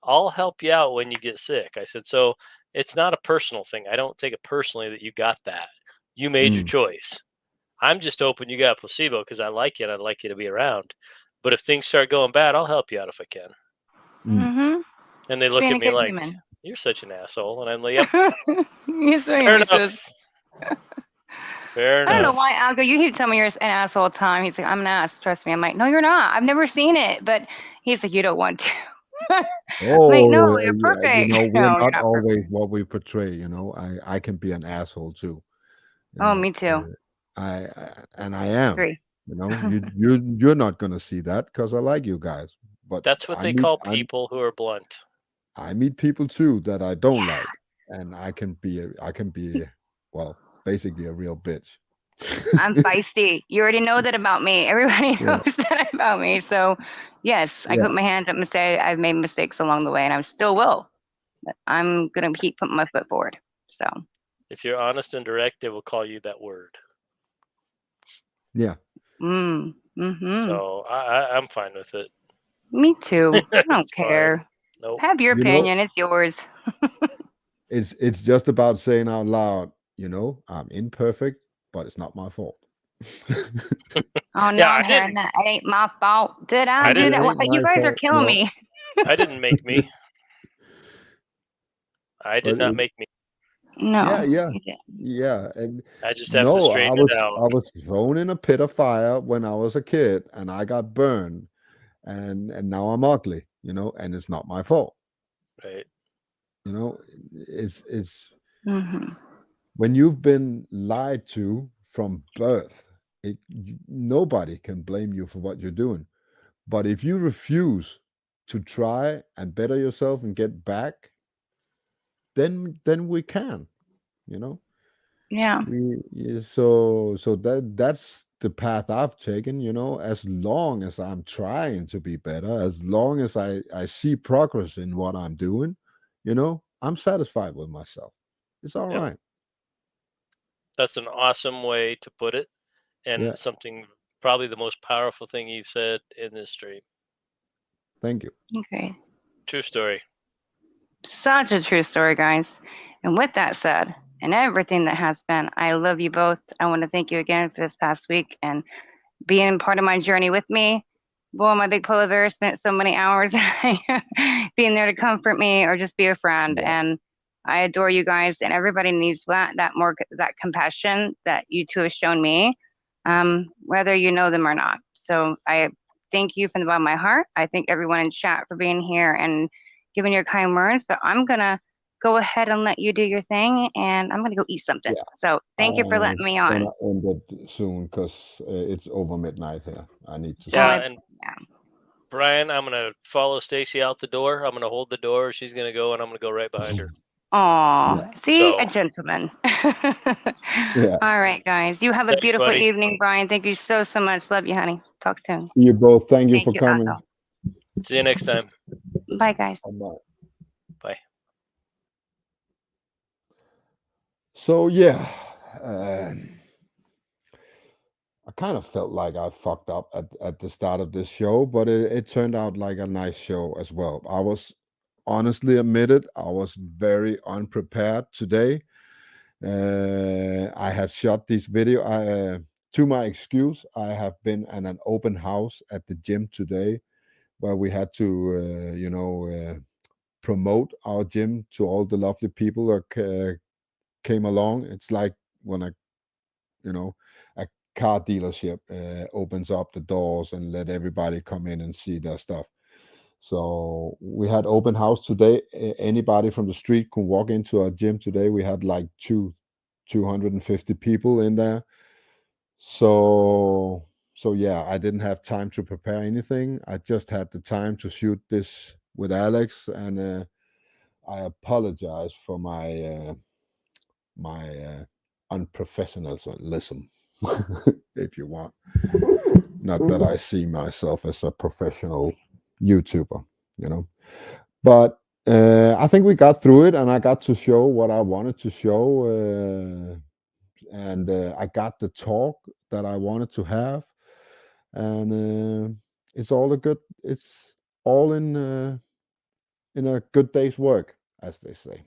E: I'll help you out when you get sick." I said, "So it's not a personal thing. I don't take it personally that you got that. You made your
A: Mm,
E: choice. I'm just hoping you got placebo because I like you and I'd like you to be around. But if things start going bad, I'll help you out if I can."
A: mm.
F: Mm-hmm.
E: And they
F: Just
E: look
F: being
E: at
F: a
E: me
F: good
E: like,
F: human.
E: "You're such an asshole." And I'm like, "Yep,
F: You're so
E: fair
F: he says.
E: enough. Fair
F: I don't know
E: enough."
F: why, Algo. You keep telling me you're an asshole all the time. He's like, I'm an ass. Trust me. I'm like, no, you're not. I've never seen it. But he's like, you don't want to. I'm like, no,
A: Oh,
F: you're
A: yeah.
F: perfect.
A: We're
F: No, you're
A: not
F: not perfect.
A: always what we portray. I can be an asshole too. You
F: Oh,
A: know,
F: me too.
A: and I am.
F: Agree.
A: You're not gonna see that because I like you guys. But
E: That's what they call people who are blunt.
A: I meet people too that I don't
F: Yeah,
A: like, and I can be, well, basically a real bitch.
F: I'm feisty. You already know that about me. Everybody
A: Yeah,
F: knows that about me. So, yes, I
A: yeah,
F: put my hand up and say I've made mistakes along the way, and I still will. But I'm gonna keep putting my foot forward. So,
E: If you're honest and direct, they will call you that word.
A: yeah.
F: mm-hmm.
E: So I'm fine with it.
F: Me too. I
E: It's
F: don't
E: fine.
F: care.
E: Nope.
F: Have your
A: You know,
F: opinion. It's yours.
A: it's just about saying out loud. I'm imperfect, but it's not my fault.
F: Oh,
E: Yeah,
F: now I'm hearing that. It ain't my fault. Did I
E: I
F: do
A: It
F: that?
E: didn't,
A: ain't
F: You
A: my
F: guys are
A: fault,
F: killing me.
E: I didn't make me. I did
A: but
E: not make me.
A: yeah,
F: No,
A: yeah,
F: you didn't.
A: yeah. And
E: I just have to
A: no, I
E: straighten it
A: was
E: out.
A: I was thrown in a pit of fire when I was a kid, and I got burned, and now I'm ugly. And it's not my fault.
E: Right.
A: You know, it's
F: Hmm.
A: when you've been lied to from birth. Nobody can blame you for what you're doing. But if you refuse to try and better yourself and get back, then we can, you know.
F: Yeah.
A: So that's the path I've taken, you know. As long as I'm trying to be better, as long as I see progress in what I'm doing, you know, I'm satisfied with myself. It's all
E: Yep.
A: right.
E: That's an awesome way to put it,
A: Yeah,
E: and something probably the most powerful thing you've said in this stream.
A: thank you.
F: Okay.
E: True story.
F: Such a true story, guys. And with that said, and everything that has been, I love you both. I want to thank you again for this past week and being part of my journey with me. Boy, my big polar bear spent so many hours being there to comfort me or just be a friend.
A: Yeah,
F: And I adore you guys, and everybody needs that compassion that you two have shown me, whether you know them or not. So I thank you from the bottom of my heart. I thank everyone in chat for being here and giving your kind words. But I'm gonna go ahead and let you do your thing, and I'm gonna go eat something.
A: yeah.
F: So thank you for letting me
A: Gonna
F: on.
A: end it soon because it's over midnight here. I need to
F: Oh,
E: Yeah,
A: sleep.
E: and
F: yeah.
E: Brian, I'm gonna follow Stacy out the door. I'm gonna hold the door. She's gonna go, and I'm gonna go right behind her.
F: Aw,
A: Yeah,
F: see, a
E: So
F: gentleman.
A: yeah.
F: All right, guys. You have a
E: thanks,
F: beautiful
E: buddy.
F: evening, Brian. Thank you so, so much. Love you, honey. Talk soon.
A: See you both. Thank you
F: Thank
A: for
F: you,
A: coming.
F: Otto.
E: See you next time.
F: Bye, guys.
A: Bye.
E: Bye.
A: So yeah, uh, I kind of felt like I fucked up at the start of this show, but it turned out like a nice show as well. I was honestly admitted I was very unprepared today. I had shot this video. To my excuse, I have been at an open house at the gym today, where we had to, promote our gym to all the lovely people that came along. It's like when a car dealership opens up the doors and let everybody come in and see their stuff. So we had open house today. Anybody from the street could walk into our gym today. We had like 250 people in there. So yeah, I didn't have time to prepare anything. I just had the time to shoot this with Alex, and I apologize for my unprofessionalism, if you want. Not that I see myself as a professional YouTuber, you know. But I think we got through it, and I got to show what I wanted to show, and I got the talk that I wanted to have, and it's all a good. It's all in a good day's work, as they say.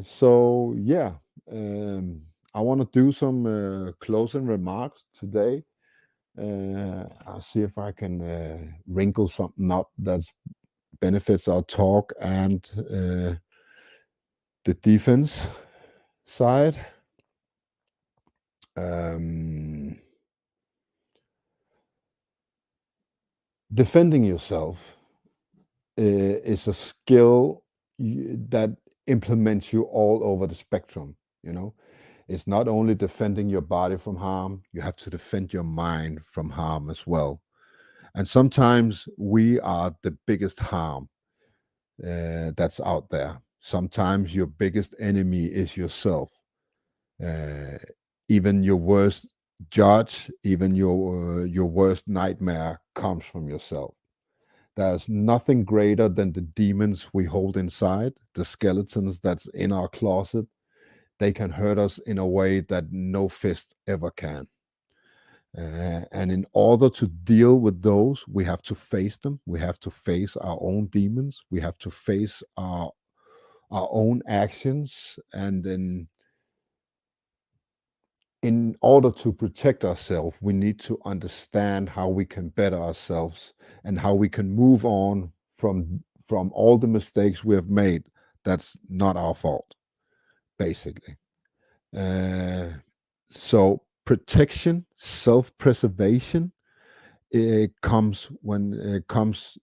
A: So yeah, I want to do some closing remarks today. I'll see if I can wrinkle something up that benefits our talk and the defense side. Um, Defending yourself is a skill that implements you all over the spectrum. You know, it's not only defending your body from harm, you have to defend your mind from harm as well. And sometimes we are the biggest harm that's out there. Sometimes your biggest enemy is yourself. Uh, Even your worst judge, even your worst nightmare comes from yourself. There's nothing greater than the demons we hold inside, the skeletons that's in our closet. They can hurt us in a way that no fist ever can. And in order to deal with those, we have to face them. We have to face our own demons. We have to face our own actions. And then, in order to protect ourselves, we need to understand how we can better ourselves and how we can move on from all the mistakes we have made. That's not our fault, basically. Uh, so protection, self-preservation, it comes when it comes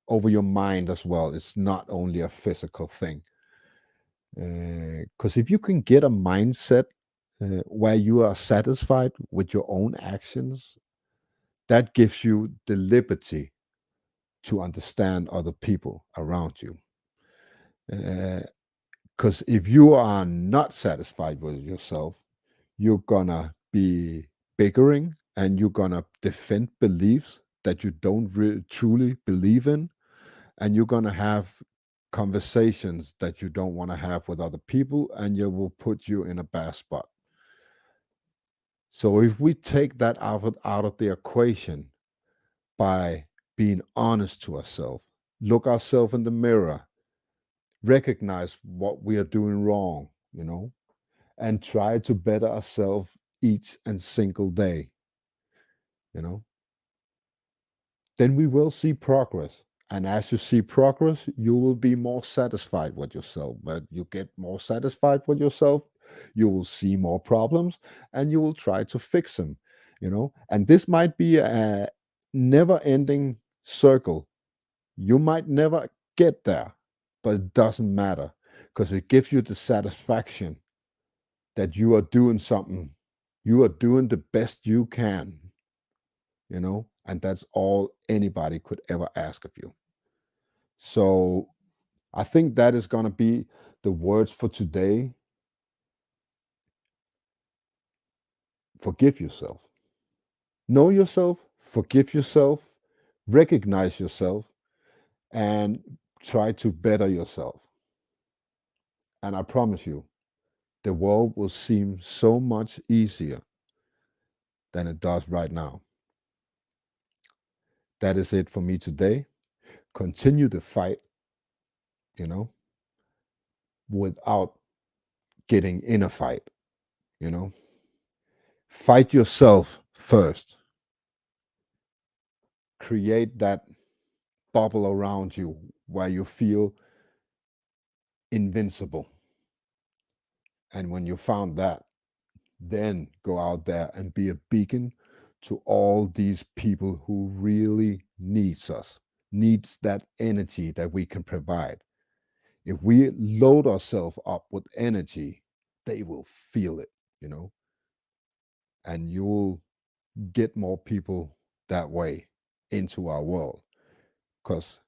A: over your mind as well. It's not only a physical thing. Because if you can get a mindset where you are satisfied with your own actions, that gives you the liberty to understand other people around you. Because if you are not satisfied with yourself, you're gonna be bickering and you're gonna defend beliefs that you don't truly believe in, and you're gonna have conversations that you don't want to have with other people, and it will put you in a bad spot. So if we take that out of the equation by being honest to ourselves, look ourselves in the mirror, recognize what we are doing wrong, and try to better ourselves each and single day, you know, then we will see progress. And as you see progress, you will be more satisfied with yourself. But you get more satisfied with yourself, you will see more problems and you will try to fix them, And this might be a never ending circle. You might never get there, but it doesn't matter because it gives you the satisfaction that you are doing something. You are doing the best you can, and that's all anybody could ever ask of you. So I think that is going to be the words for today. Forgive yourself. Know yourself, forgive yourself, recognize yourself, and try to better yourself. And I promise you, the world will seem so much easier than it does right now. That is it for me today. Continue the fight, without getting in a fight, Fight yourself first. Create that bubble around you where you feel invincible. And when you found that, then go out there and be a beacon to all these people who really needs us, needs that energy that we can provide. If we load ourselves up with energy, they will feel it, and you'll get more people that way into our world, because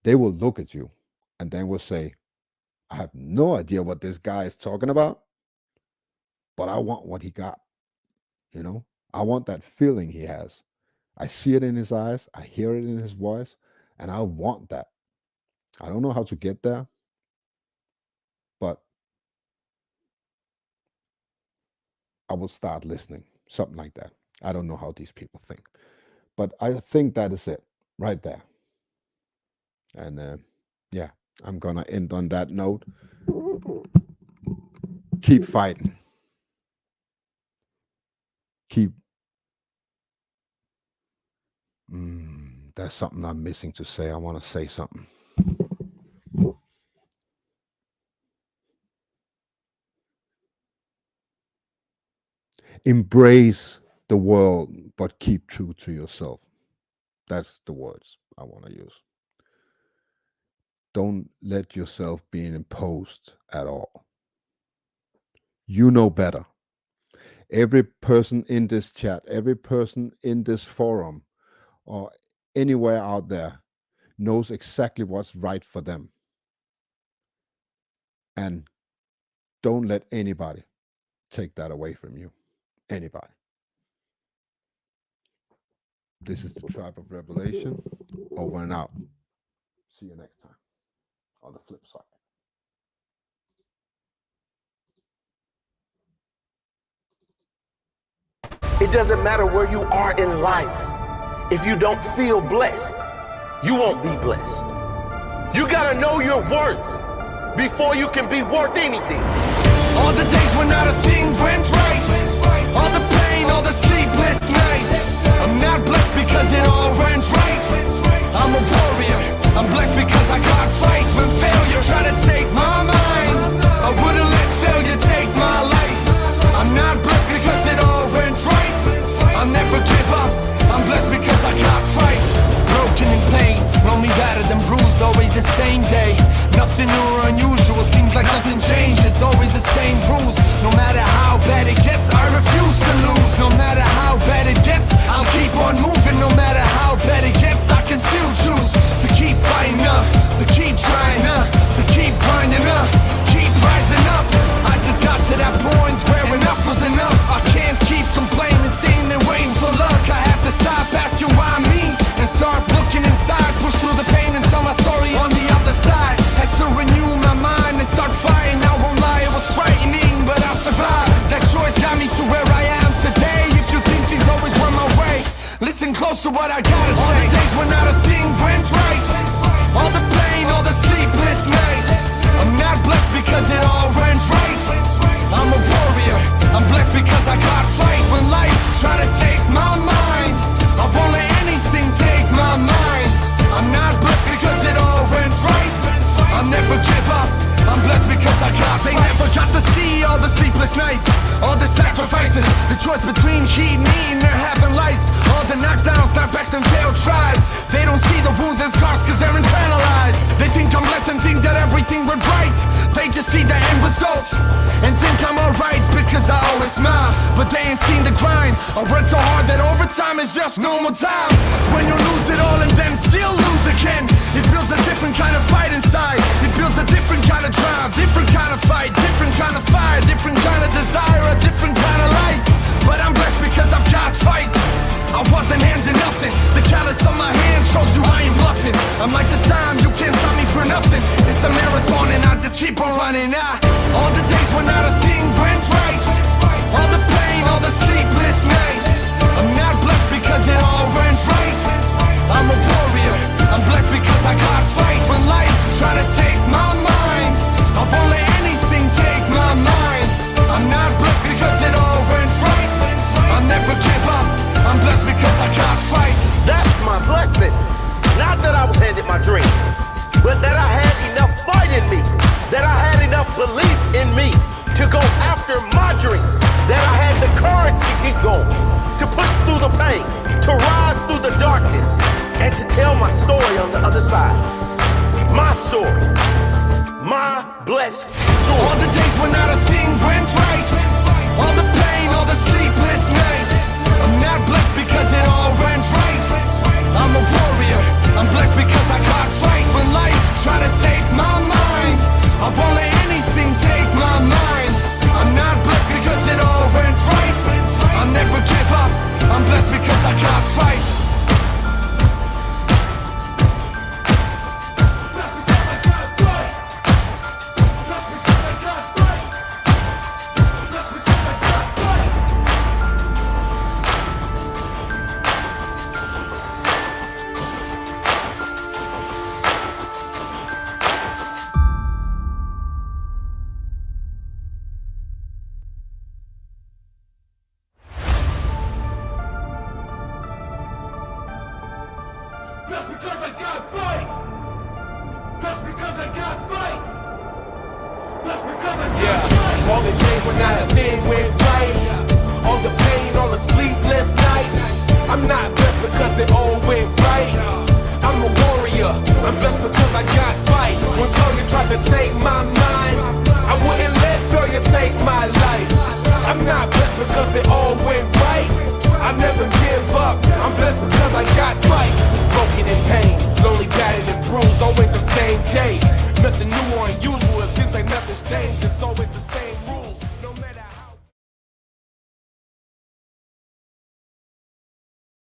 A: they will look at you and then will say, I have no idea what this guy is talking about, but I want what he got. I want that feeling he has. I see it in his eyes, I hear it in his voice, and I want that. I don't know how to get there, but I will start listening, something like that. I don't know how these people think, but I think that is it right there. And yeah, I'm gonna end on that note. Keep fighting. That's something I'm missing to say. I want to say something. Embrace the world, but keep true to yourself. That's the words I want to use. Don't let yourself be imposed at all. You know better. Every person in this chat, every person in this forum, or anywhere out there knows exactly what's right for them. And don't let anybody take that away from you. Anybody. This is the Tribe of Revelation. Over and out. See you next time on the flip side.
B: It doesn't matter where you are in life. If you don't feel blessed, you won't be blessed. You gotta know your worth before you can be worth anything. All the days when not a thing went right. All the pain, all the sleepless nights. I'm not blessed because it all went right. I'm a warrior. I'm blessed because I can't fight. When failure tried to take my mind, I wouldn't let failure take my life. I'm not blessed because it all went right. I'll never give up. I'm blessed because I can't fight. Broken in pain, lonely, battered and bruised, always the same day. Nothing new or unusual, seems like nothing changed. It's always the same rules. No matter how bad it gets, I refuse to lose. No matter how bad it gets, I'll keep on moving. No matter how bad it gets, I can still choose to keep fighting, to keep trying, to keep sleepless nights, all the sacrifices, the choice between heat and eating or having lights, all the knockdowns, snapbacks and failed tries. They don't see the wounds as scars cause they're internalized. They think I'm blessed and think that everything went right. They just see the end result and think I'm alright because I always smile, but they ain't seen the grind. I work so hard that overtime is just normal time. When you lose it all and then still lose again, it builds a different kind of fight inside. It builds a different kind of drive, different kind of fight, different kind of fire, different kind of desire, a different kind of light. But I'm blessed because I've got fight. I wasn't handing nothing. The callus on my hand shows you I ain't bluffing. I'm like the time, you can't stop me for nothing. It's a marathon and I just keep on running. All the days when not a thing went right, all the pain, all the sleepless nights. I'm not blessed because it all went right. I'm a warrior, I'm blessed because I got fight. When life try to take my mind, I won't let anything take my mind. I'm not blessed because it all went right. I'll never give up, I'm blessed because I got fight.
G: That's my blessing. Not that I was handed my dreams, but that I had enough fight in me, that I had enough belief in me to go after my dream, that I had the courage to keep going, to push through the pain, to rise through the darkness, and to tell my story on the other side. My story, my blessed story.
B: All the days when not a thing went right, all the pain, all the sleepless nights. I'm not blessed because it all went right. I'm a warrior, I'm blessed because I got fight. When life try to take my mind, I won't let anything take my mind. I'm not blessed because it all went right. I'll never give up, I'm blessed because I got fight. That's because I got fight. That's because I got fight. That's because I got fight. All the days when not a thing went right, all the pain, all the sleepless nights. I'm not blessed because it all went right. I'm a warrior, I'm blessed because I got fight. When failure tried to take my mind, I wouldn't let failure take my life. I'm not blessed because it all went right. I never give up, I'm blessed because I got fight. Broken in pain, lonely, battered and bruised, always the same day. Nothing new or unusual, it seems like nothing's changed, it's always the same.